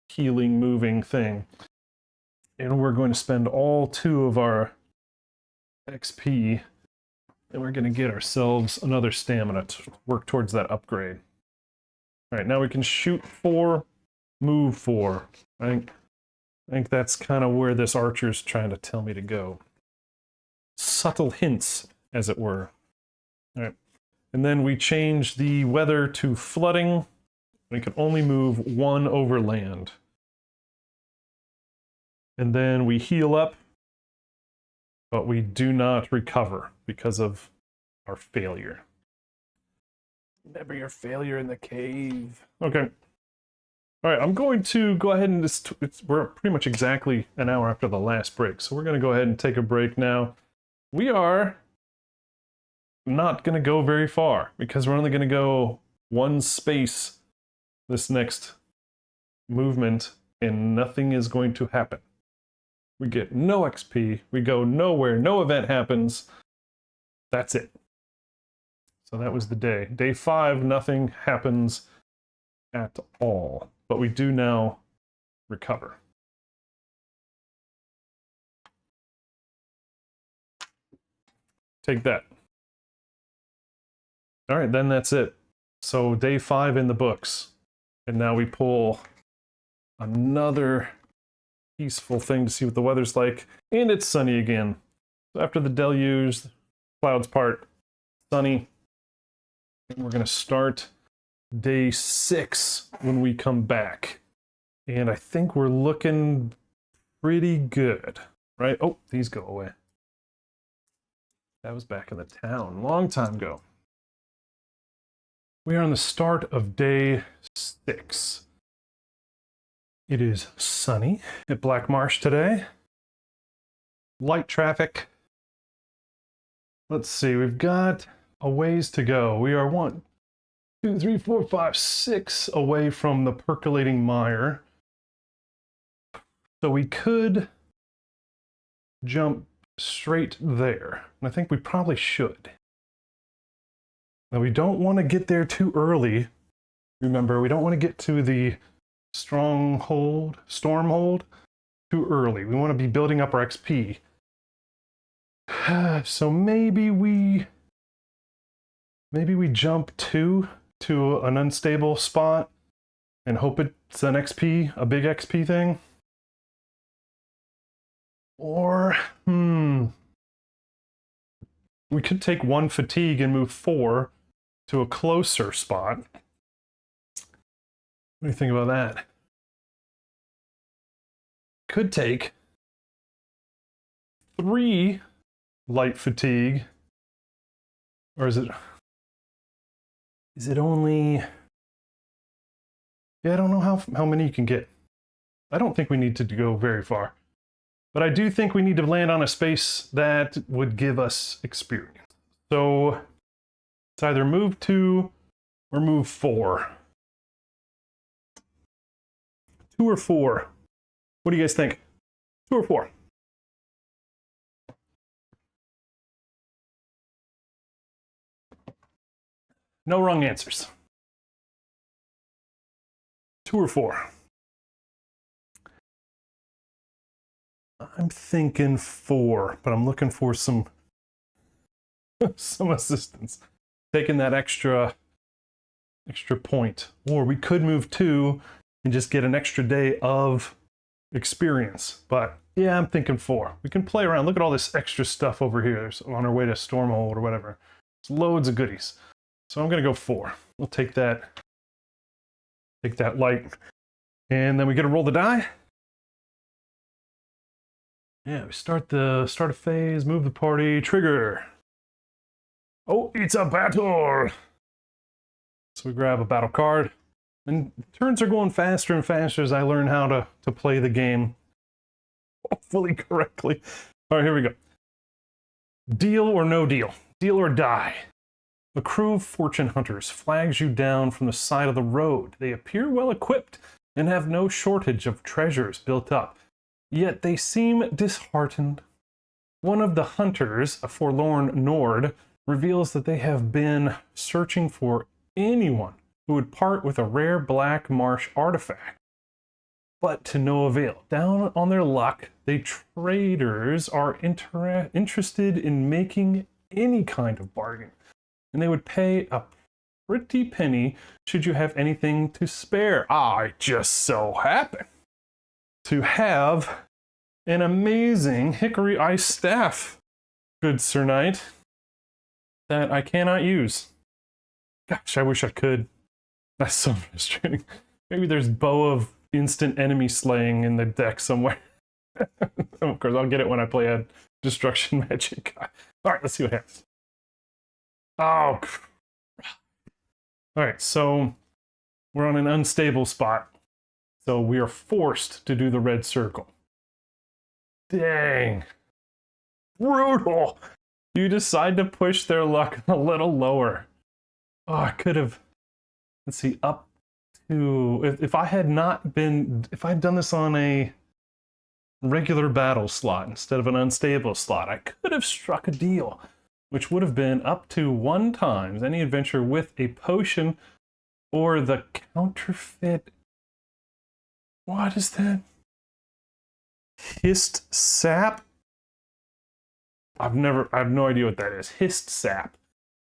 healing moving thing. And we're going to spend all 2 of our XP, and we're going to get ourselves another stamina to work towards that upgrade. All right, now we can shoot 4, move 4. I think that's kind of where this archer's trying to tell me to go. Subtle hints, as it were. All right, and then we change the weather to flooding. We can only move 1 over land. And then we heal up, but we do not recover because of our failure. Remember your failure in the cave. Okay. All right, I'm going to go ahead and we're pretty much exactly an hour after the last break, so we're going to go ahead and take a break now. We are not going to go very far because we're only going to go 1 space this next movement, and nothing is going to happen. We get no XP, we go nowhere, no event happens. That's it. So that was the day. Day 5, nothing happens at all. But we do now recover. Take that. All right, then that's it. So day 5 in the books. And now we pull another peaceful thing to see what the weather's like. And it's sunny again. So after the deluge, clouds part, sunny. And we're going to start day 6 when we come back. And I think we're looking pretty good, right? Oh, these go away. That was back in the town, long time ago. We are on the start of day 6. It is sunny at Black Marsh today. Light traffic. Let's see, we've got a ways to go. We are 1, 2, 3, 4, 5, 6 away from the percolating mire. So we could jump straight there. And I think we probably should. Now we don't want to get there too early. Remember, we don't want to get to the stronghold, stormhold, too early. We want to be building up our XP. So maybe we jump to an unstable spot and hope it's an XP, a big XP thing. Or, we could take 1 fatigue and move 4 to a closer spot. What do you think about that? Could take 3 light fatigue. Or is it only... Yeah, I don't know how many you can get. I don't think we need to go very far. But I do think we need to land on a space that would give us experience. So it's either move 2 or move 4. 2 or 4. What do you guys think? 2 or 4? No wrong answers. 2 or 4? I'm thinking 4, but I'm looking for some assistance. Taking that extra point. Or we could move 2 and just get an extra day of experience. But yeah, I'm thinking 4. We can play around. Look at all this extra stuff over here on our way to Stormhold or whatever. There's loads of goodies. So I'm going to go 4. We'll take that light. And then we get to roll the die. Yeah, we start a phase, move the party, trigger. Oh, it's a battle! So we grab a battle card. And turns are going faster and faster as I learn how to play the game hopefully correctly. All right, here we go. Deal or no deal. Deal or die. A crew of fortune hunters flags you down from the side of the road. They appear well equipped and have no shortage of treasures built up. Yet they seem disheartened. One of the hunters, a forlorn Nord, reveals that they have been searching for anyone who would part with a rare black marsh artifact. but to no avail. Down on their luck, the traders are interested in making any kind of bargain, and they would pay a pretty penny should you have anything to spare. I just so happen to have an amazing hickory ice staff, good Sir Knight, that I cannot use. Gosh, I wish I could. That's so frustrating. Maybe there's Bow of Instant Enemy Slaying in the deck somewhere. Of course, I'll get it when I play a Destruction Magic. Alright, let's see what happens. Oh. Alright, so we're on an unstable spot. So we are forced to do the red circle. Dang. Brutal. You decide to push their luck a little lower. Oh, I could have, let's see, up to, if I had not been, if I'd done this on a regular battle slot instead of an unstable slot, I could have struck a deal, which would have been up to 1 times any adventure with a potion or the counterfeit. What is that? Hist sap? I have no idea what that is. Hist sap.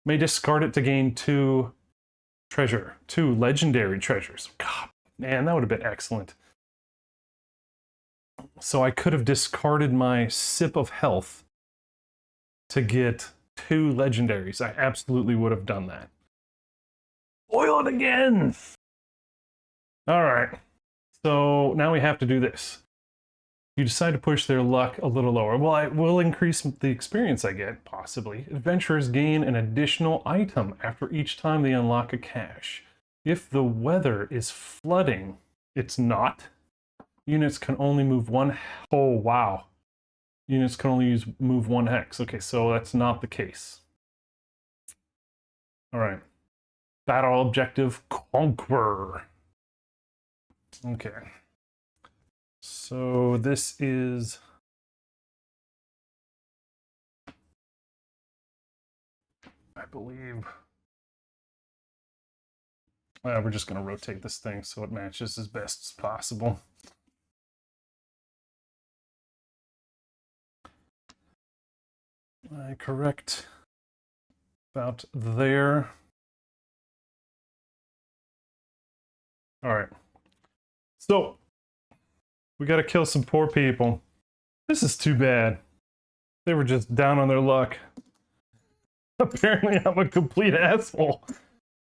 May discard it to gain 2 legendary treasures. God, man, that would have been excellent. So I could have discarded my sip of health to get 2 legendaries. I absolutely would have done that. Boil it again! Alright. So now we have to do this. You decide to push their luck a little lower. Well, I will increase the experience I get, possibly. Adventurers gain an additional item after each time they unlock a cache. If the weather is flooding, it's not. Units can only move 1. Oh, wow. Units can only move 1 hex. Okay, so that's not the case. All right. Battle objective, conquer. Okay. So this is, I believe, we're just going to rotate this thing so it matches as best as possible. I correct about there. All right. So we got to kill some poor people. This is too bad. They were just down on their luck. Apparently I'm a complete asshole.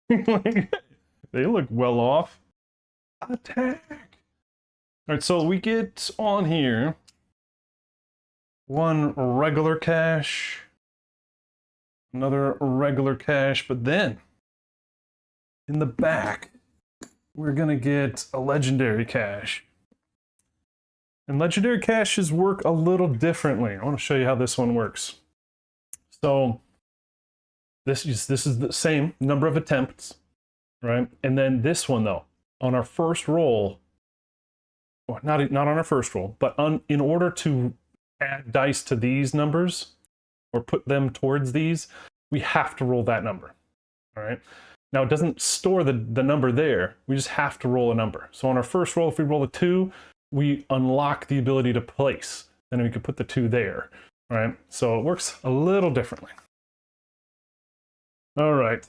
Like, they look well off. Attack! Alright, so we get on here 1 regular cache, another regular cache, but then in the back we're gonna get a legendary cache. And legendary caches work a little differently. I want to show you how this one works. So this is the same number of attempts, right? And then this one though, on our first roll, well, not on our first roll, but in order to add dice to these numbers or put them towards these, we have to roll that number. All right. Now it doesn't store the number there. We just have to roll a number. So on our first roll, if we roll a 2, we unlock the ability to place. Then we could put the 2 there, right? So it works a little differently. All right.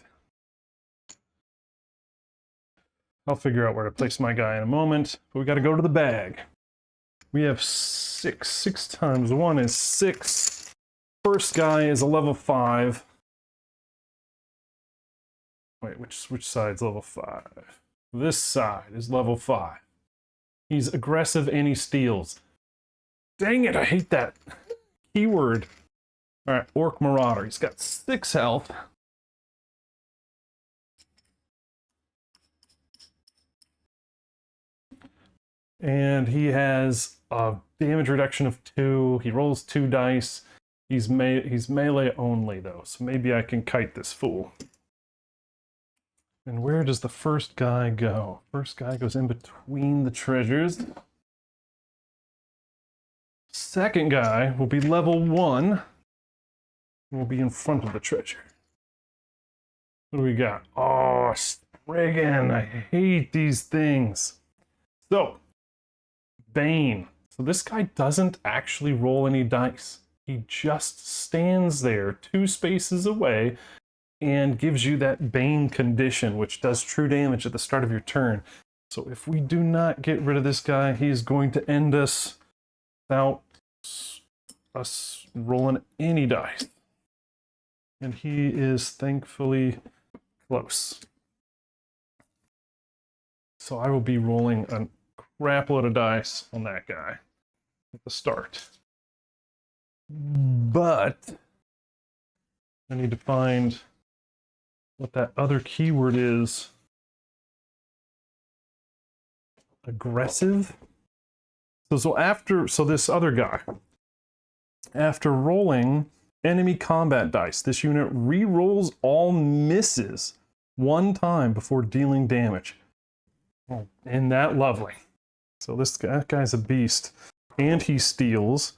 I'll figure out where to place my guy in a moment, but we got to go to the bag. We have 6. 6 times 1 is 6. First guy is a level 5. Wait, which side's level 5? This side is level 5. He's aggressive and he steals. Dang it, I hate that keyword. All right, Orc Marauder. He's got 6 health. And he has a damage reduction of 2. He rolls 2 dice. He's melee only though, so maybe I can kite this fool. And where does the first guy go? First guy goes in between the treasures. Second guy will be level 1. And will be in front of the treasure. What do we got? Oh, Spriggan. I hate these things. So, Bane. So this guy doesn't actually roll any dice. He just stands there 2 spaces away and gives you that Bane condition, which does true damage at the start of your turn. So if we do not get rid of this guy, he is going to end us without us rolling any dice. And he is thankfully close. So I will be rolling a crap load of dice on that guy at the start. But I need to find what that other keyword is. Aggressive. So this other guy, after rolling enemy combat dice, this unit re-rolls all misses 1 time before dealing damage. Oh, isn't that lovely? So that guy's a beast. And he steals,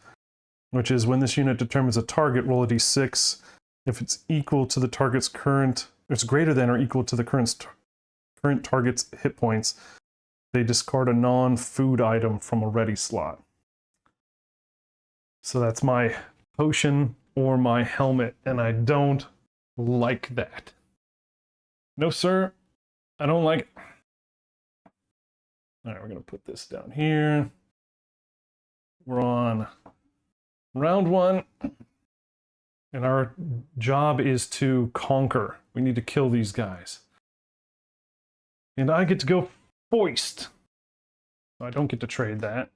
which is when this unit determines a target, roll a d6. If it's equal to the target's it's greater than or equal to the current target's hit points, they discard a non-food item from a ready slot. So that's my potion or my helmet, and I don't like that. No, sir, I don't like it. All right, we're going to put this down here. We're on round 1, and our job is to conquer. We need to kill these guys. And I get to go foist. I don't get to trade that.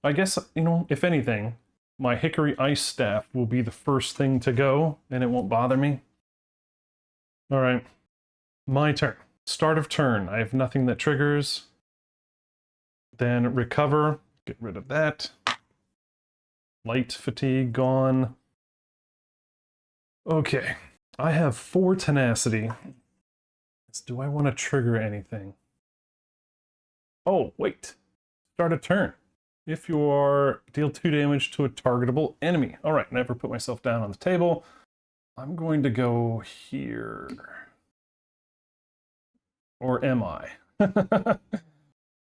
I guess, if anything, my Hickory Ice Staff will be the first thing to go, and it won't bother me. All right, my turn. Start of turn. I have nothing that triggers. Then recover. Get rid of that. Light fatigue gone. Okay, I have 4 tenacity. Do I want to trigger anything? Oh, wait. Start a turn. If you are, deal 2 damage to a targetable enemy. All right, never put myself down on the table. I'm going to go here. Or am I?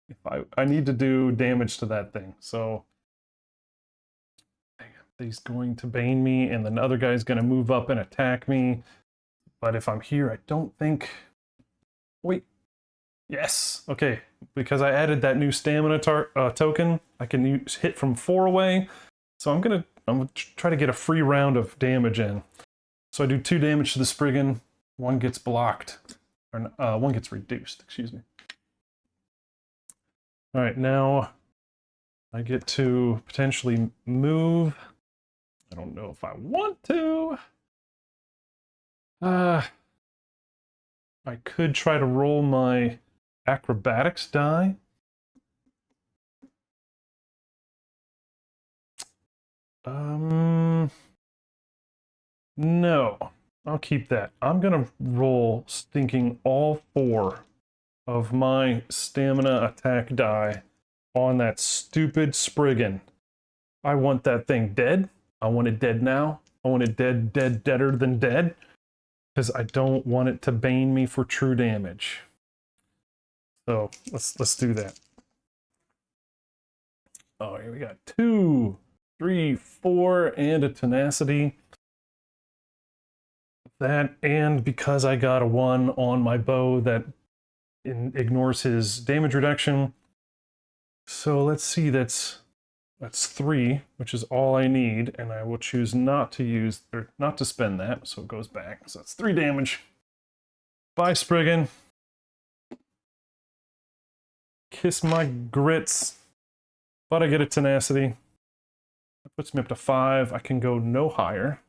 If I need to do damage to that thing, so he's going to bane me, and then the other guy's going to move up and attack me. But if I'm here, I don't think... Wait. Yes. Okay. Because I added that new stamina token, I can hit from 4 away. So I'm gonna try to get a free round of damage in. So I do 2 damage to the Spriggan. 1 gets blocked. Or 1 gets reduced, excuse me. All right, now I get to potentially move. I don't know if I want to. I could try to roll my acrobatics die. No, I'll keep that. I'm gonna roll stinking all 4 of my stamina attack die on that stupid Spriggan. I want that thing dead. I want it dead now. I want it dead, deader than dead. Because I don't want it to bane me for true damage. So let's do that. Oh, here we got 2, 3, 4, and a tenacity. That, and because I got a 1 on my bow that ignores his damage reduction. So let's see, that's 3, which is all I need, and I will choose not to use, or not to spend that, so it goes back. So that's 3 damage. Bye, Spriggan. Kiss my grits. But I get a tenacity. That puts me up to 5. I can go no higher.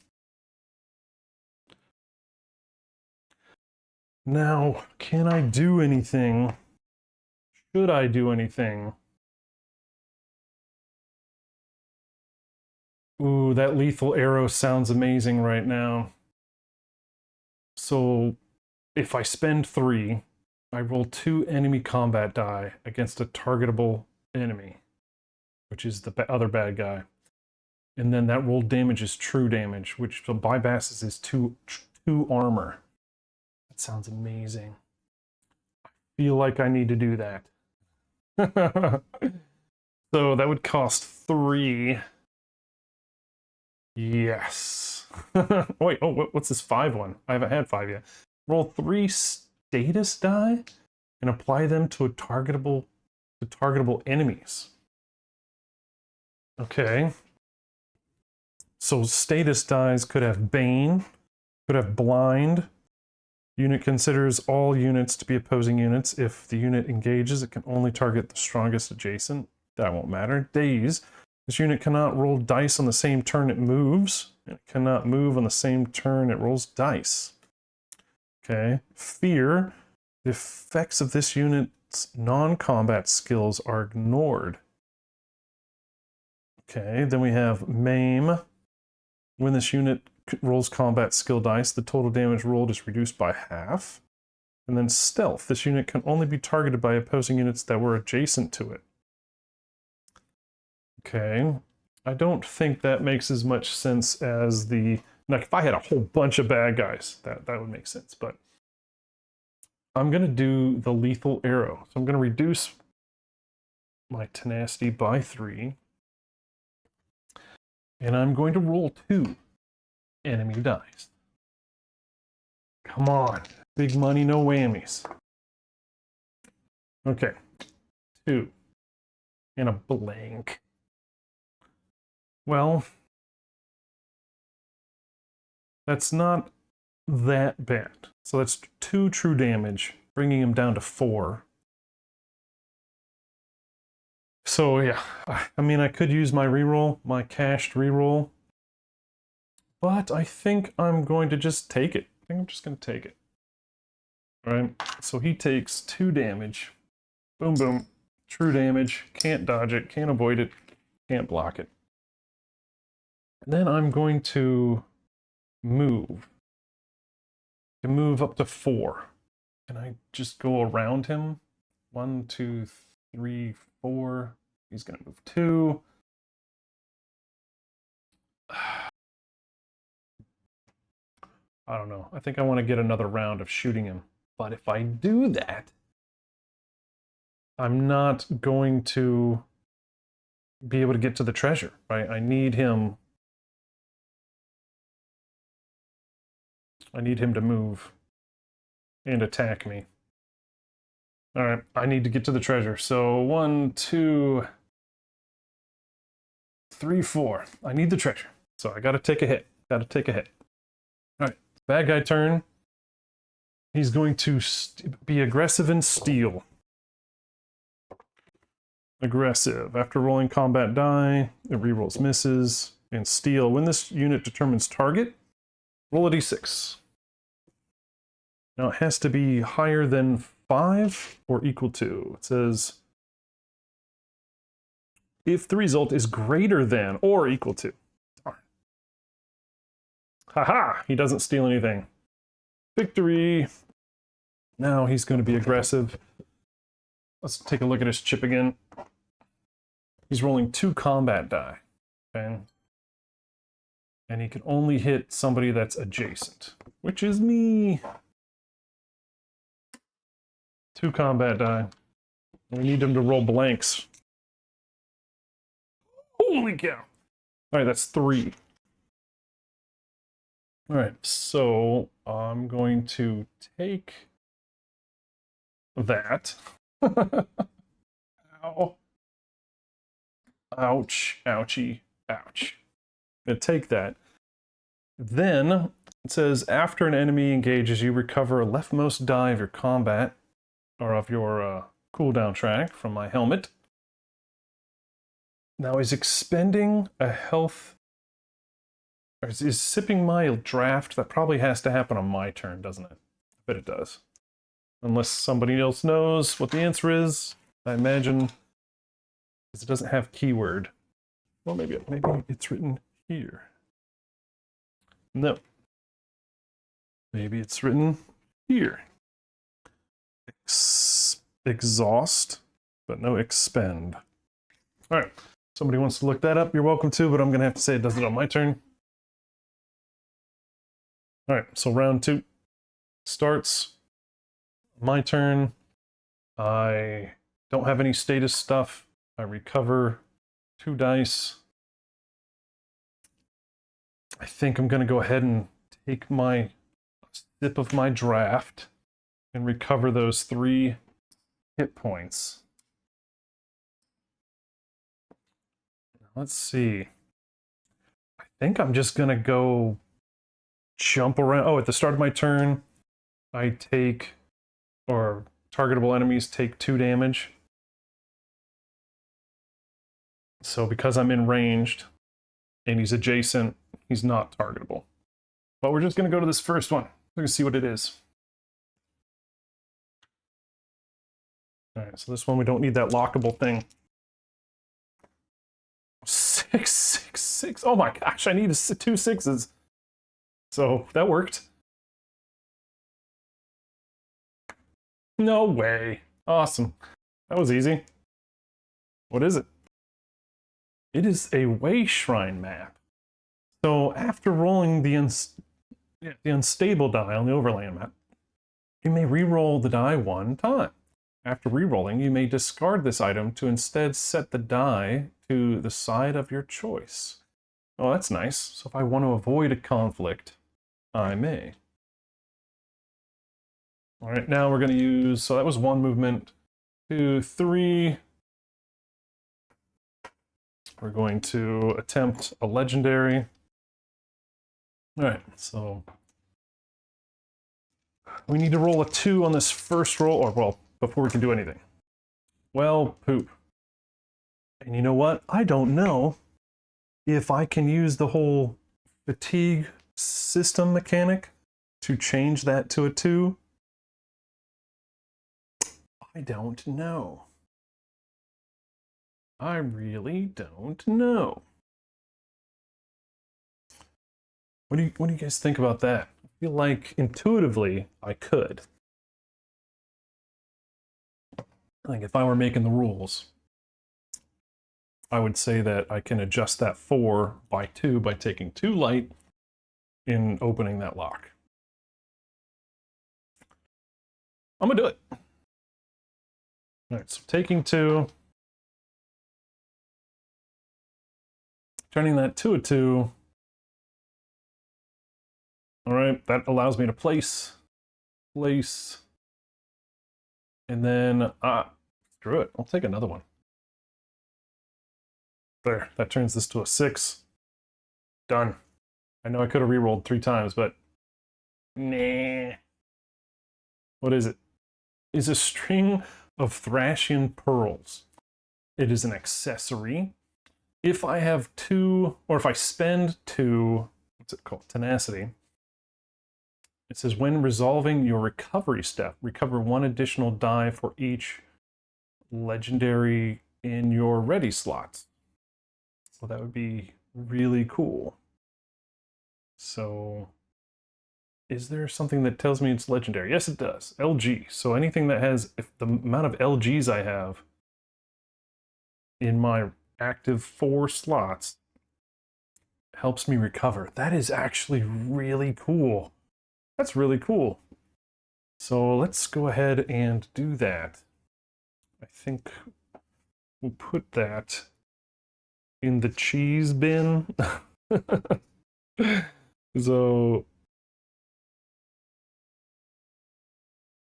Now, can I do anything? Should I do anything? Ooh, that lethal arrow sounds amazing right now. So, if I spend 3, I roll 2 enemy combat die against a targetable enemy, which is the other bad guy. And then that roll damage is true damage, which so bypasses is 2 armor. That sounds amazing. I feel like I need to do that. So that would cost 3. Yes. Wait, oh, what's this 5 one? I haven't had 5 yet. Roll 3 status die and apply them to targetable enemies. Okay. So status dies could have Bane, could have Blind. Unit considers all units to be opposing units. If the unit engages, it can only target the strongest adjacent. That won't matter. Daze. This unit cannot roll dice on the same turn it moves. It cannot move on the same turn it rolls dice. Okay. Fear. The effects of this unit's non-combat skills are ignored. Okay, then we have Maim. When this unit rolls combat skill dice, the total damage rolled is reduced by half. And then Stealth. This unit can only be targeted by opposing units that were adjacent to it. Okay, I don't think that makes as much sense as the... Like, if I had a whole bunch of bad guys, that would make sense. But I'm going to do the lethal arrow. So I'm going to reduce my tenacity by 3. And I'm going to roll 2 enemy dice. Come on. Big money, no whammies. Okay. 2. And a blank. Well, that's not that bad. So that's 2 true damage, bringing him down to 4. So yeah, I mean, I could use my reroll, my cached reroll, but I think I'm going to just take it. I think I'm just going to take it. All right, so he takes 2 damage. Boom, boom. True damage. Can't dodge it, can't avoid it, can't block it. And then I'm going to move. To move up to 4. Can I just go around him? 1, 2, 3, 4. He's going to move 2. I don't know. I think I want to get another round of shooting him. But if I do that, I'm not going to be able to get to the treasure, right? I need him. I need him to move and attack me. All right, I need to get to the treasure. So 1, 2, 3, 4. I need the treasure. So I got to take a hit. Got to take a hit. All right, bad guy turn. He's going to be aggressive and steal. Aggressive. After rolling combat die, it rerolls misses. And steal. When this unit determines target, roll a d6. Now it has to be higher than 5 or equal to. It says, if the result is greater than or equal to. Darn. Haha, he doesn't steal anything. Victory. Now he's going to be aggressive. Let's take a look at his chip again. He's rolling 2 combat die. Okay. And he can only hit somebody that's adjacent, which is me. 2 combat die. We need him to roll blanks. Holy cow. All right, that's 3. All right, so I'm going to take that. Ow. Ouch, ouchie, ouch. I'm gonna take that. Then it says, after an enemy engages, you recover a leftmost die of your combat, or of your cooldown track from my helmet. Now he's expending a health, or is sipping my draft. That probably has to happen on my turn, doesn't it? I bet it does. Unless somebody else knows what the answer is. I imagine, because it doesn't have keyword. Well, maybe it's written here. No. Maybe it's written here. Exhaust, but no expend. All right. Somebody wants to look that up, you're welcome to, but I'm going to have to say it does it on my turn. All right, so round 2 starts. My turn. I don't have any status stuff. I recover 2 dice. I think I'm going to go ahead and take my sip of my draft and recover those 3 hit points. Let's see. I think I'm just going to go jump around. Oh, at the start of my turn, I take, or targetable enemies take 2 damage. So because I'm in ranged and he's adjacent, he's not targetable. But we're just going to go to this first one. We're going to see what it is. All right, so this one we don't need that lockable thing. 6, 6, 6. Oh my gosh, I need 2 6s. So that worked. No way. Awesome. That was easy. What is it? It is a way shrine map. So after rolling the unstable die on the overland map, you may re-roll the die 1 time. After re-rolling, you may discard this item to instead set the die to the side of your choice. Oh, that's nice. So if I want to avoid a conflict, I may. All right, now we're going to use, so that was 1 movement, 2, 3. We're going to attempt a legendary. All right, so we need to roll a 2 on this first roll, or well, before we can do anything. Well, poop. And you know what? I don't know if I can use the whole fatigue system mechanic to change that to a 2. I don't know. I really don't know. What do you guys think about that? I feel like intuitively I could. Like if I were making the rules, I would say that I can adjust that 4 by 2 by taking 2 light in opening that lock. I'm gonna do it. All right, so taking 2, turning that to a 2. All right, that allows me to place, and then, screw it, I'll take another one. There, that turns this to a 6. Done. I know I could have re-rolled 3 times, but nah. What is it? It's a string of Thracian pearls. It is an accessory. If I have 2, or if I spend 2, what's it called? Tenacity. It says when resolving your recovery step, recover 1 additional die for each legendary in your ready slots. So that would be really cool. So is there something that tells me it's legendary? Yes, it does. LG. So anything that has, if the amount of LGs I have in my active 4 slots helps me recover. That is actually really cool. That's really cool. So let's go ahead and do that. I think we'll put that in the cheese bin. So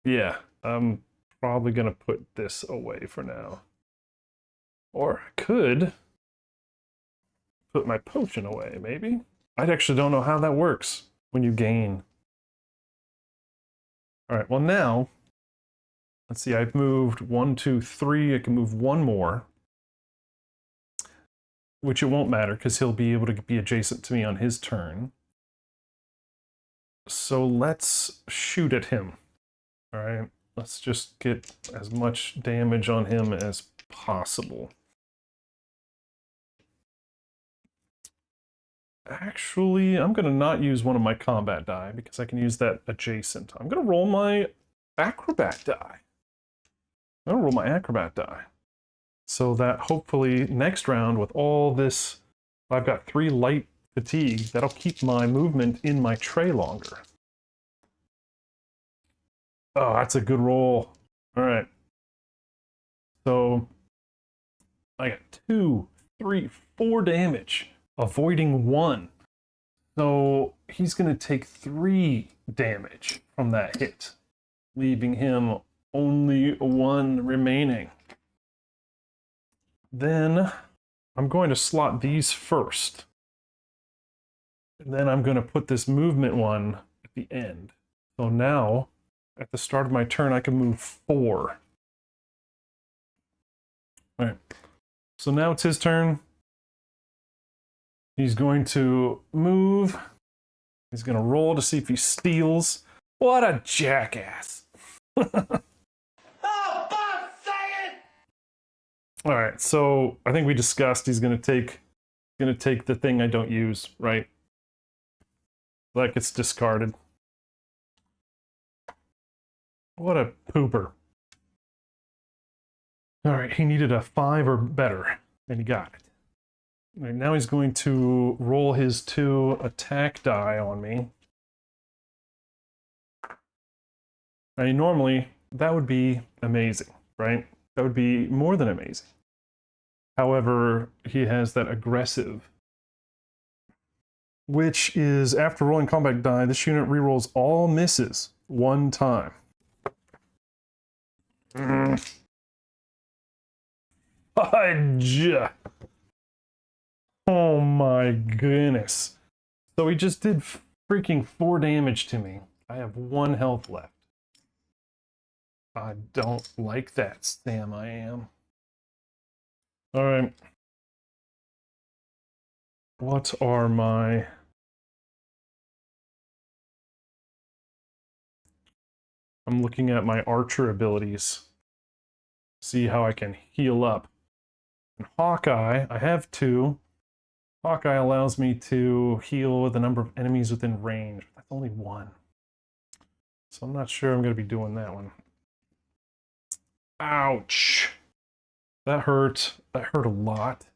yeah, I'm probably gonna put this away for now. Or I could put my potion away, maybe? I actually don't know how that works when you gain. All right, well now, let's see, I've moved 1, 2, 3. I can move 1 more, which it won't matter because he'll be able to be adjacent to me on his turn. So let's shoot at him. All right, let's just get as much damage on him as possible. Actually, I'm going to not use one of my combat die because I can use that adjacent. I'm going to roll my acrobat die. I'm going to roll my acrobat die. So that hopefully next round with all this, I've got 3 light fatigue, that'll keep my movement in my tray longer. Oh, that's a good roll. All right. So I got 2, 3, 4 damage, avoiding 1. So he's going to take 3 damage from that hit, leaving him only 1 remaining. Then I'm going to slot these first. And then I'm going to put this movement one at the end. So now, at the start of my turn, I can move 4. All right. So now it's his turn. He's going to move. He's going to roll to see if he steals. What a jackass. Oh, Bob, say it! All right, so I think we discussed he's going to take the thing I don't use, right? That gets discarded. What a pooper. All right, he needed a 5 or better, and he got it. All right, now he's going to roll his 2 attack die on me. I mean, normally, that would be amazing, right? That would be more than amazing. However, he has that aggressive, which is after rolling combat die, this unit rerolls all misses 1 time. Fudge! Oh my goodness. So he just did freaking 4 damage to me. I have 1 health left. I don't like that, Sam, I am. Alright. What are my... I'm looking at my archer abilities. See how I can heal up. And Hawkeye, I have 2. Hawkeye allows me to heal with the number of enemies within range. That's only 1. So I'm not sure I'm going to be doing that one. Ouch. That hurt. That hurt a lot.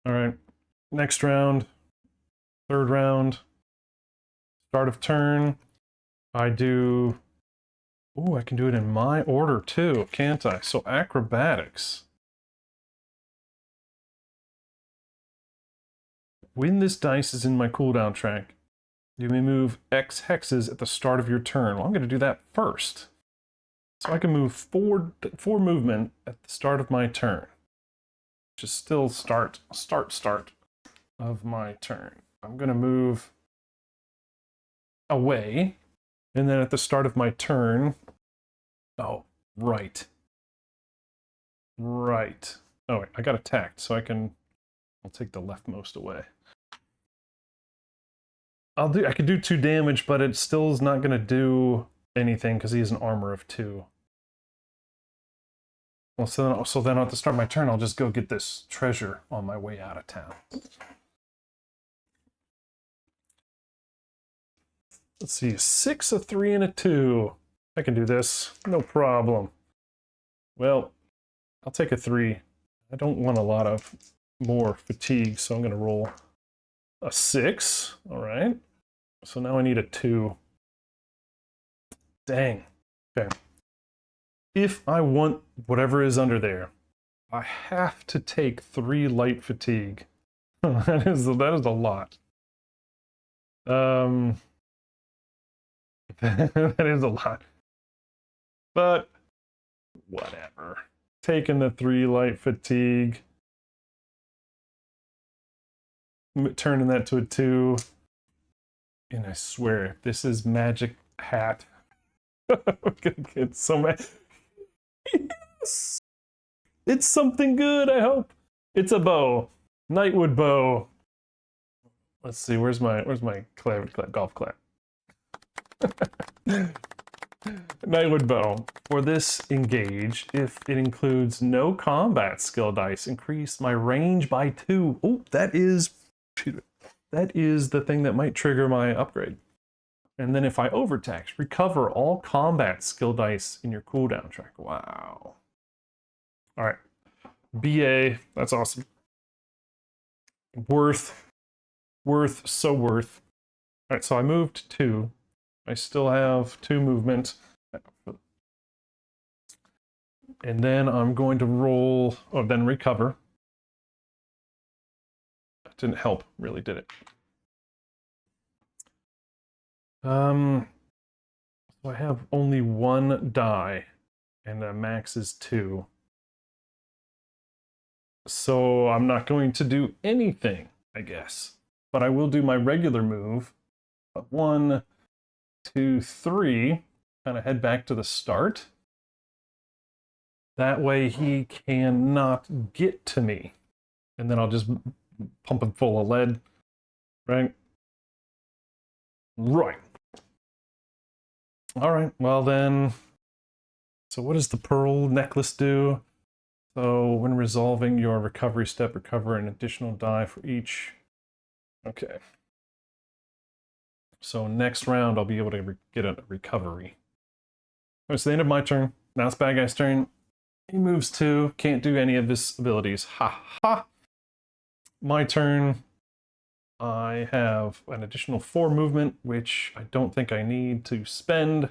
Alright. Next round. 3rd round. Start of turn. I do... Ooh, I can do it in my order too, can't I? So acrobatics. When this dice is in my cooldown track, you may move X hexes at the start of your turn. Well, I'm going to do that first. So I can move 4 movement at the start of my turn. Which is still start of my turn. I'm going to move away. And then at the start of my turn... Oh, right. Right. Oh, wait, I got attacked, so I'll take the leftmost away. I could do 2 damage, but it still is not going to do anything because he has an armor of 2. Well, so then at the start of my turn, I'll just go get this treasure on my way out of town. Let's see, 6, a 3, and a 2. I can do this, no problem. Well, I'll take a 3. I don't want a lot of more fatigue, so I'm going to roll a 6. All right. So now I need a 2. Dang. Okay. If I want whatever is under there, I have to take 3 light fatigue. that is a lot. That is a lot. But whatever. Taking the 3 light fatigue. Turning that to a 2. And I swear, this is magic hat. We're gonna get so mad. Yes! It's something good, I hope. It's a bow. Nightwood bow. Let's see, where's my golf clap? Nightwood bow. For this engage, if it includes no combat skill dice, increase my range by 2. Oh, that is the thing that might trigger my upgrade. And then if I overtax, recover all combat skill dice in your cooldown track. Wow. All right. BA, that's awesome. Worth, so worth. All right, so I moved 2. I still have 2 movement. And then I'm going to roll, or then recover. That didn't help, really, did it? So I have only one die, and the max is 2. So I'm not going to do anything, I guess. But I will do my regular move. 1, 2, 3. Kind of head back to the start. That way he cannot get to me. And then I'll just pump him full of lead. Right? Right. All right, well then. So what does the pearl necklace do? So when resolving your recovery step, recover an additional die for each. Okay. So next round, I'll be able to get a recovery. It's the end of my turn. Now it's bad guy's turn. He moves 2. Can't do any of his abilities. Ha ha. My turn. I have an additional 4 movement, which I don't think I need to spend.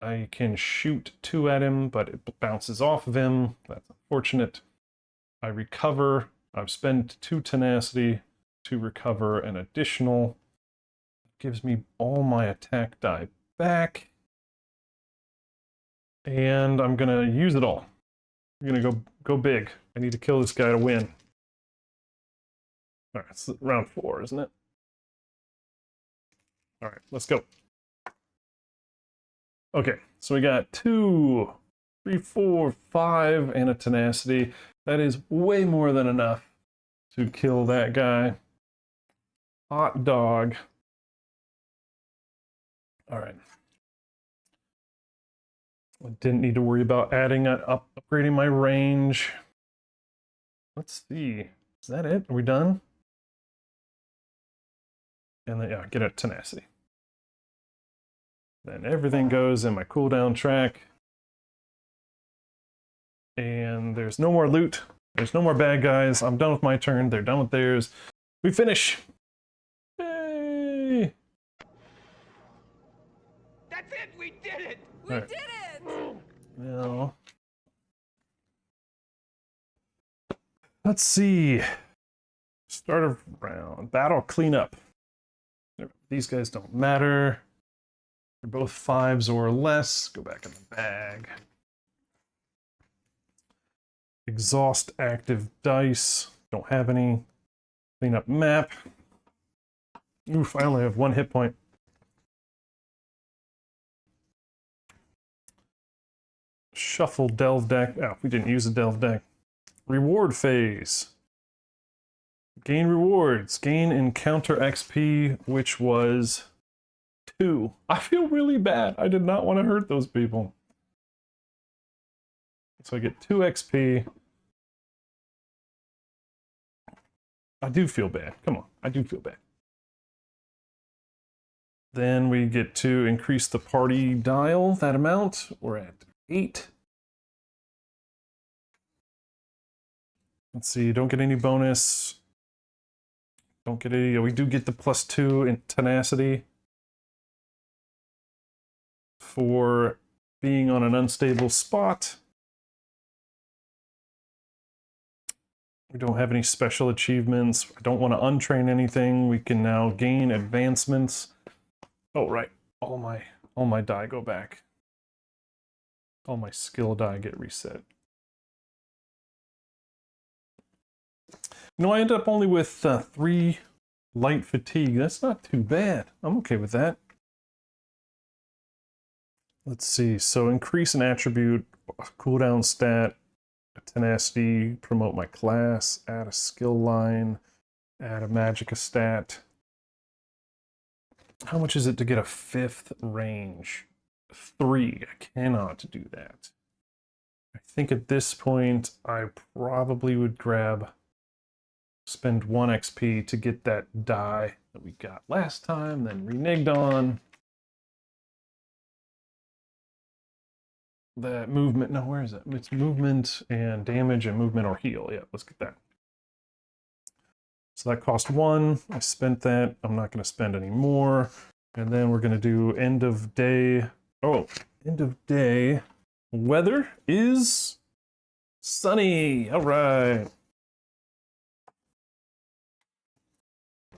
I can shoot 2 at him, but it bounces off of him. That's unfortunate. I recover. I've spent 2 tenacity to recover an additional. Gives me all my attack die back. And I'm gonna use it all. I'm gonna go big. I need to kill this guy to win. All right, it's round 4, isn't it? All right, let's go. Okay, so we got 2, 3, 4, 5, and a tenacity. That is way more than enough to kill that guy. Hot dog. All right. I didn't need to worry about upgrading my range. Let's see. Is that it? Are we done? And then, yeah, get a tenacity. Then everything goes in my cooldown track. And there's no more loot. There's no more bad guys. I'm done with my turn. They're done with theirs. We finish. Yay! That's it! We did it! We did it! Now, let's see. Start of round. Battle cleanup. These guys don't matter. They're both 5s or less. Go back in the bag. Exhaust active dice. Don't have any. Clean up map. Oof, I only have 1 hit point. Shuffle delve deck. Oh, we didn't use a delve deck. Reward phase. Gain rewards. Gain encounter XP, which was 2. I feel really bad. I did not want to hurt those people. So I get 2 XP. I do feel bad. Come on. I do feel bad. Then we get to increase the party dial, that amount. We're at 8. Let's see, don't get any bonus. Don't get any, we do get the +2 in tenacity for being on an unstable spot. We don't have any special achievements. I don't want to untrain anything. We can now gain advancements. Oh, right. All my die go back. All my skill die get reset. No, I end up only with 3 light fatigue. That's not too bad. I'm okay with that. Let's see. So increase an attribute, cooldown stat, tenacity, promote my class, add a skill line, add a magicka stat. How much is it to get a 5th range? 3. I cannot do that. I think at this point I probably would spend 1 XP to get that die that we got last time, then reneged on. That movement, no, where is it? It's movement and damage and movement or heal. Yeah, let's get that. So that cost 1. I spent that. I'm not going to spend any more. And then we're going to do end of day. Oh, end of day. Weather is sunny. All right.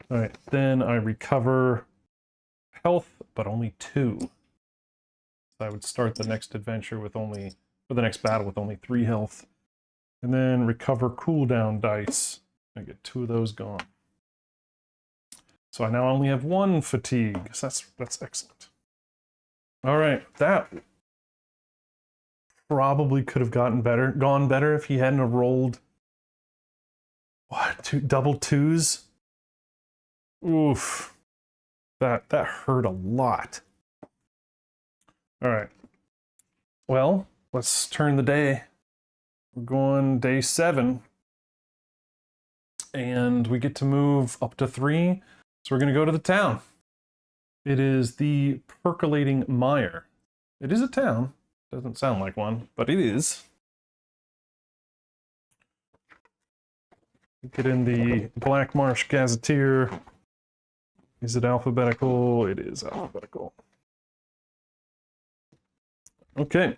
All right, then I recover health, but only 2. So I would start the next adventure with only, or the next battle with only 3 health. And then recover cooldown dice. I get 2 of those gone. So I now only have 1 fatigue. So that's excellent. All right, that probably could have gone better if he hadn't have rolled what, 2 double 2s. Oof. That hurt a lot. All right. Well, let's turn the day. We're going day 7. And we get to move up to 3. So we're going to go to the town. It is the Percolating Mire. It is a town. Doesn't sound like one, but it is. Get in the Black Marsh Gazetteer. Is it alphabetical? It is alphabetical. Okay.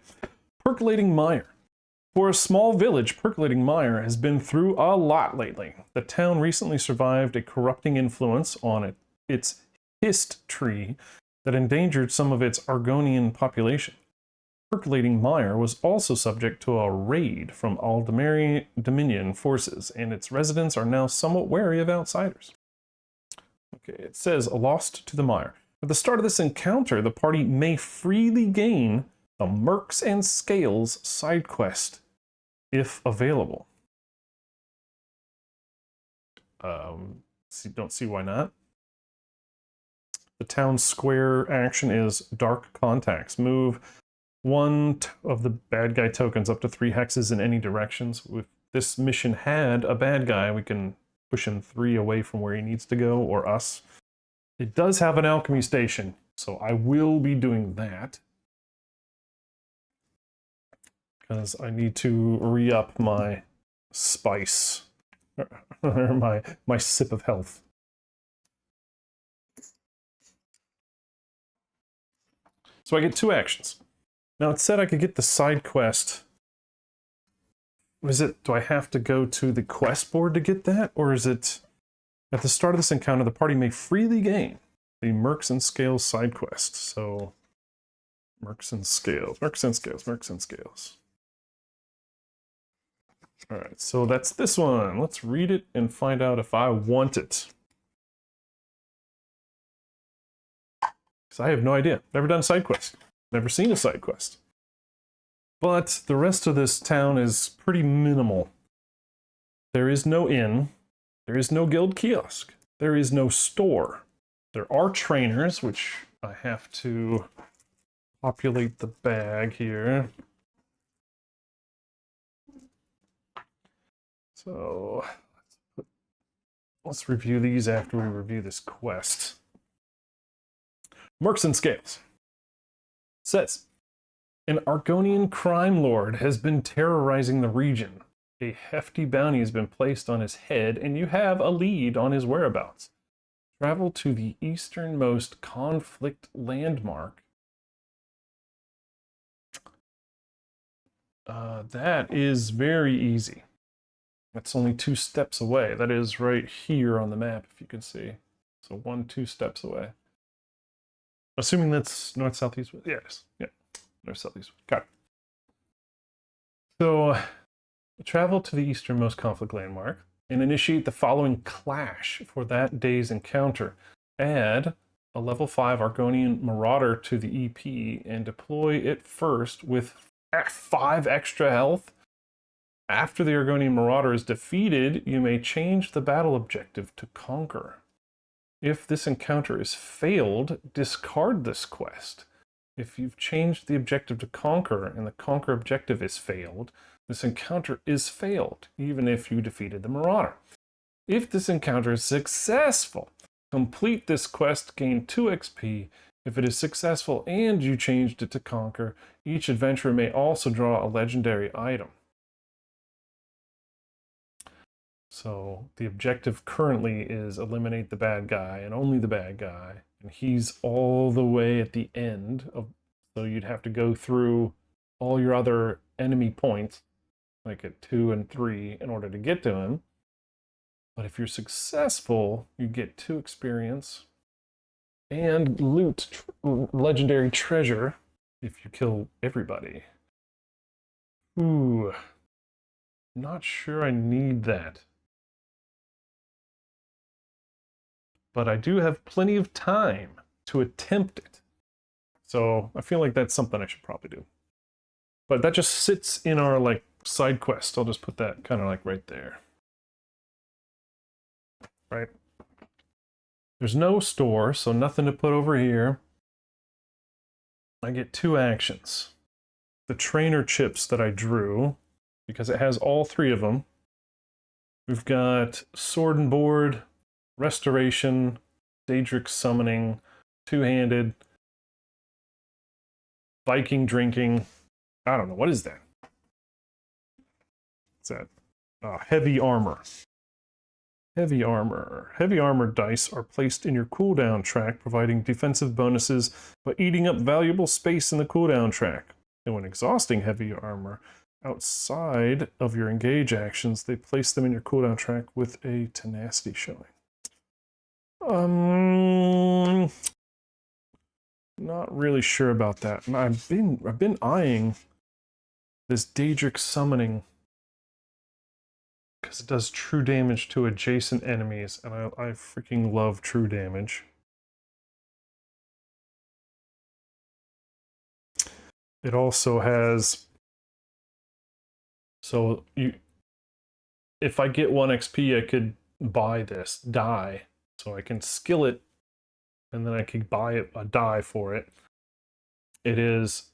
Percolating Mire. For a small village, Percolating Mire has been through a lot lately. The town recently survived a corrupting influence on its hist tree that endangered some of its Argonian population. Percolating Mire was also subject to a raid from Aldemari Dominion forces, and its residents are now somewhat wary of outsiders. Okay, it says, lost to the mire. At the start of this encounter, the party may freely gain the Mercs and Scales side quest, if available. Don't see why not. The town square action is Dark Contacts. Move 1 of the bad guy tokens up to 3 hexes in any directions. If this mission had a bad guy, we can push him 3 away from where he needs to go, or us. It does have an alchemy station, so I will be doing that. Because I need to re-up my spice, or my sip of health. So I get 2 actions. Now it said I could get the side quest. Do I have to go to the quest board to get that? Or is it, at the start of this encounter, the party may freely gain the Mercs and Scales side quest. So, Mercs and Scales, Mercs and Scales, Mercs and Scales. All right, so that's this one. Let's read it and find out if I want it. Because I have no idea. Never done a side quest. Never seen a side quest. But the rest of this town is pretty minimal. There is no inn. There is no guild kiosk. There is no store. There are trainers, which I have to populate the bag here. So let's review these after we review this quest. Mercs and Scales. Says, an Argonian crime lord has been terrorizing the region. A hefty bounty has been placed on his head, and you have a lead on his whereabouts. Travel to the easternmost conflict landmark. That is very easy. That's only 2 steps away. That is right here on the map, if you can see. So 2 steps away. Assuming that's north, southeast. Yeah, it is. Yeah, north, southeast. Got it. So, travel to the easternmost conflict landmark and initiate the following clash for that day's encounter. Add a level 5 Argonian Marauder to the EP and deploy it first with 5 extra health. After the Argonian Marauder is defeated, you may change the battle objective to Conquer. If this encounter is failed, discard this quest. If you've changed the objective to Conquer and the Conquer objective is failed, this encounter is failed, even if you defeated the Marauder. If this encounter is successful, complete this quest, gain 2 XP. If it is successful and you changed it to Conquer, each adventurer may also draw a legendary item. So the objective currently is eliminate the bad guy and only the bad guy. And he's all the way at the end of, so you'd have to go through all your other enemy points, like at 2 and 3, in order to get to him. But if you're successful, you get 2 experience and loot legendary treasure if you kill everybody. Ooh, not sure I need that. But I do have plenty of time to attempt it. So I feel like that's something I should probably do. But that just sits in our like side quest. I'll just put that kind of like right there. Right? There's no store, so nothing to put over here. I get 2 actions. The trainer chips that I drew, because it has all 3 of them. We've got Sword and Board, Restoration, Daedric Summoning, Two-Handed, Viking Drinking. I don't know, what is that? What's that? Heavy Armor. Heavy Armor. Heavy Armor dice are placed in your cooldown track, providing defensive bonuses, but eating up valuable space in the cooldown track. And when exhausting Heavy Armor outside of your engage actions, they place them in your cooldown track with a tenacity showing. Not really sure about that. And I've been eyeing this Daedric Summoning because it does true damage to adjacent enemies, and I freaking love true damage. It also has, so if I get 1 XP, I could buy this die, so I can skill it, and then I could buy a die for it. It is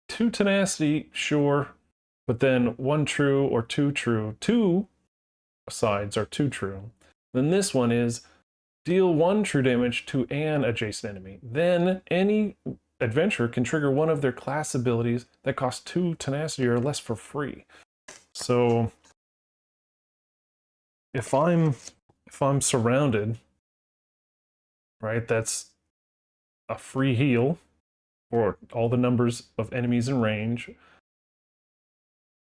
2 tenacity, sure, but then 1 true or 2 true. 2 sides are 2 true. Then this one is deal 1 true damage to an adjacent enemy. Then any adventurer can trigger one of their class abilities that cost 2 tenacity or less for free. So if I'm surrounded, right, that's a free heal for all the numbers of enemies in range.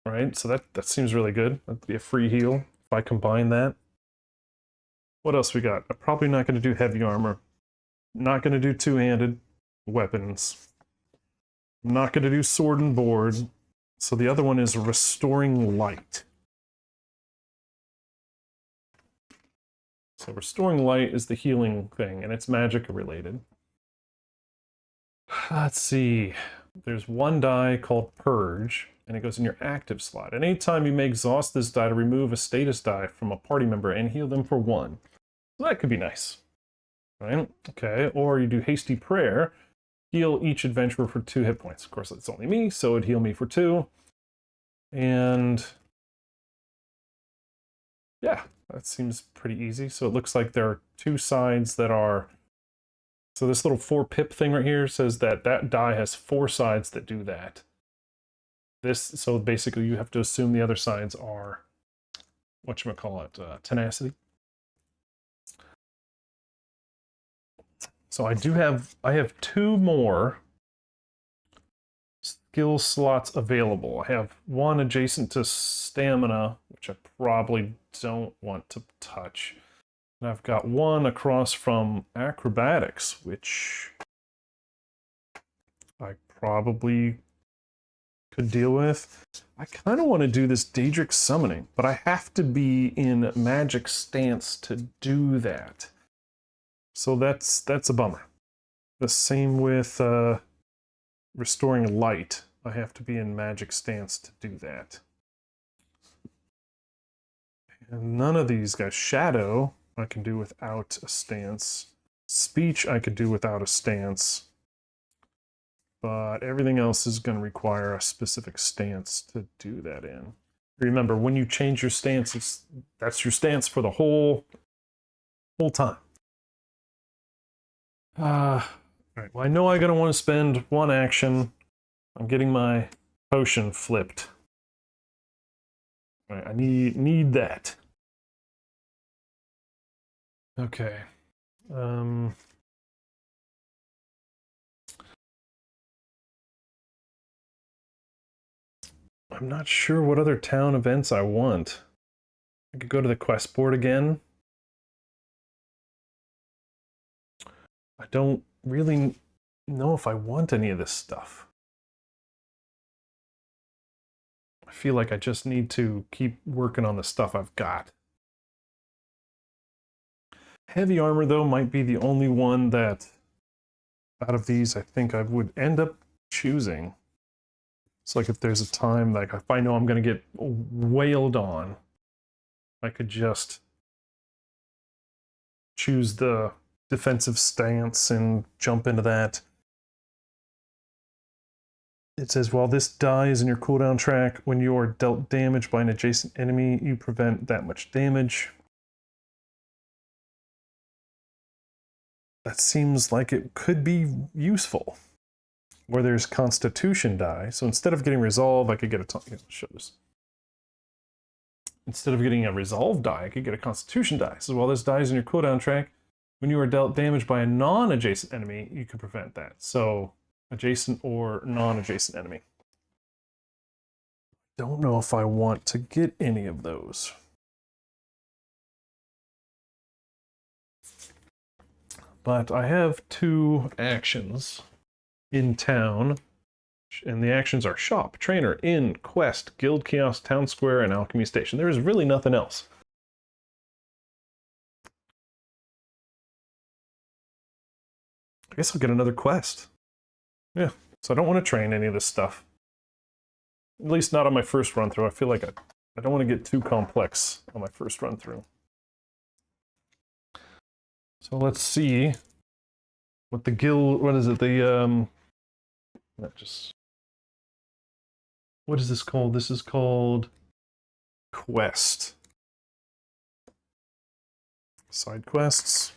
Right, so that seems really good. That'd be a free heal if I combine that. What else we got? I'm probably not going to do heavy armor. Not going to do two-handed weapons. I'm not going to do sword and board. So the other one is restoring light. So restoring light is the healing thing, and it's magic related. Let's see. There's 1 die called Purge, and it goes in your active slot. And anytime you may exhaust this die to remove a status die from a party member and heal them for 1. So that could be nice. Right? Okay, or you do Hasty Prayer, heal each adventurer for 2 hit points. Of course, it's only me, so it'd heal me for 2. And yeah, that seems pretty easy. So it looks like there are 2 sides that are... So this little 4 pip thing right here says that that die has 4 sides that do that. So basically you have to assume the other sides are, whatchamacallit, tenacity. So I have 2 more skill slots available. I have 1 adjacent to stamina, which I probably don't want to touch. And I've got 1 across from acrobatics, which I probably could deal with. I kind of want to do this Daedric Summoning, but I have to be in magic stance to do that. So that's a bummer. The same with restoring light. I have to be in magic stance to do that. And none of these guys. Shadow I can do without a stance. Speech I could do without a stance. But everything else is going to require a specific stance to do that in. Remember, when you change your stance, that's your stance for the whole time. All right, well, I know I'm going to want to spend 1 action. I'm getting my potion flipped. All right, I need that. Okay. I'm not sure what other town events I want. I could go to the quest board again. I don't really know if I want any of this stuff. I feel like I just need to keep working on the stuff I've got. Heavy armor, though, might be the only one that, out of these, I think I would end up choosing. It's like if there's a time, like if I know I'm going to get wailed on, I could just choose the defensive stance and jump into that. It says, while this die is in your cooldown track, when you are dealt damage by an adjacent enemy, you prevent that much damage. That seems like it could be useful. Where there's Constitution die, so instead of getting Resolve, I could get a... show this. Instead of getting a Resolve die, I could get a Constitution die. So while this die is in your cooldown track, when you are dealt damage by a non-adjacent enemy, you can prevent that. So, adjacent or non-adjacent enemy. Don't know if I want to get any of those. But I have 2 actions in town, and the actions are Shop, Trainer, Inn, Quest, Guild Kiosk, Town Square, and Alchemy Station. There is really nothing else. I guess I'll get another quest. Yeah, so I don't want to train any of this stuff. At least not on my first run through. I feel like I don't want to get too complex on my first run through. So let's see what the guild, what is it? What is this called? This is called Quest. Side quests.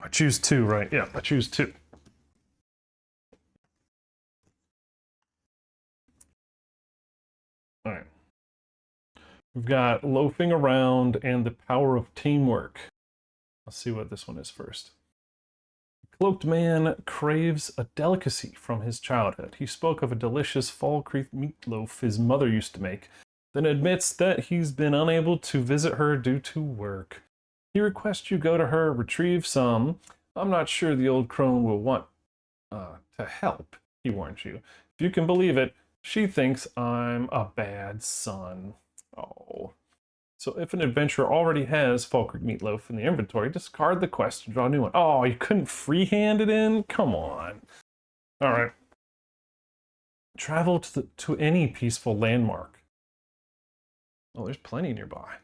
I choose 2, right? Yeah, I choose 2. All right. We've got loafing around and the power of teamwork. Let's see what this one is first. The cloaked man craves a delicacy from his childhood. He spoke of a delicious Fall Creek meatloaf his mother used to make, then admits that he's been unable to visit her due to work. He requests you go to her, retrieve some. I'm not sure the old crone will want to help, he warns you. If you can believe it, she thinks I'm a bad son. Oh. So if an adventurer already has Fall Creek Meatloaf in the inventory, discard the quest to draw a new one. Oh, you couldn't freehand it in? Come on. All right. Travel to any peaceful landmark. Oh, there's plenty nearby.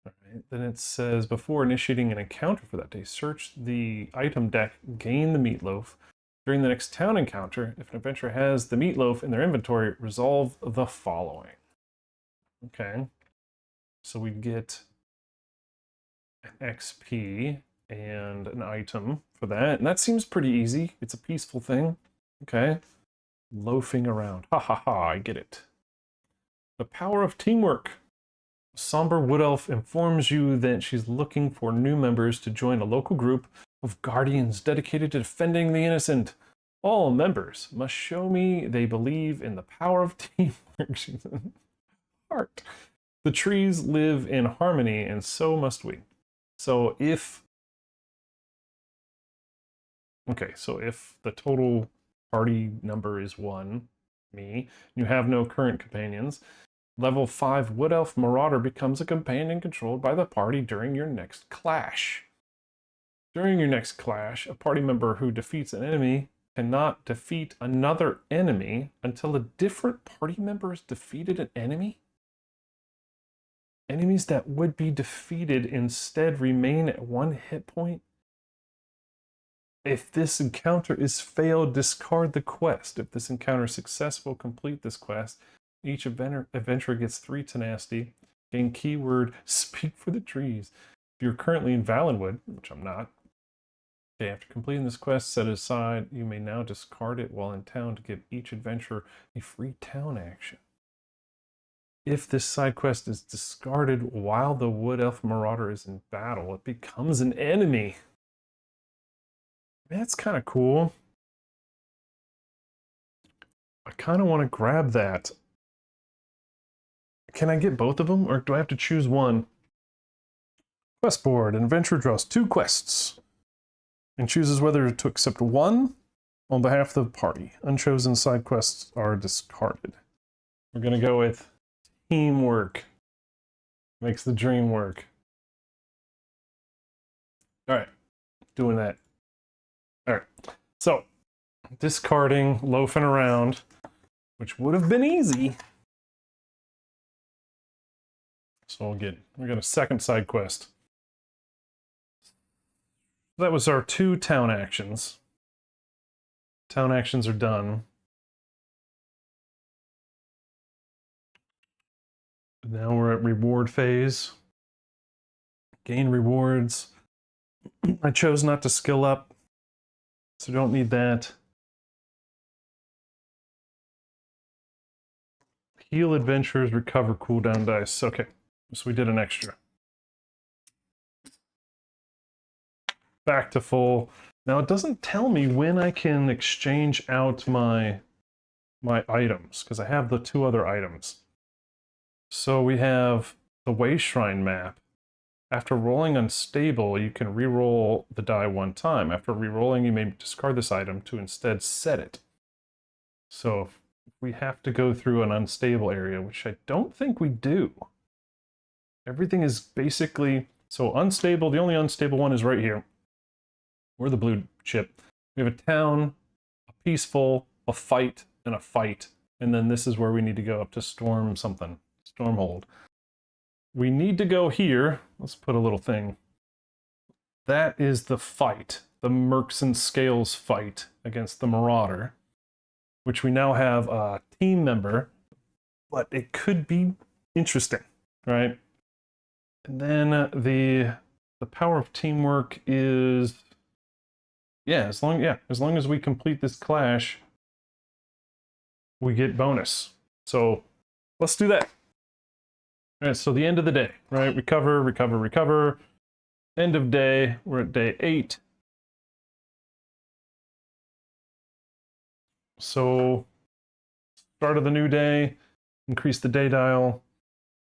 All right. Then it says, before initiating an encounter for that day, search the item deck, gain the meatloaf. During the next town encounter, if an adventurer has the meatloaf in their inventory, resolve the following. Okay. So we get an XP and an item for that. And that seems pretty easy. It's a peaceful thing. Okay. Loafing around. Ha ha ha, I get it. The power of teamwork. A somber wood elf informs you that she's looking for new members to join a local group of guardians dedicated to defending the innocent. All members must show me they believe in the power of teamwork. She's in heart. The trees live in harmony, and so must we. So if the total party number is 1, me, you have no current companions, level 5 Wood Elf Marauder becomes a companion controlled by the party during your next clash. During your next clash, a party member who defeats an enemy cannot defeat another enemy until a different party member has defeated an enemy? Enemies that would be defeated instead remain at 1 hit point. If this encounter is failed, discard the quest. If this encounter is successful, complete this quest. Each adventurer gets 3 tenacity. Gain keyword, speak for the trees. If you're currently in Valenwood, which I'm not, okay, after completing this quest, set it aside. You may now discard it while in town to give each adventurer a free town action. If this side quest is discarded while the Wood Elf Marauder is in battle, it becomes an enemy. That's kind of cool. kind of want to grab that. Can I get both of them, or do I have to choose one? Quest board. An adventurer draws 2 quests and chooses whether to accept one on behalf of the party. Unchosen side quests are discarded. We're going to go with teamwork. Makes the dream work. All right, doing that. All right, so discarding, loafing around, which would have been easy. So we got a second side quest. That was our 2 town actions. Town actions are done. Now we're at reward phase. Gain rewards. I chose not to skill up, so don't need that. Heal adventurers, recover cooldown dice. Okay, so we did an extra. Back to full. Now it doesn't tell me when I can exchange out my items, because I have the 2 other items. So we have the Way Shrine map. After rolling unstable, you can re-roll the die 1 time. After re-rolling, you may discard this item to instead set it. So if we have to go through an unstable area, which I don't think we do. Everything is basically... So unstable, the only unstable one is right here. We're the blue chip. We have a town, a peaceful, a fight, and a fight. And then this is where we need to go up to storm something. Stormhold. We need to go here. Let's put a little thing. That is the fight. The Mercs and Scales fight against the Marauder. Which we now have a team member. But it could be interesting, right? And then the power of teamwork is... Yeah, as long as we complete this clash, we get bonus. So let's do that. All right, so the end of the day, right? Recover, recover, recover. End of day, we're at day 8. So start of the new day, increase the day dial,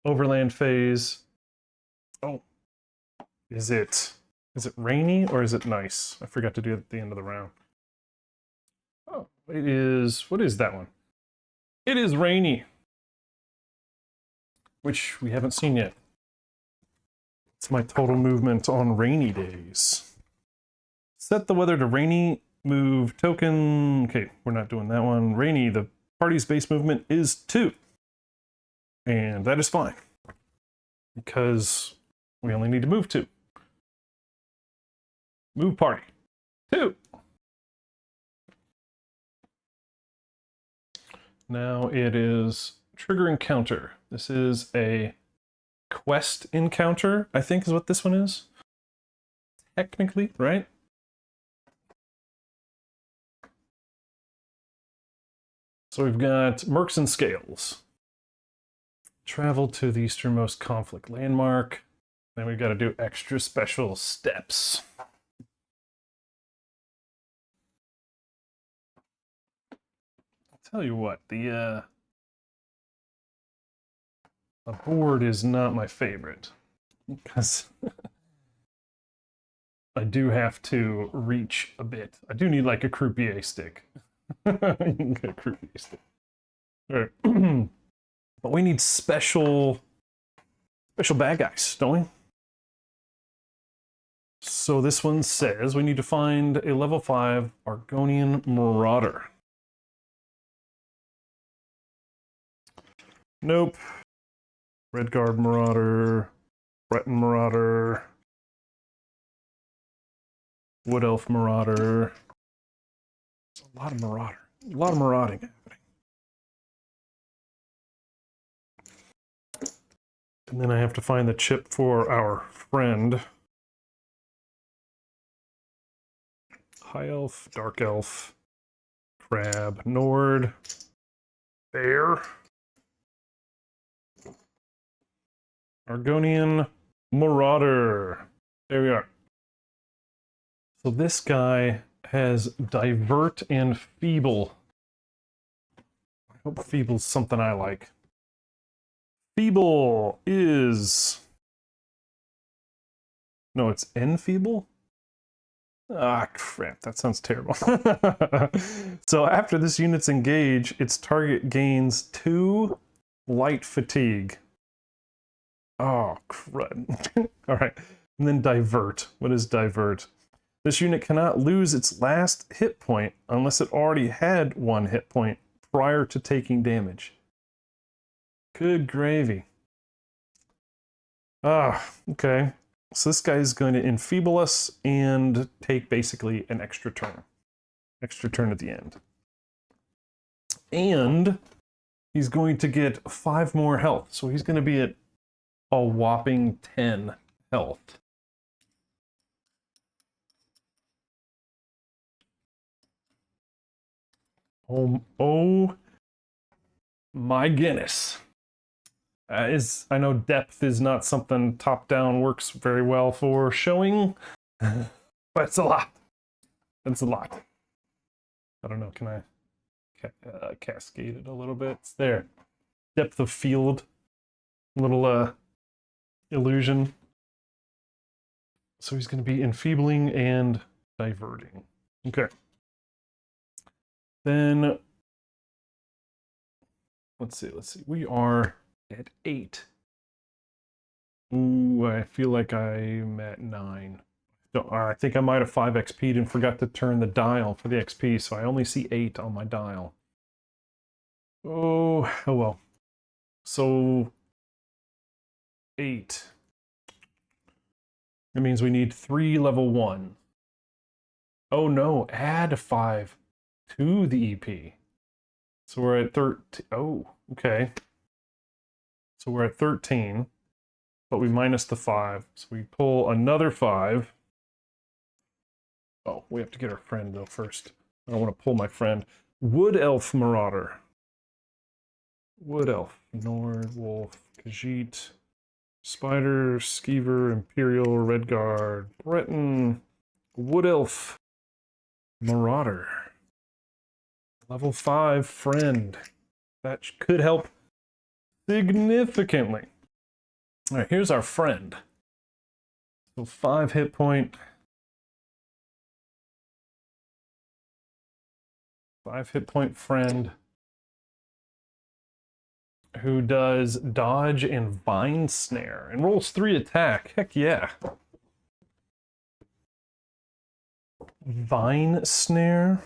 overland phase. Oh, is it rainy or is it nice? I forgot to do it at the end of the round. Oh, it is, what is that one? It is rainy, which we haven't seen yet. It's my total movement on rainy days. Set the weather to rainy, move token. Okay, we're not doing that one. Rainy, the party's base movement is 2. And that is fine, because we only need to move 2. Move party. 2. Now it is trigger encounter. This is a quest encounter, I think is what this one is. Technically, right? So we've got Mercs and Scales. Travel to the easternmost conflict landmark. Then we've got to do extra special steps. Tell you what, the board is not my favorite, because I do have to reach a bit. I do need like a croupier stick. Get a croupier stick. All right. But we need special bad guys, don't we? So this one says we need to find a level 5 Argonian Marauder. Nope. Redguard Marauder, Breton Marauder, Wood Elf Marauder. It's a lot of marauding happening. And then I have to find the chip for our friend. High Elf, Dark Elf, Crab, Nord, Bear. Argonian Marauder. There we are. So this guy has Divert and Feeble. hope feeble's something I like. Feeble is... No, it's enfeeble? Ah, crap, that sounds terrible. So after this unit's engaged, its target gains 2 light fatigue. Oh, crud. All right, and then divert. What is divert? This unit cannot lose its last hit point unless it already had 1 hit point prior to taking damage. Good gravy. Ah, okay. So this guy is going to enfeeble us and take basically an extra turn. Extra turn at the end. And he's going to get 5 more health. So he's going to be at a whopping 10 health. Oh my goodness. I know depth is not something top-down works very well for showing, but it's a lot. It's a lot. I don't know, can I cascade it a little bit? It's there. Depth of field. Little illusion. So he's going to be enfeebling and diverting. Okay. Then, let's see. We are at 8. Ooh, I feel like I'm at 9. I think I might have 5 XP'd and forgot to turn the dial for the XP, so I only see 8 on my dial. Oh well. So, 8. That means we need 3 level 1. Oh no, add 5 to the EP. So we're at 13. Oh, okay. So we're at 13, but we minus the 5. So we pull another 5. Oh, we have to get our friend though first. I don't want to pull my friend. Wood Elf Marauder. Wood Elf. Nord, Wolf, Khajiit, Spider, Skeever, Imperial, Redguard, Breton, Wood Elf Marauder. Level 5 friend. That could help significantly. All right, here's our friend. So 5 hit point. 5 hit point friend who does dodge and vine snare and rolls 3 attack. Heck yeah. Vine snare.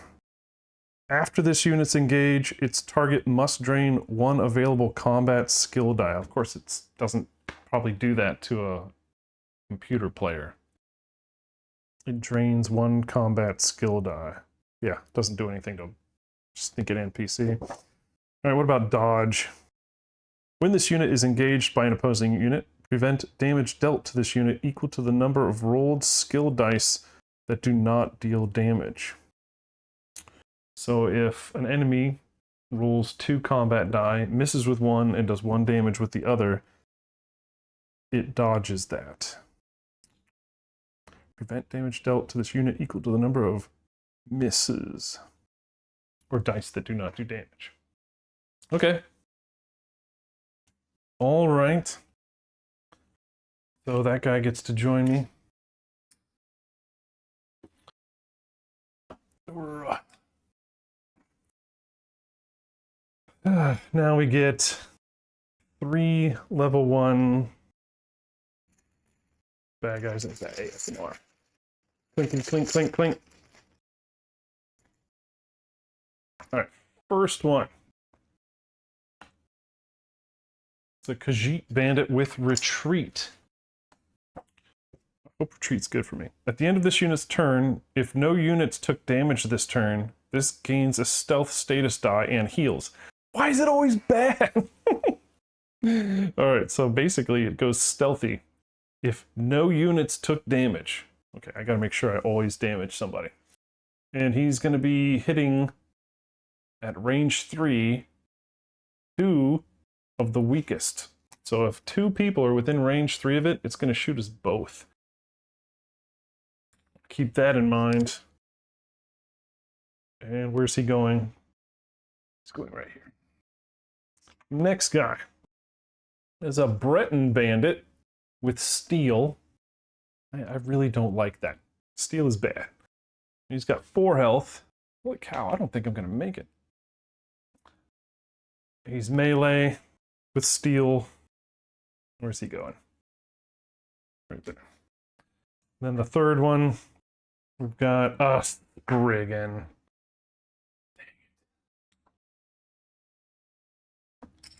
After this unit's engaged, its target must drain 1 available combat skill die. Of course, it doesn't probably do that to a computer player. It drains 1 combat skill die. Yeah, doesn't do anything to sneak an NPC. All right, what about dodge? When this unit is engaged by an opposing unit, prevent damage dealt to this unit equal to the number of rolled skill dice that do not deal damage. So if an enemy rolls 2 combat die, misses with 1, and does 1 damage with the other, it dodges that. Prevent damage dealt to this unit equal to the number of misses. Or dice that do not do damage. Okay. All right. So that guy gets to join me. Now we get 3 level 1 bad guys into that ASMR. Clinking, clink, clink, clink. All right, first one. It's a Khajiit bandit with retreat. I hope retreat's good for me. At the end of this unit's turn, if no units took damage this turn, this gains a stealth status die and heals. Why is it always bad? Alright, so basically it goes stealthy. If no units took damage. Okay, I gotta make sure I always damage somebody. And he's gonna be hitting at range 3, 2 of the weakest. So if 2 people are within range 3 of it, it's gonna shoot us both. Keep that in mind. And where's he going? He's going right here. Next guy is a Breton bandit with steel. I really don't like that. Steel is bad. He's got 4 health. Holy cow, I don't think I'm going to make it. He's melee with steel. Where's he going? Right there. Then the third one, we've got a Spriggan.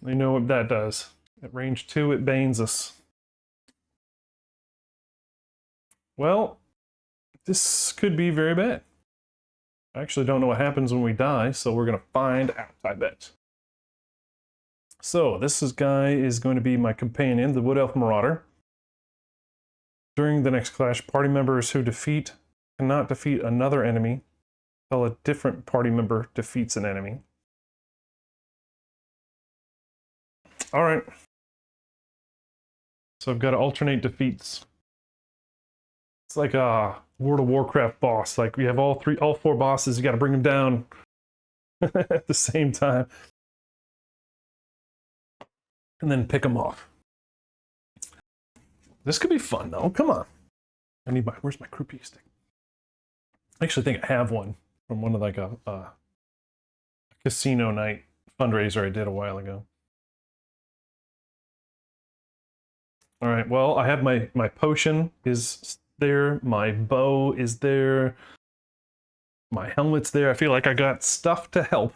We know what that does. At range 2, it banes us. Well, this could be very bad. I actually don't know what happens when we die, so we're going to find out, I bet. So, this guy is going to be my companion, the Wood Elf Marauder. During the next clash, party members who cannot defeat another enemy until a different party member defeats an enemy. Alright. So I've got to alternate defeats. It's like a World of Warcraft boss. Like, we have all 4 bosses, you got to bring them down at the same time. And then pick them off. This could be fun, though. Come on. Where's my croupier stick? I actually think I have one from one of like a casino night fundraiser I did a while ago. All right, well, I have my potion is there, my bow is there, my helmet's there. I feel like I got stuff to help.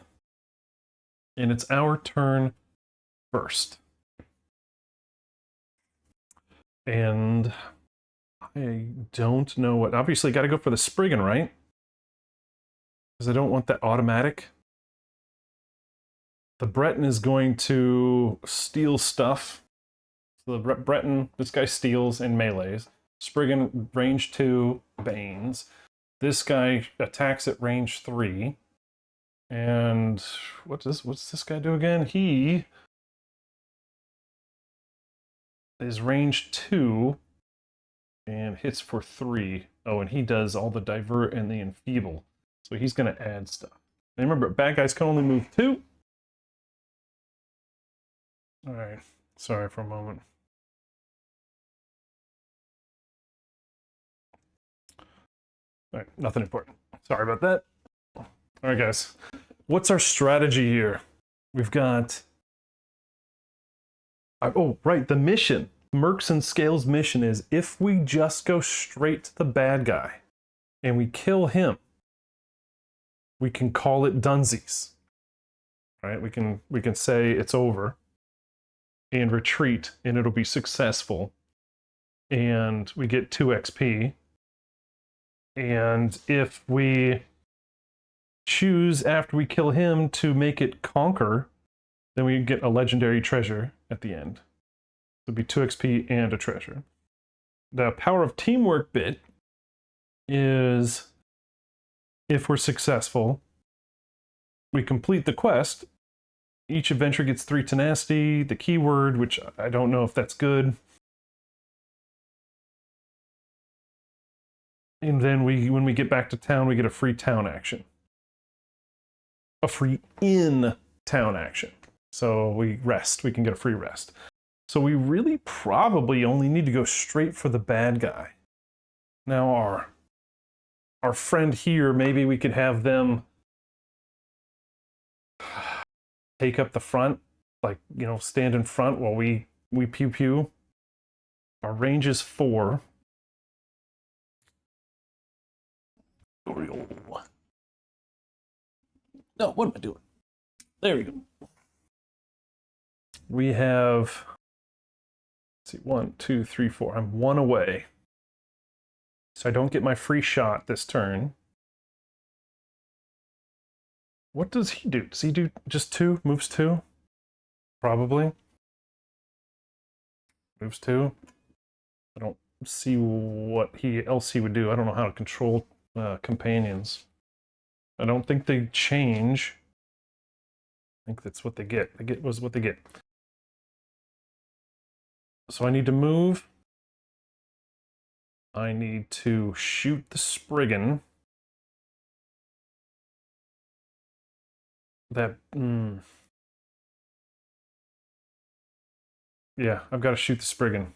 And it's our turn first. And I don't know what... Obviously, got to go for the Spriggan, right? Because I don't want that automatic. The Breton is going to steal stuff. So the Breton, this guy steals and melees. Spriggan, range 2, banes. This guy attacks at range 3. And what's this guy do again? He is range 2 and hits for 3. Oh, and he does all the divert and the enfeeble. So he's going to add stuff. And remember, bad guys can only move 2. All right. Sorry for a moment. All right, nothing important. Sorry about that. All right, guys. What's our strategy here? We've got... Oh, right, the mission. Mercs and Scales' mission is if we just go straight to the bad guy and we kill him, we can call it Dunsies. Right? We can say it's over and retreat, and it'll be successful. And we get 2 XP. And if we choose after we kill him to make it conquer, then we get a legendary treasure at the end. It'll be 2 XP and a treasure. The power of teamwork bit is if we're successful, we complete the quest. Each adventure gets 3 tenacity, the keyword, which I don't know if that's good. And then when we get back to town, we get a free town action. A free in-town action. So we rest. We can get a free rest. So we really probably only need to go straight for the bad guy. Now our friend here, maybe we could have them take up the front, like, you know, stand in front while we pew pew. Our range is 4. No, what am I doing? There we go. We have, let's see, 1, 2, 3, 4. I'm 1 away. So I don't get my free shot this turn. What does he do? Does he do just 2? Moves 2? Probably. Moves 2. I don't see what else he would do. I don't know how to control companions. I don't think they change. I think that's what they get. They get was what they get. So I need to move. I need to shoot the Spriggan. That Yeah, I've got to shoot the Spriggan.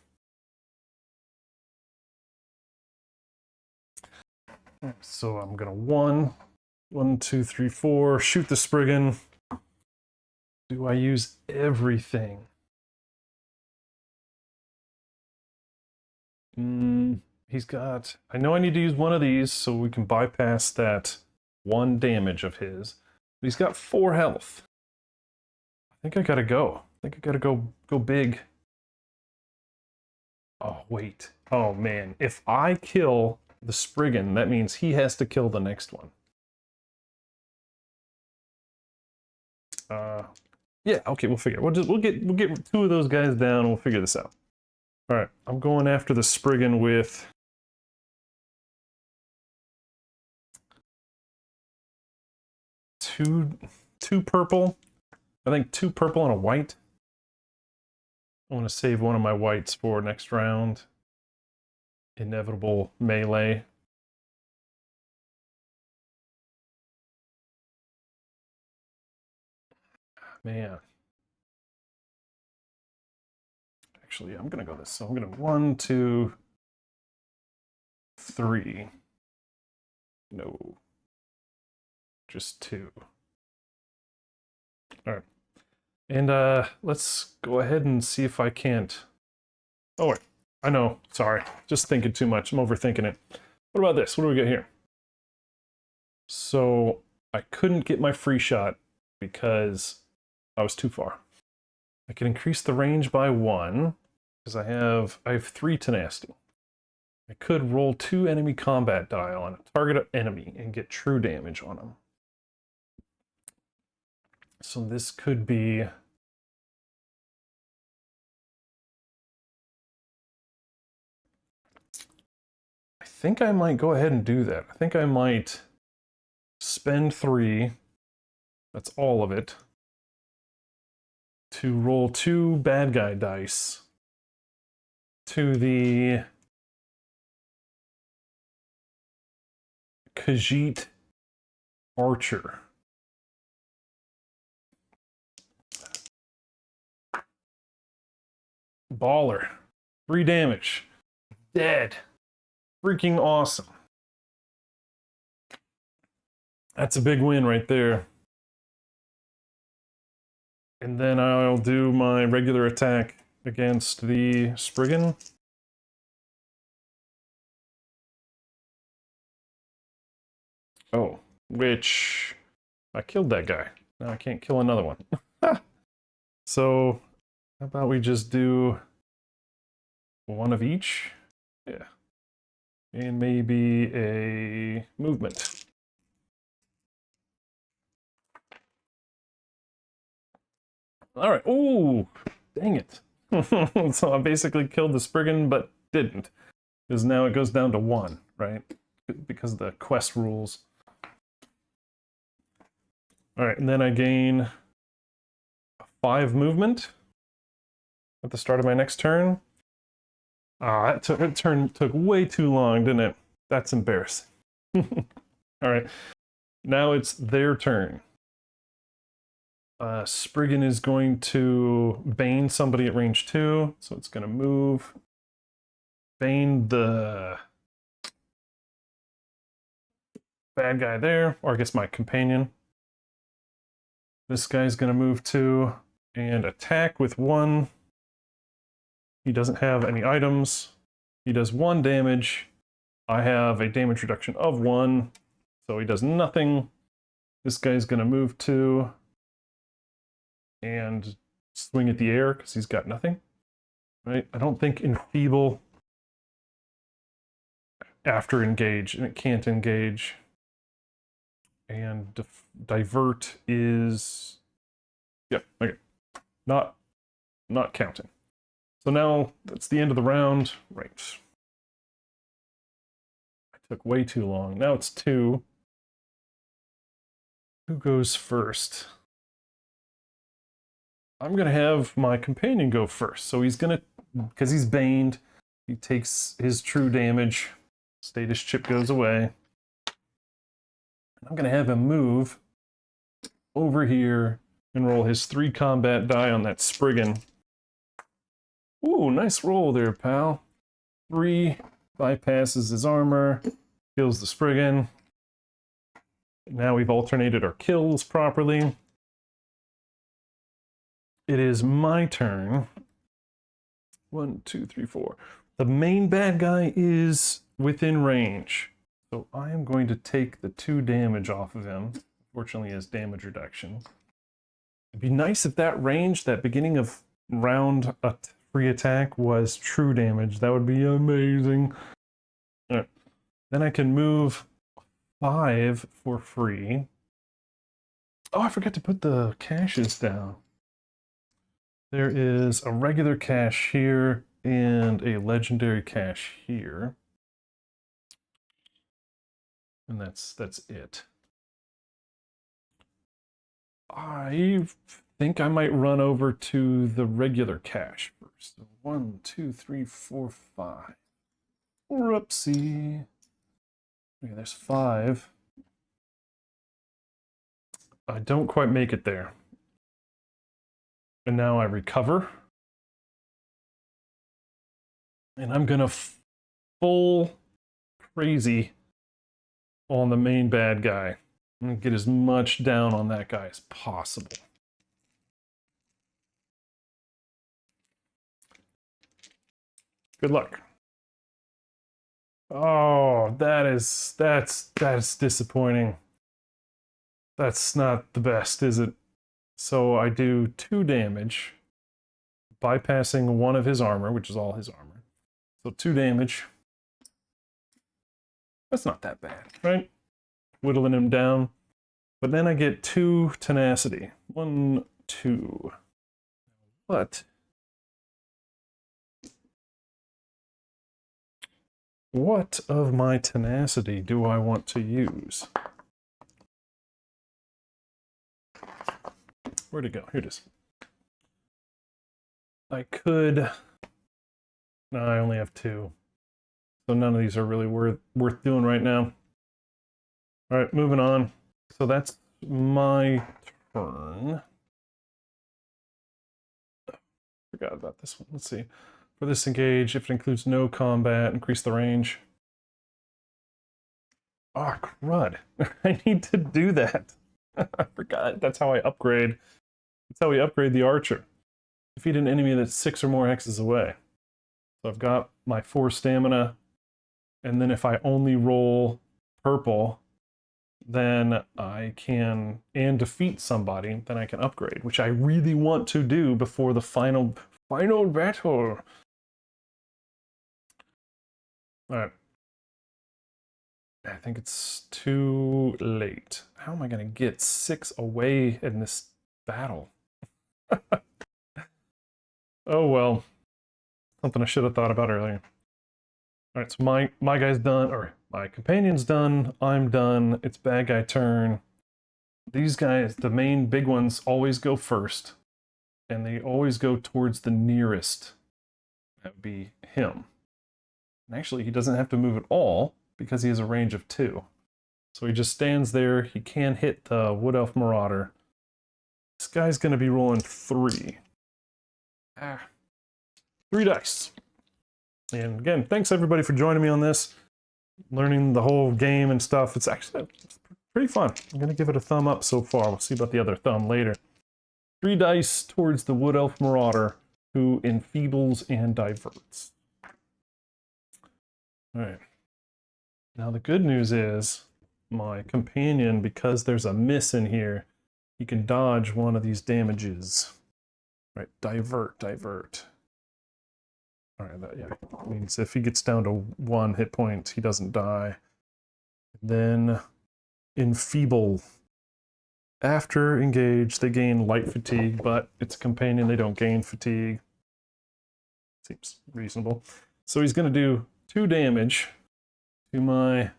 So I'm gonna 1, 2, 3, 4, shoot the Spriggan. Do I use everything? He's got... I know I need to use one of these so we can bypass that 1 damage of his. But he's got 4 health. I think I gotta go. I think I gotta go big. Oh, wait. Oh, man. If I kill the Spriggan, that means he has to kill the next one. Yeah, okay, we'll figure it. We'll get 2 of those guys down and we'll figure this out. Alright, I'm going after the Spriggan with... two purple. I think 2 purple and a white. I want to save one of my whites for next round. Inevitable melee. Man. Actually, I'm gonna go this. So I'm gonna 1, 2, 3. No. Just 2. Alright. And let's go ahead and see if I can't... Oh wait, I know, sorry. Just thinking too much, I'm overthinking it. What about this? What do we got here? So, I couldn't get my free shot because I was too far. I can increase the range by 1, because I have 3 tenacity. I could roll 2 enemy combat die on a target enemy and get true damage on them. So this could be... I think I might go ahead and do that. I think I might spend 3, that's all of it, to roll 2 bad guy dice to the Khajiit Archer. Baller. 3 damage. Dead. Freaking awesome. That's a big win right there. And then I'll do my regular attack against the Spriggan. Oh, which... I killed that guy. Now I can't kill another one. So, how about we just do 1 of each? Yeah. And maybe a movement. Alright, ooh, dang it. So I basically killed the Spriggan, but didn't. Because now it goes down to 1, right? Because of the quest rules. Alright, and then I gain 5 movement at the start of my next turn. Ah, that turn took way too long, didn't it? That's embarrassing. Alright, now it's their turn. Spriggan is going to Bane somebody at range 2, so it's going to move. Bane the bad guy there, or I guess my companion. This guy's going to move 2 and attack with 1. He doesn't have any items. He does 1 damage. I have a damage reduction of 1, so he does nothing. This guy's going to move 2 and swing at the air because he's got nothing. Right? I don't think enfeeble after engage, and it can't engage. And divert is... Yep, okay. Not counting. So now that's the end of the round. Right. I took way too long. Now it's 2. Who goes first? I'm going to have my companion go first. So he's going to, because he's baned, he takes his true damage. Status chip goes away. I'm going to have him move over here and roll his 3 combat die on that Spriggan. Ooh, nice roll there, pal. 3 bypasses his armor, kills the Spriggan. Now we've alternated our kills properly. It is my turn. 1, 2, 3, 4. The main bad guy is within range. So I am going to take the 2 damage off of him. Fortunately, he has damage reduction. It'd be nice if that range, that beginning of round free attack, was true damage. That would be amazing. All right. Then I can move 5 for free. Oh, I forgot to put the caches down. There is a regular cache here and a legendary cache here. And that's it. I think I might run over to the regular cache first. 1, 2, 3, 4, 5. Whoopsie. Okay, there's 5. I don't quite make it there. And now I recover. And I'm gonna full crazy on the main bad guy. I'm gonna get as much down on that guy as possible. Good luck. Oh, that's disappointing. That's not the best, is it? So I do 2 damage, bypassing 1 of his armor, which is all his armor. So 2 damage. That's not that bad, right? Whittling him down. But then I get 2 tenacity. 1, 2. What of my tenacity do I want to use? Where'd it go? Here it is. I could... No, I only have 2. So none of these are really worth doing right now. All right, moving on. So that's my turn. Forgot about this one. Let's see. For this engage, if it includes no combat, increase the range. Oh, crud. I need to do that. I forgot. That's how I upgrade. That's how we upgrade the archer. Defeat an enemy that's 6 or more hexes away. So I've got my 4 stamina, and then if I only roll purple, then I can, and defeat somebody, then I can upgrade, which I really want to do before the final battle. Alright. I think it's too late. How am I going to get 6 away in this battle? Oh well. Something I should have thought about earlier. Alright, so my guy's done, or my companion's done, I'm done, it's bad guy turn. These guys, the main big ones, always go first. And they always go towards the nearest. That would be him. And actually, he doesn't have to move at all, because he has a range of 2. So he just stands there, he can hit the Wood Elf Marauder. This guy's going to be rolling 3. 3 dice. And again, thanks everybody for joining me on this. Learning the whole game and stuff. It's actually pretty fun. I'm going to give it a thumb up so far. We'll see about the other thumb later. 3 dice towards the Wood Elf Marauder, who enfeebles and diverts. Alright. Now the good news is, my companion, because there's a miss in here, he can dodge one of these damages. Right, divert. Alright, that means if he gets down to 1 hit point, he doesn't die. Then enfeeble. After engage, they gain light fatigue, but it's a companion, they don't gain fatigue. Seems reasonable. So he's going to do 2 damage to my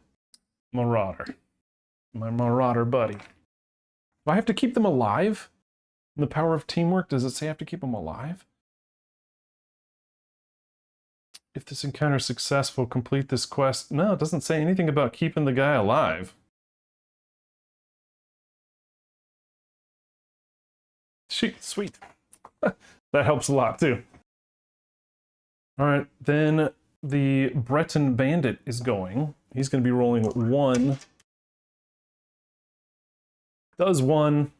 Marauder. My Marauder buddy. Do I have to keep them alive? In the power of teamwork, does it say I have to keep them alive? If this encounter is successful, complete this quest. No, it doesn't say anything about keeping the guy alive. Sweet. That helps a lot too. All right, then the Breton Bandit is going. He's going to be rolling 1. Does 1.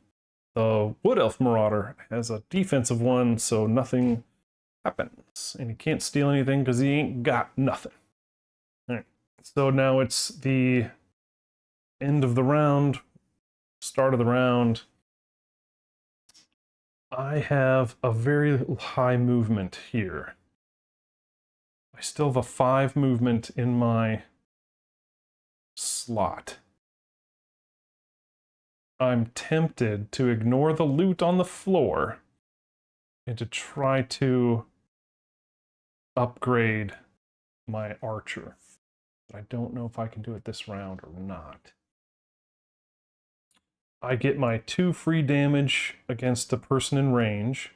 The Wood Elf Marauder has a defensive 1, so nothing happens. And he can't steal anything because he ain't got nothing. All right, so now it's the end of the round, start of the round. I have a very high movement here. I still have a 5 movement in my slot. I'm tempted to ignore the loot on the floor and to try to upgrade my archer. But I don't know if I can do it this round or not. I get my 2 free damage against a person in range.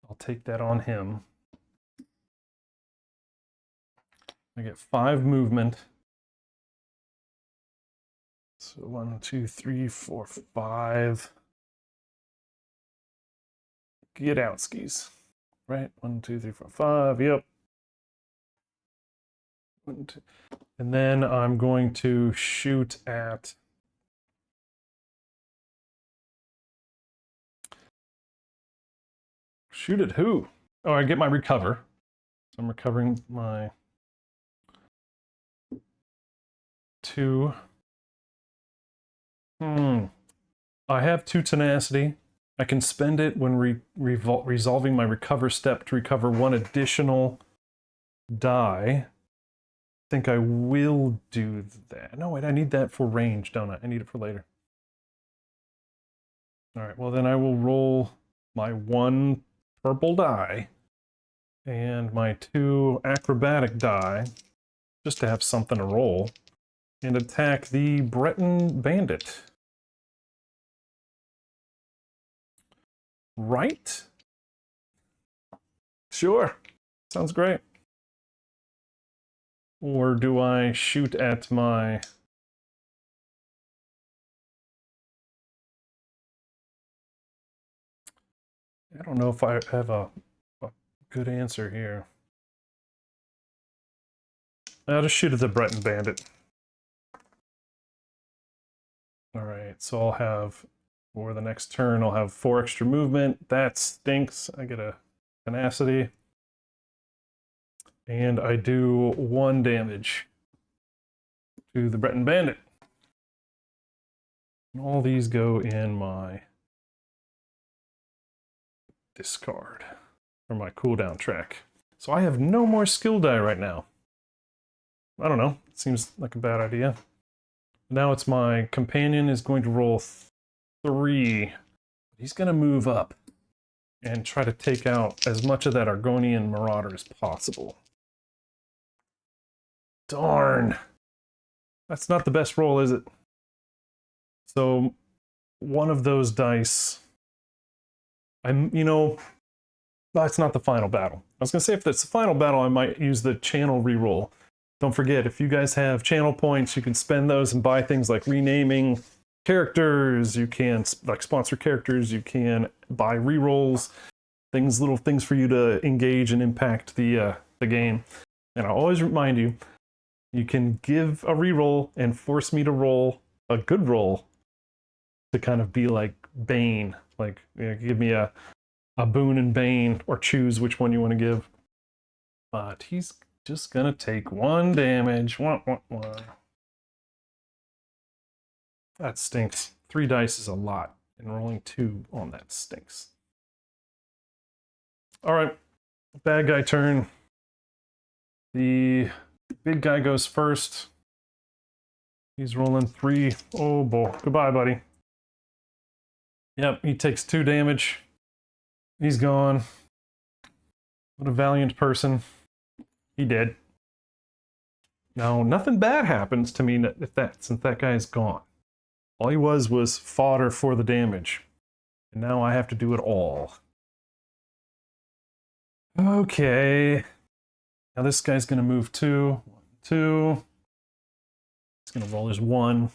I'll take that on him. I get 5 movement. So 1, 2, 3, 4, 5. Get out, skis. Right? 1, 2, 3, 4, 5. Yep. 1, 2. And then I'm going to shoot at... Shoot at who? Oh, I get my recover. So I'm recovering my 2. I have 2 tenacity. I can spend it when resolving my recover step to recover 1 additional die. I think I will do that. No, wait, I need that for range, don't I? I need it for later. All right, well then I will roll my 1 purple die and my 2 acrobatic die just to have something to roll and attack the Breton Bandit. Right? Sure. Sounds great. Or do I shoot at my... I don't know if I have a good answer here. I'll just shoot at the Breton Bandit. All right, so I'll have, for the next turn, I'll have 4 extra movement. That stinks. I get a tenacity. And I do 1 damage to the Breton Bandit. And all these go in my discard, or my cooldown track. So I have no more skill die right now. I don't know. It seems like a bad idea. Now it's my companion is going to roll 3. He's going to move up and try to take out as much of that Argonian Marauder as possible. Darn. That's not the best roll, is it? So one of those dice, that's not the final battle. I was going to say if that's the final battle, I might use the channel reroll. Don't forget, if you guys have channel points, you can spend those and buy things like renaming characters. You can like sponsor characters. You can buy rerolls, little things for you to engage and impact the game. And I always remind you, you can give a reroll and force me to roll a good roll to kind of be like Bane, like give me a boon and Bane, or choose which one you want to give. But he's just gonna take 1 damage. Wah, wah, wah. That stinks. 3 dice is a lot, and rolling 2 on that stinks. All right, bad guy turn. The big guy goes first. He's rolling 3. Oh boy, goodbye, buddy. Yep, he takes 2 damage. He's gone. What a valiant person. He did. Now, nothing bad happens to me since that guy is gone. All he was fodder for the damage. And now I have to do it all. Okay. Now this guy's going to move 2. 1, 2. He's going to roll his 1.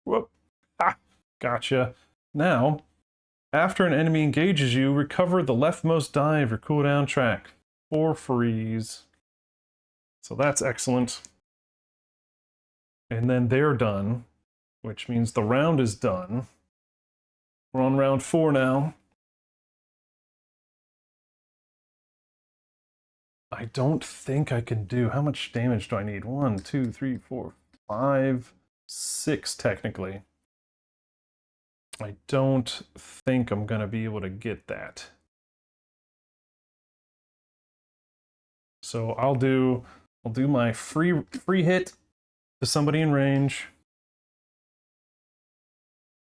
Whoop. Ah, gotcha. Now, after an enemy engages you, recover the leftmost die of your cooldown track. 4 freeze. So that's excellent. And then they're done, which means the round is done. We're on round 4 now. I don't think I can do... How much damage do I need? 1, 2, 3, 4, 5, 6 technically. I don't think I'm going to be able to get that. So I'll do my free hit to somebody in range.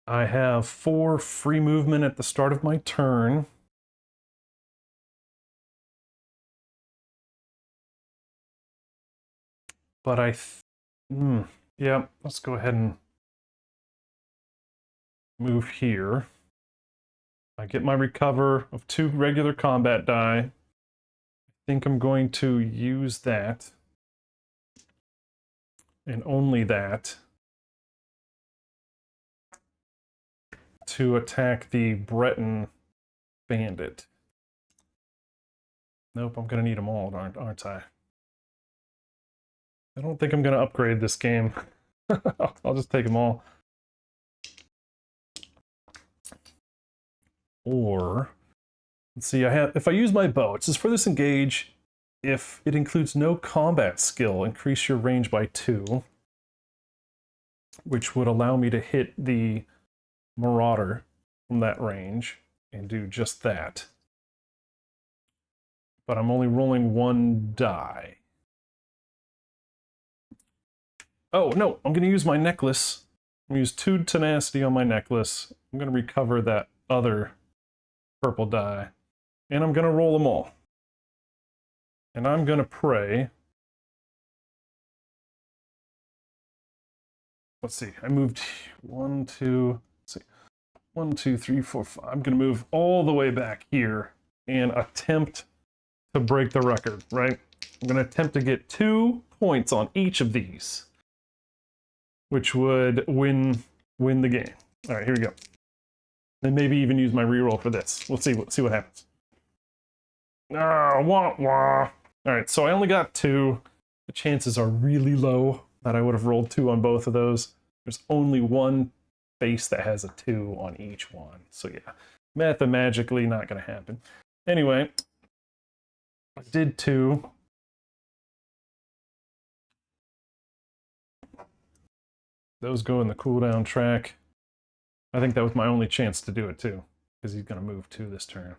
I have 4 free movement at the start of my turn. But yeah, let's go ahead and move here. I get my recover of 2 regular combat die. I think I'm going to use that. And only that. To attack the Breton bandit. Nope, I'm going to need them all, aren't I? I don't think I'm going to upgrade this game. I'll just take them all. Or, let's see, if I use my bow, it says for this engage, if it includes no combat skill, increase your range by 2, which would allow me to hit the Marauder from that range and do just that. But I'm only rolling 1 die. Oh, no, I'm going to use my necklace. I'm going to use 2 tenacity on my necklace. I'm going to recover that other purple die. And I'm going to roll them all. And I'm going to pray. Let's see, I moved 1, 2, let's see. 1, 2, 3, 4, 5. I'm going to move all the way back here and attempt to break the record, right? I'm going to attempt to get 2 points on each of these, which would win the game. All right, here we go. And maybe even use my reroll for this. We'll see what happens. Ah, wah, wah. All right, so I only got 2. The chances are really low that I would have rolled 2 on both of those. There's only 1 face that has a 2 on each one. So yeah, mathematically not going to happen. Anyway, I did 2. Those go in the cooldown track. I think that was my only chance to do it too, because he's going to move 2 this turn.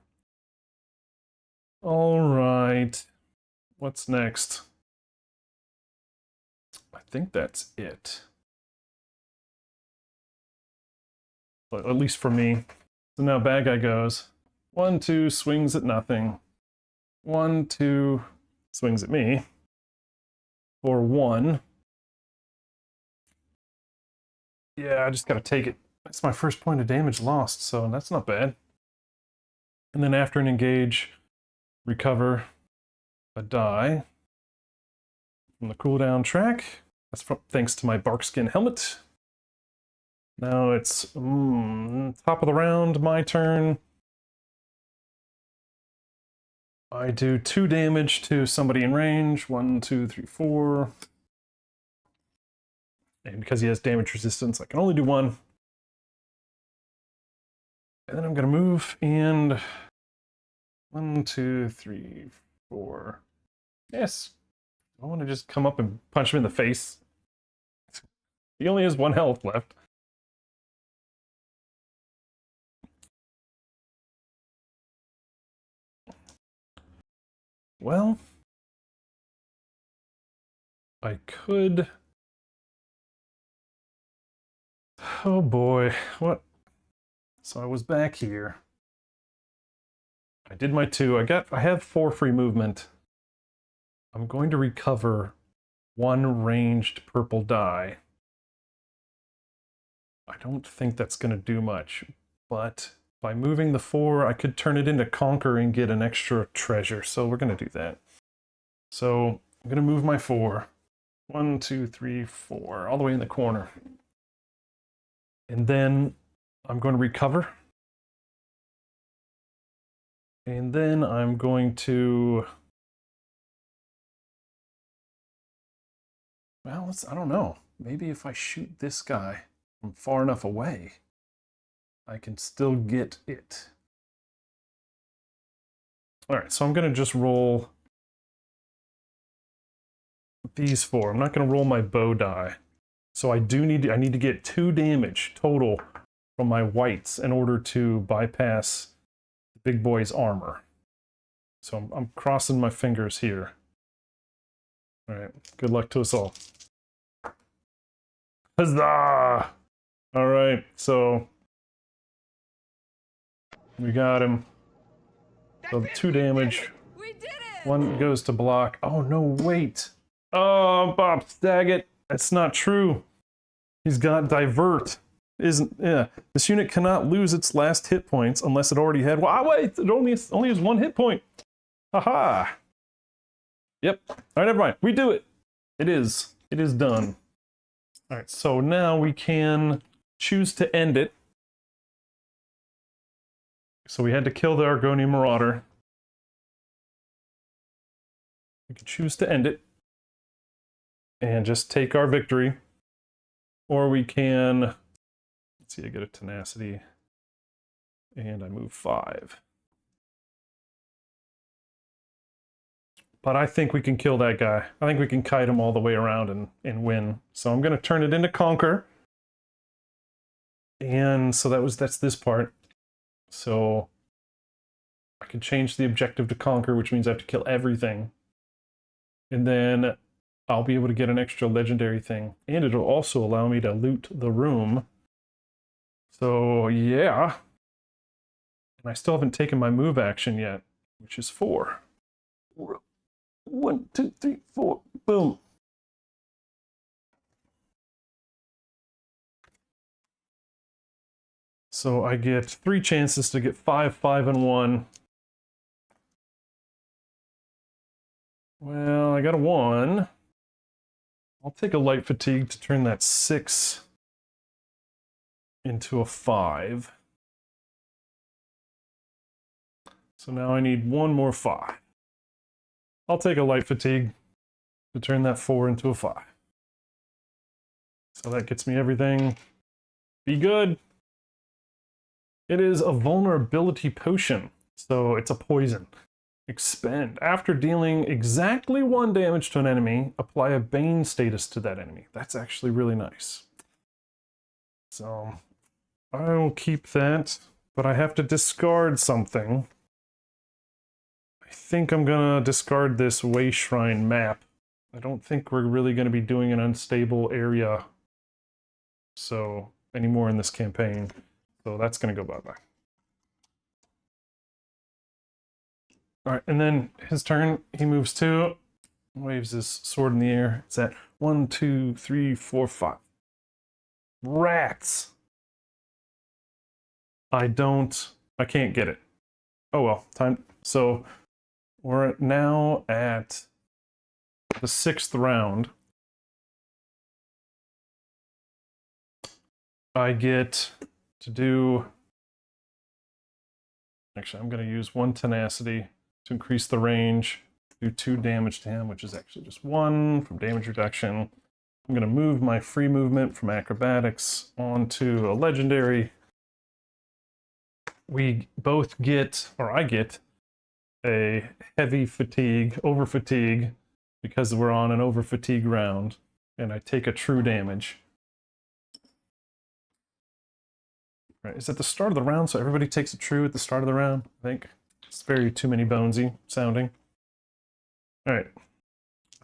All right, what's next? I think that's it. But at least for me. So now bad guy goes. 1, 2, swings at nothing. 1, 2, swings at me. For 1. Yeah, I just gotta take it. That's my first point of damage lost, so that's not bad. And then after an engage, recover a die from the cooldown track. That's thanks to my barkskin helmet. Now it's top of the round, my turn. I do 2 damage to somebody in range. 1, 2, 3, 4. And because he has damage resistance, I can only do 1. And then I'm going to move and 1, 2, 3, 4. Yes. I want to just come up and punch him in the face. He only has 1 health left. Well, I could... Oh boy, what? So I was back here. I did my 2. I have 4 free movement. I'm going to recover 1 ranged purple die. I don't think that's going to do much, but by moving the 4, I could turn it into Conquer and get an extra treasure, so we're going to do that. So I'm going to move my 4. 1, 2, 3, 4, all the way in the corner. And then I'm going to recover. And then I'm going to Well, I don't know. Maybe if I shoot this guy from far enough away, I can still get it. All right, so I'm going to just roll these 4. I'm not going to roll my bow die. So I need to get 2 damage total from my whites in order to bypass the big boy's armor. So I'm crossing my fingers here. All right, good luck to us all. Huzzah! All right, so we got him. So 2 damage. We did it! 1 goes to block. Oh no, wait. Oh, Bob Daggett. That's not true. He's got divert. Yeah. This unit cannot lose its last hit points unless it already had. Well, wait. It only has 1 hit point. Haha. Yep. All right, never mind. We do it. It is done. All right. So now we can choose to end it. So we had to kill the Argonian Marauder. We can choose to end it and just take our victory. Or we can, let's see, I get a tenacity and I move 5. But I think we can kill that guy. I think we can kite him all the way around and win. So I'm going to turn it into Conquer. And so that's this part. So I can change the objective to Conquer, which means I have to kill everything. And then I'll be able to get an extra legendary thing. And it'll also allow me to loot the room. So, yeah. And I still haven't taken my move action yet, which is 4. 1, 2, 3, 4. Boom. So I get 3 chances to get 5, 5, and 1. Well, I got a 1. I'll take a light fatigue to turn that 6 into a 5. So now I need 1 more 5. I'll take a light fatigue to turn that 4 into a 5. So that gets me everything. Be good. It is a vulnerability potion, so it's a poison. Expend. After dealing exactly 1 damage to an enemy, apply a Bane status to that enemy. That's actually really nice. So I will keep that, but I have to discard something. I think I'm gonna discard this Way Shrine map. I don't think we're really gonna be doing an unstable area anymore in this campaign. So that's gonna go bye-bye. All right, and then his turn, he moves 2, waves his sword in the air. It's at 1, 2, 3, 4, 5. Rats! I can't get it. Oh well, time. So we're now at the 6th round. I get to do. Actually, I'm going to use 1 tenacity to increase the range, do 2 damage to him, which is actually just 1 from damage reduction. I'm going to move my free movement from acrobatics onto a legendary. We both get, or I get, a heavy fatigue, over fatigue, because we're on an over fatigue round, and I take a true damage. Right, it's at the start of the round, so everybody takes a true at the start of the round, I think. It's very too many bonesy sounding. All right.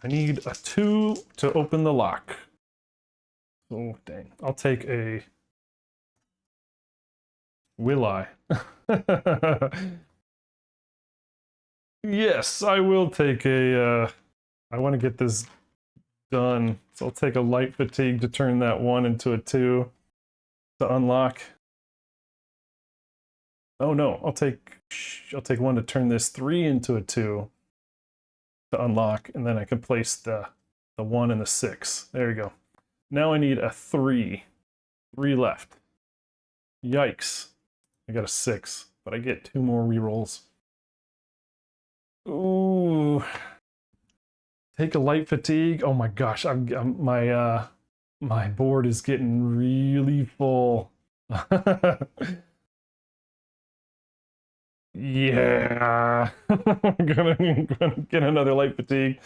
I need a 2 to open the lock. Oh, dang. I'll take a... Will I? Yes, I will take a... I want to get this done. So I'll take a light fatigue to turn that 1 into a 2 to unlock. Oh no, I'll take 1 to turn this 3 into a 2 to unlock, and then I can place the 1 and the 6. There you go. Now I need a 3. 3 left. Yikes. I got a 6, but I get 2 more rerolls. Ooh. Take a light fatigue. Oh my gosh, my board is getting really full. Yeah, I'm gonna get another light fatigue,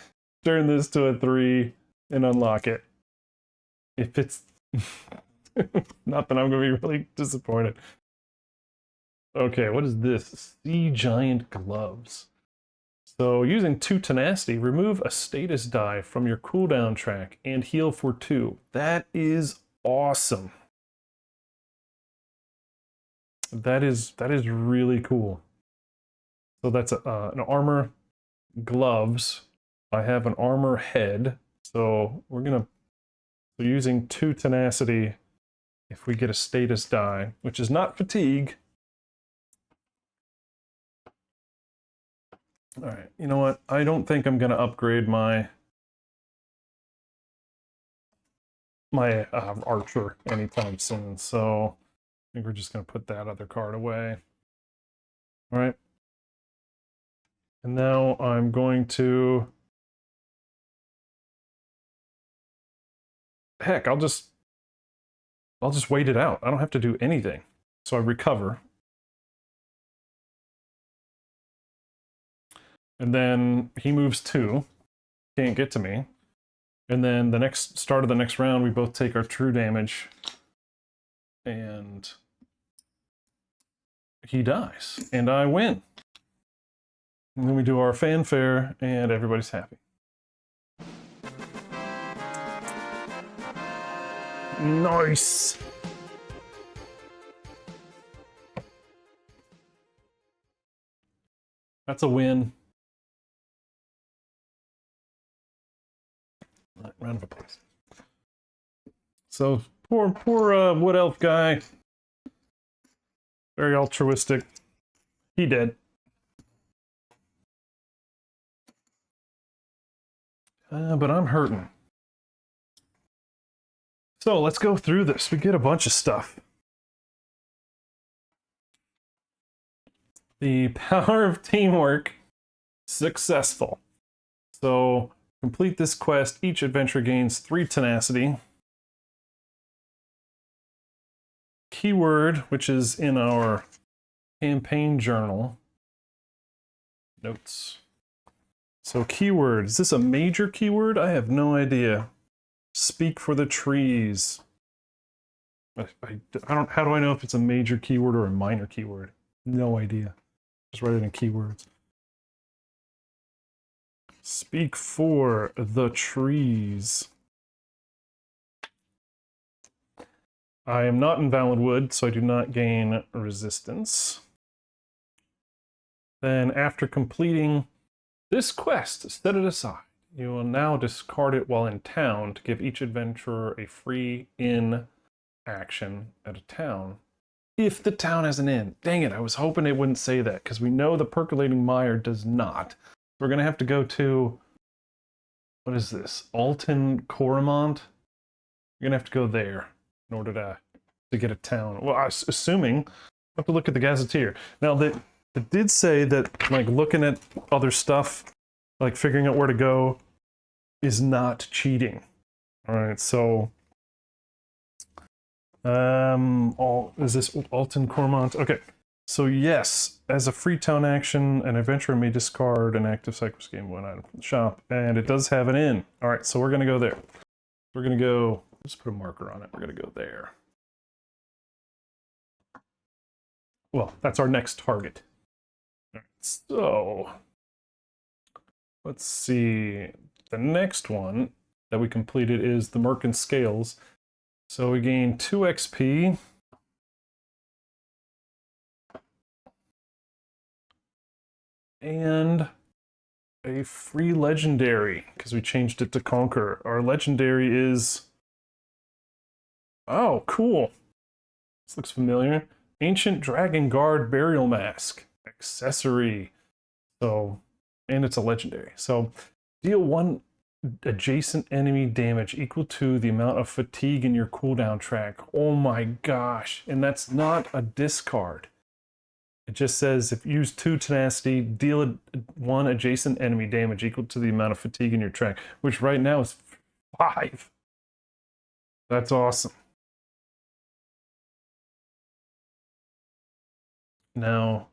turn this to a 3, and unlock it. If it's not, then I'm gonna be really disappointed. Okay, what is this? Sea Giant Gloves. So using 2 tenacity, remove a status die from your cooldown track and heal for 2. That is awesome. That is really cool. So that's an armor gloves. I have an armor head. So so using 2 tenacity, if we get a status die, which is not fatigue. All right, you know what? I don't think I'm gonna upgrade my archer anytime soon. So I think we're just gonna put that other card away. All right. And now I'm going to, heck, I'll just wait it out. I don't have to do anything. So I recover. And then he moves 2. Can't get to me. And then the start of the next round, we both take our true damage. And he dies. And I win. And then we do our fanfare, and everybody's happy. Nice! That's a win. Right, round of applause. So, poor Wood Elf guy. Very altruistic. He dead. But I'm hurting. So let's go through this. We get a bunch of stuff. The power of teamwork, successful. So complete this quest. Each adventure gains 3 tenacity. Keyword, which is in our campaign journal. Notes. So keyword, is this a major keyword? I have no idea. Speak for the trees. I don't, how do I know if it's a major keyword or a minor keyword? No idea. Just write it in keywords. Speak for the trees. I am not in Valid Wood, so I do not gain resistance. Then after completing this quest, set it aside. You will now discard it while in town to give each adventurer a free inn action at a town. If the town has an inn. Dang it, I was hoping it wouldn't say that, because we know the Percolating Mire does not. We're going to have to go to, what is this? Alton Coromont? You're going to have to go there in order to get a town. Well, I was assuming, I have to look at the Gazetteer. Now, it did say that, like, looking at other stuff, like figuring out where to go, is not cheating. All right, so is this Alton Coromont? Okay, so yes, as a free town action, an adventurer may discard an active Cypress game one item from the shop, and it does have an inn. All right, so we're gonna go there. We're gonna go. Let's put a marker on it. We're gonna go there. Well, that's our next target. All right, so let's see. The next one that we completed is the Merkin Scales. So we gain 2 XP. And a free legendary, because we changed it to Conquer. Our legendary is... Oh, cool. This looks familiar. Ancient Dragon Guard Burial Mask. Accessory. So, and it's a legendary. So, deal 1 adjacent enemy damage equal to the amount of fatigue in your cooldown track. Oh my gosh. And that's not a discard. It just says if you use 2 tenacity, deal 1 adjacent enemy damage equal to the amount of fatigue in your track, which right now is 5. That's awesome. Now,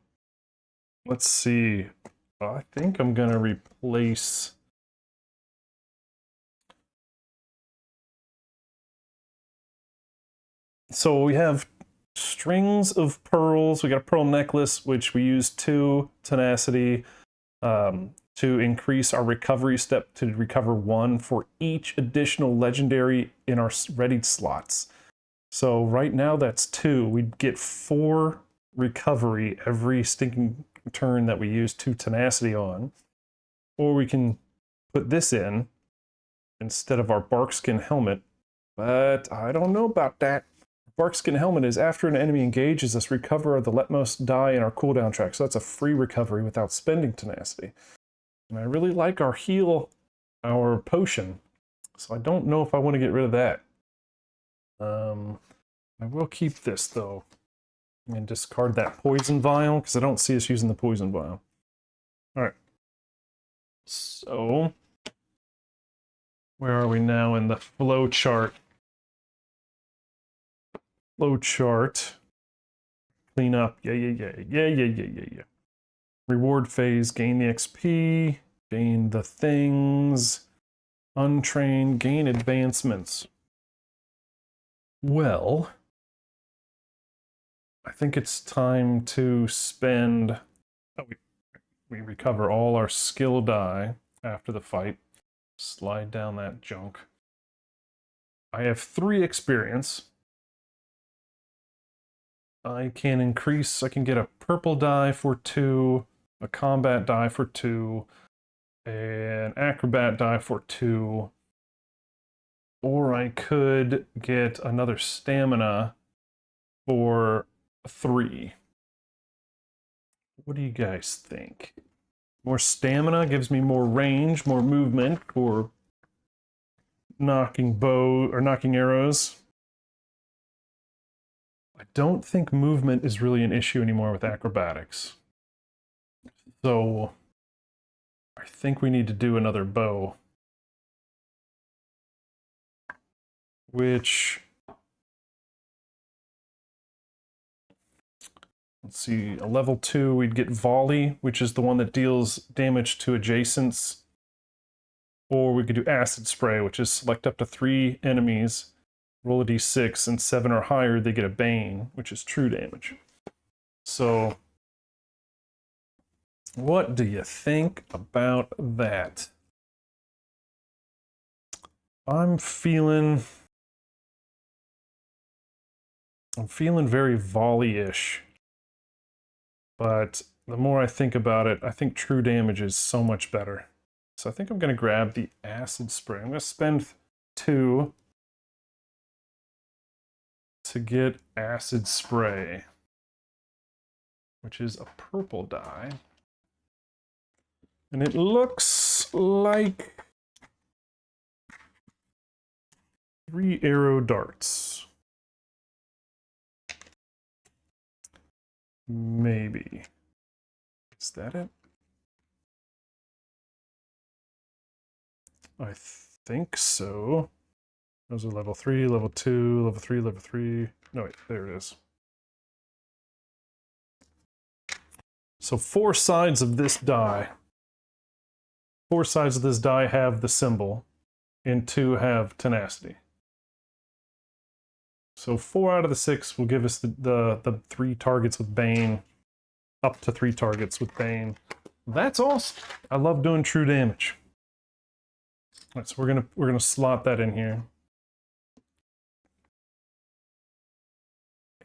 let's see. I think I'm going to replace... So we have strings of pearls. We got a pearl necklace, which we use 2 tenacity to increase our recovery step to recover 1 for each additional legendary in our readied slots. So right now that's 2. We'd get 4 recovery every stinking turn that we use 2 tenacity on. Or we can put this in instead of our barkskin helmet. But I don't know about that. Barkskin helmet is after an enemy engages us, recover the leftmost die in our cooldown track. So that's a free recovery without spending tenacity. And I really like our heal, our potion. So I don't know if I want to get rid of that. I will keep this though. And discard that poison vial, because I don't see us using the poison vial. Alright. So, where are we now in the flow chart? Flow chart. Clean up. Yeah. Reward phase. Gain the XP. Gain the things. Untrained. Gain advancements. Well, I think it's time to spend... Oh, we recover all our skill die after the fight. Slide down that junk. I have 3 experience. I can get a purple die for 2, a combat die for 2, an acrobat die for 2, or I could get another stamina for 3. What do you guys think? More stamina gives me more range, more movement for knocking arrows. I don't think movement is really an issue anymore with acrobatics. So I think we need to do another bow. Which, let's see, a level 2 we'd get volley, which is the one that deals damage to adjacents. Or we could do acid spray, which is select up to 3 enemies, roll a d6, and 7 or higher, they get a bane, which is true damage. So, what do you think about that? I'm feeling very volley-ish. But the more I think about it, I think true damage is so much better. So I think I'm going to grab the acid spray. I'm going to spend 2 to get acid spray, which is a purple die. And it looks like 3 arrow darts. Maybe. Is that it? I think so. Those are level 3, level 2, level 3, level 3. No, wait, there it is. So 4 sides of this die. 4 sides of this die have the symbol, and 2 have tenacity. So 4 out of the 6 will give us the 3 targets with Bane, up to 3 targets with Bane. That's awesome. I love doing true damage. All right, so we're gonna slot that in here.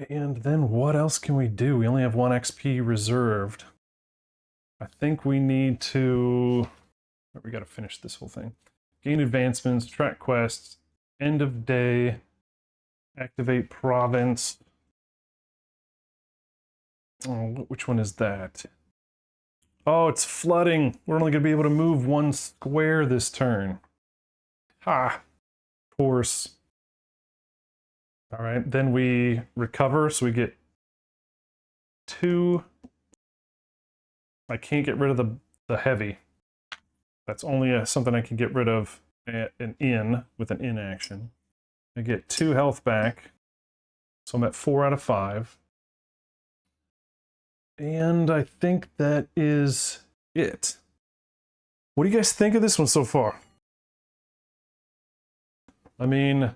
And then what else can we do? We only have 1 XP reserved. I think we need to... We gotta finish this whole thing. Gain advancements, track quests, end of day, activate province. Oh, which one is that? Oh, it's flooding. We're only gonna be able to move 1 square this turn. Ha! Of course. All right, then we recover, so we get 2 I can't get rid of the heavy. That's only something I can get rid of with an in action. I get 2 health back, so I'm at 4 out of 5. And I think that is it. What do you guys think of this one so far? I mean,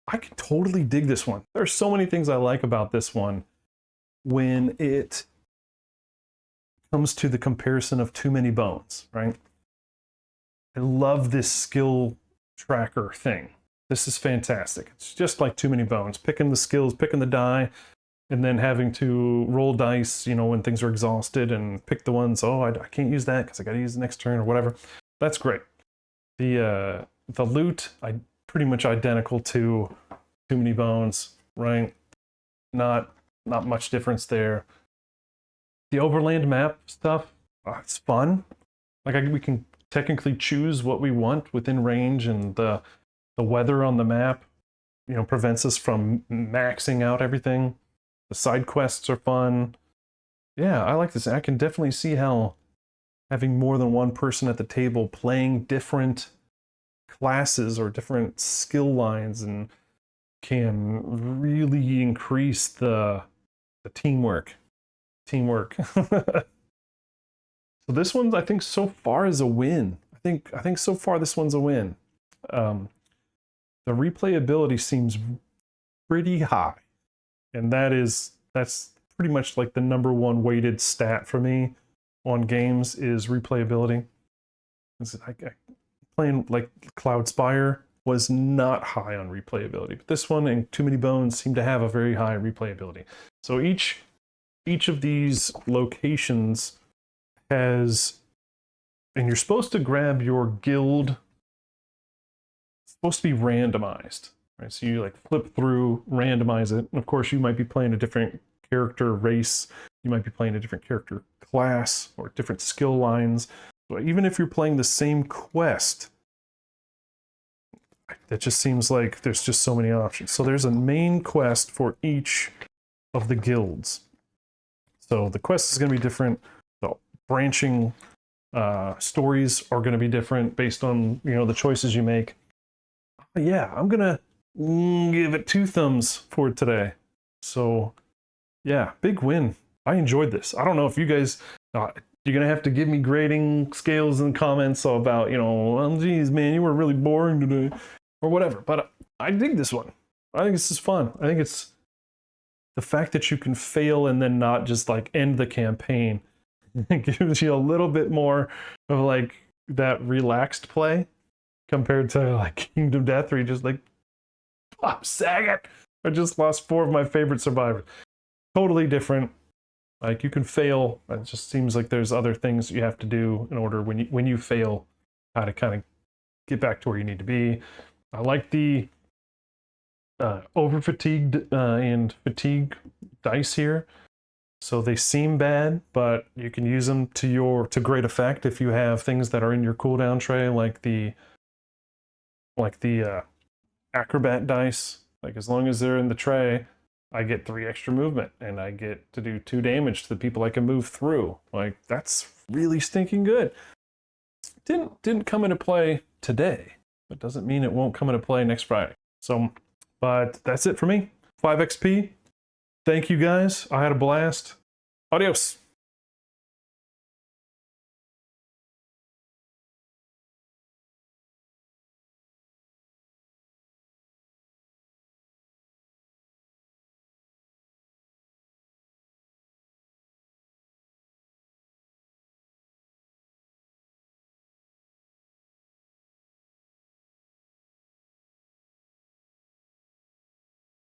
I can totally dig this one. There are so many things I like about this one when it comes to the comparison of Too Many Bones, right? I love this skill tracker thing. This is fantastic. It's just like Too Many Bones, picking the skills, picking the die, and then having to roll dice, you know, when things are exhausted and pick the ones, oh, I can't use that because I got to use the next turn or whatever. That's great. The loot, pretty much identical to Too Many Bones, right? Not much difference there. The overland map stuff, it's fun. Like we can technically choose what we want within range, and the weather on the map, you know, prevents us from maxing out everything. The side quests are fun. Yeah, I like this. I can definitely see how having more than one person at the table playing different classes or different skill lines and can really increase the teamwork. So this one, I think, so far is a win. I think so far this one's a win. The replayability seems pretty high, and that's pretty much like the #1 weighted stat for me on games is replayability. Playing like Cloud Spire was not high on replayability, but this one and Too Many Bones seem to have a very high replayability. So each of these locations has, and you're supposed to grab your guild. It's supposed to be randomized, right? So you like flip through, randomize it. And of course, you might be playing a different character race. You might be playing a different character class or different skill lines. So even if you're playing the same quest, it just seems like there's just so many options. So there's a main quest for each of the guilds. So the quest is going to be different. The branching stories are going to be different based on, you know, the choices you make. Yeah, I'm gonna give it 2 thumbs for today. So yeah, big win. I enjoyed this. I don't know if you guys, you're gonna have to give me grading scales and comments about, you know, oh geez man, you were really boring today or whatever, but I dig this one. I think this is fun. I think it's the fact that you can fail and then not just like end the campaign. It gives you a little bit more of like that relaxed play compared to like Kingdom Death, where you just like, I'm sagging. I just lost 4 of my favorite survivors. Totally different. Like you can fail. It just seems like there's other things you have to do in order when you fail, how to kind of get back to where you need to be. I like the over fatigued and fatigue dice here. So they seem bad, but you can use them to great effect if you have things that are in your cooldown tray, like the acrobat dice. Like as long as they're in the tray, I get 3 extra movement, and I get to do 2 damage to the people I can move through. Like that's really stinking good. Didn't come into play today, but doesn't mean it won't come into play next Friday. So, but that's it for me. 5XP. Thank you guys. I had a blast. Adios.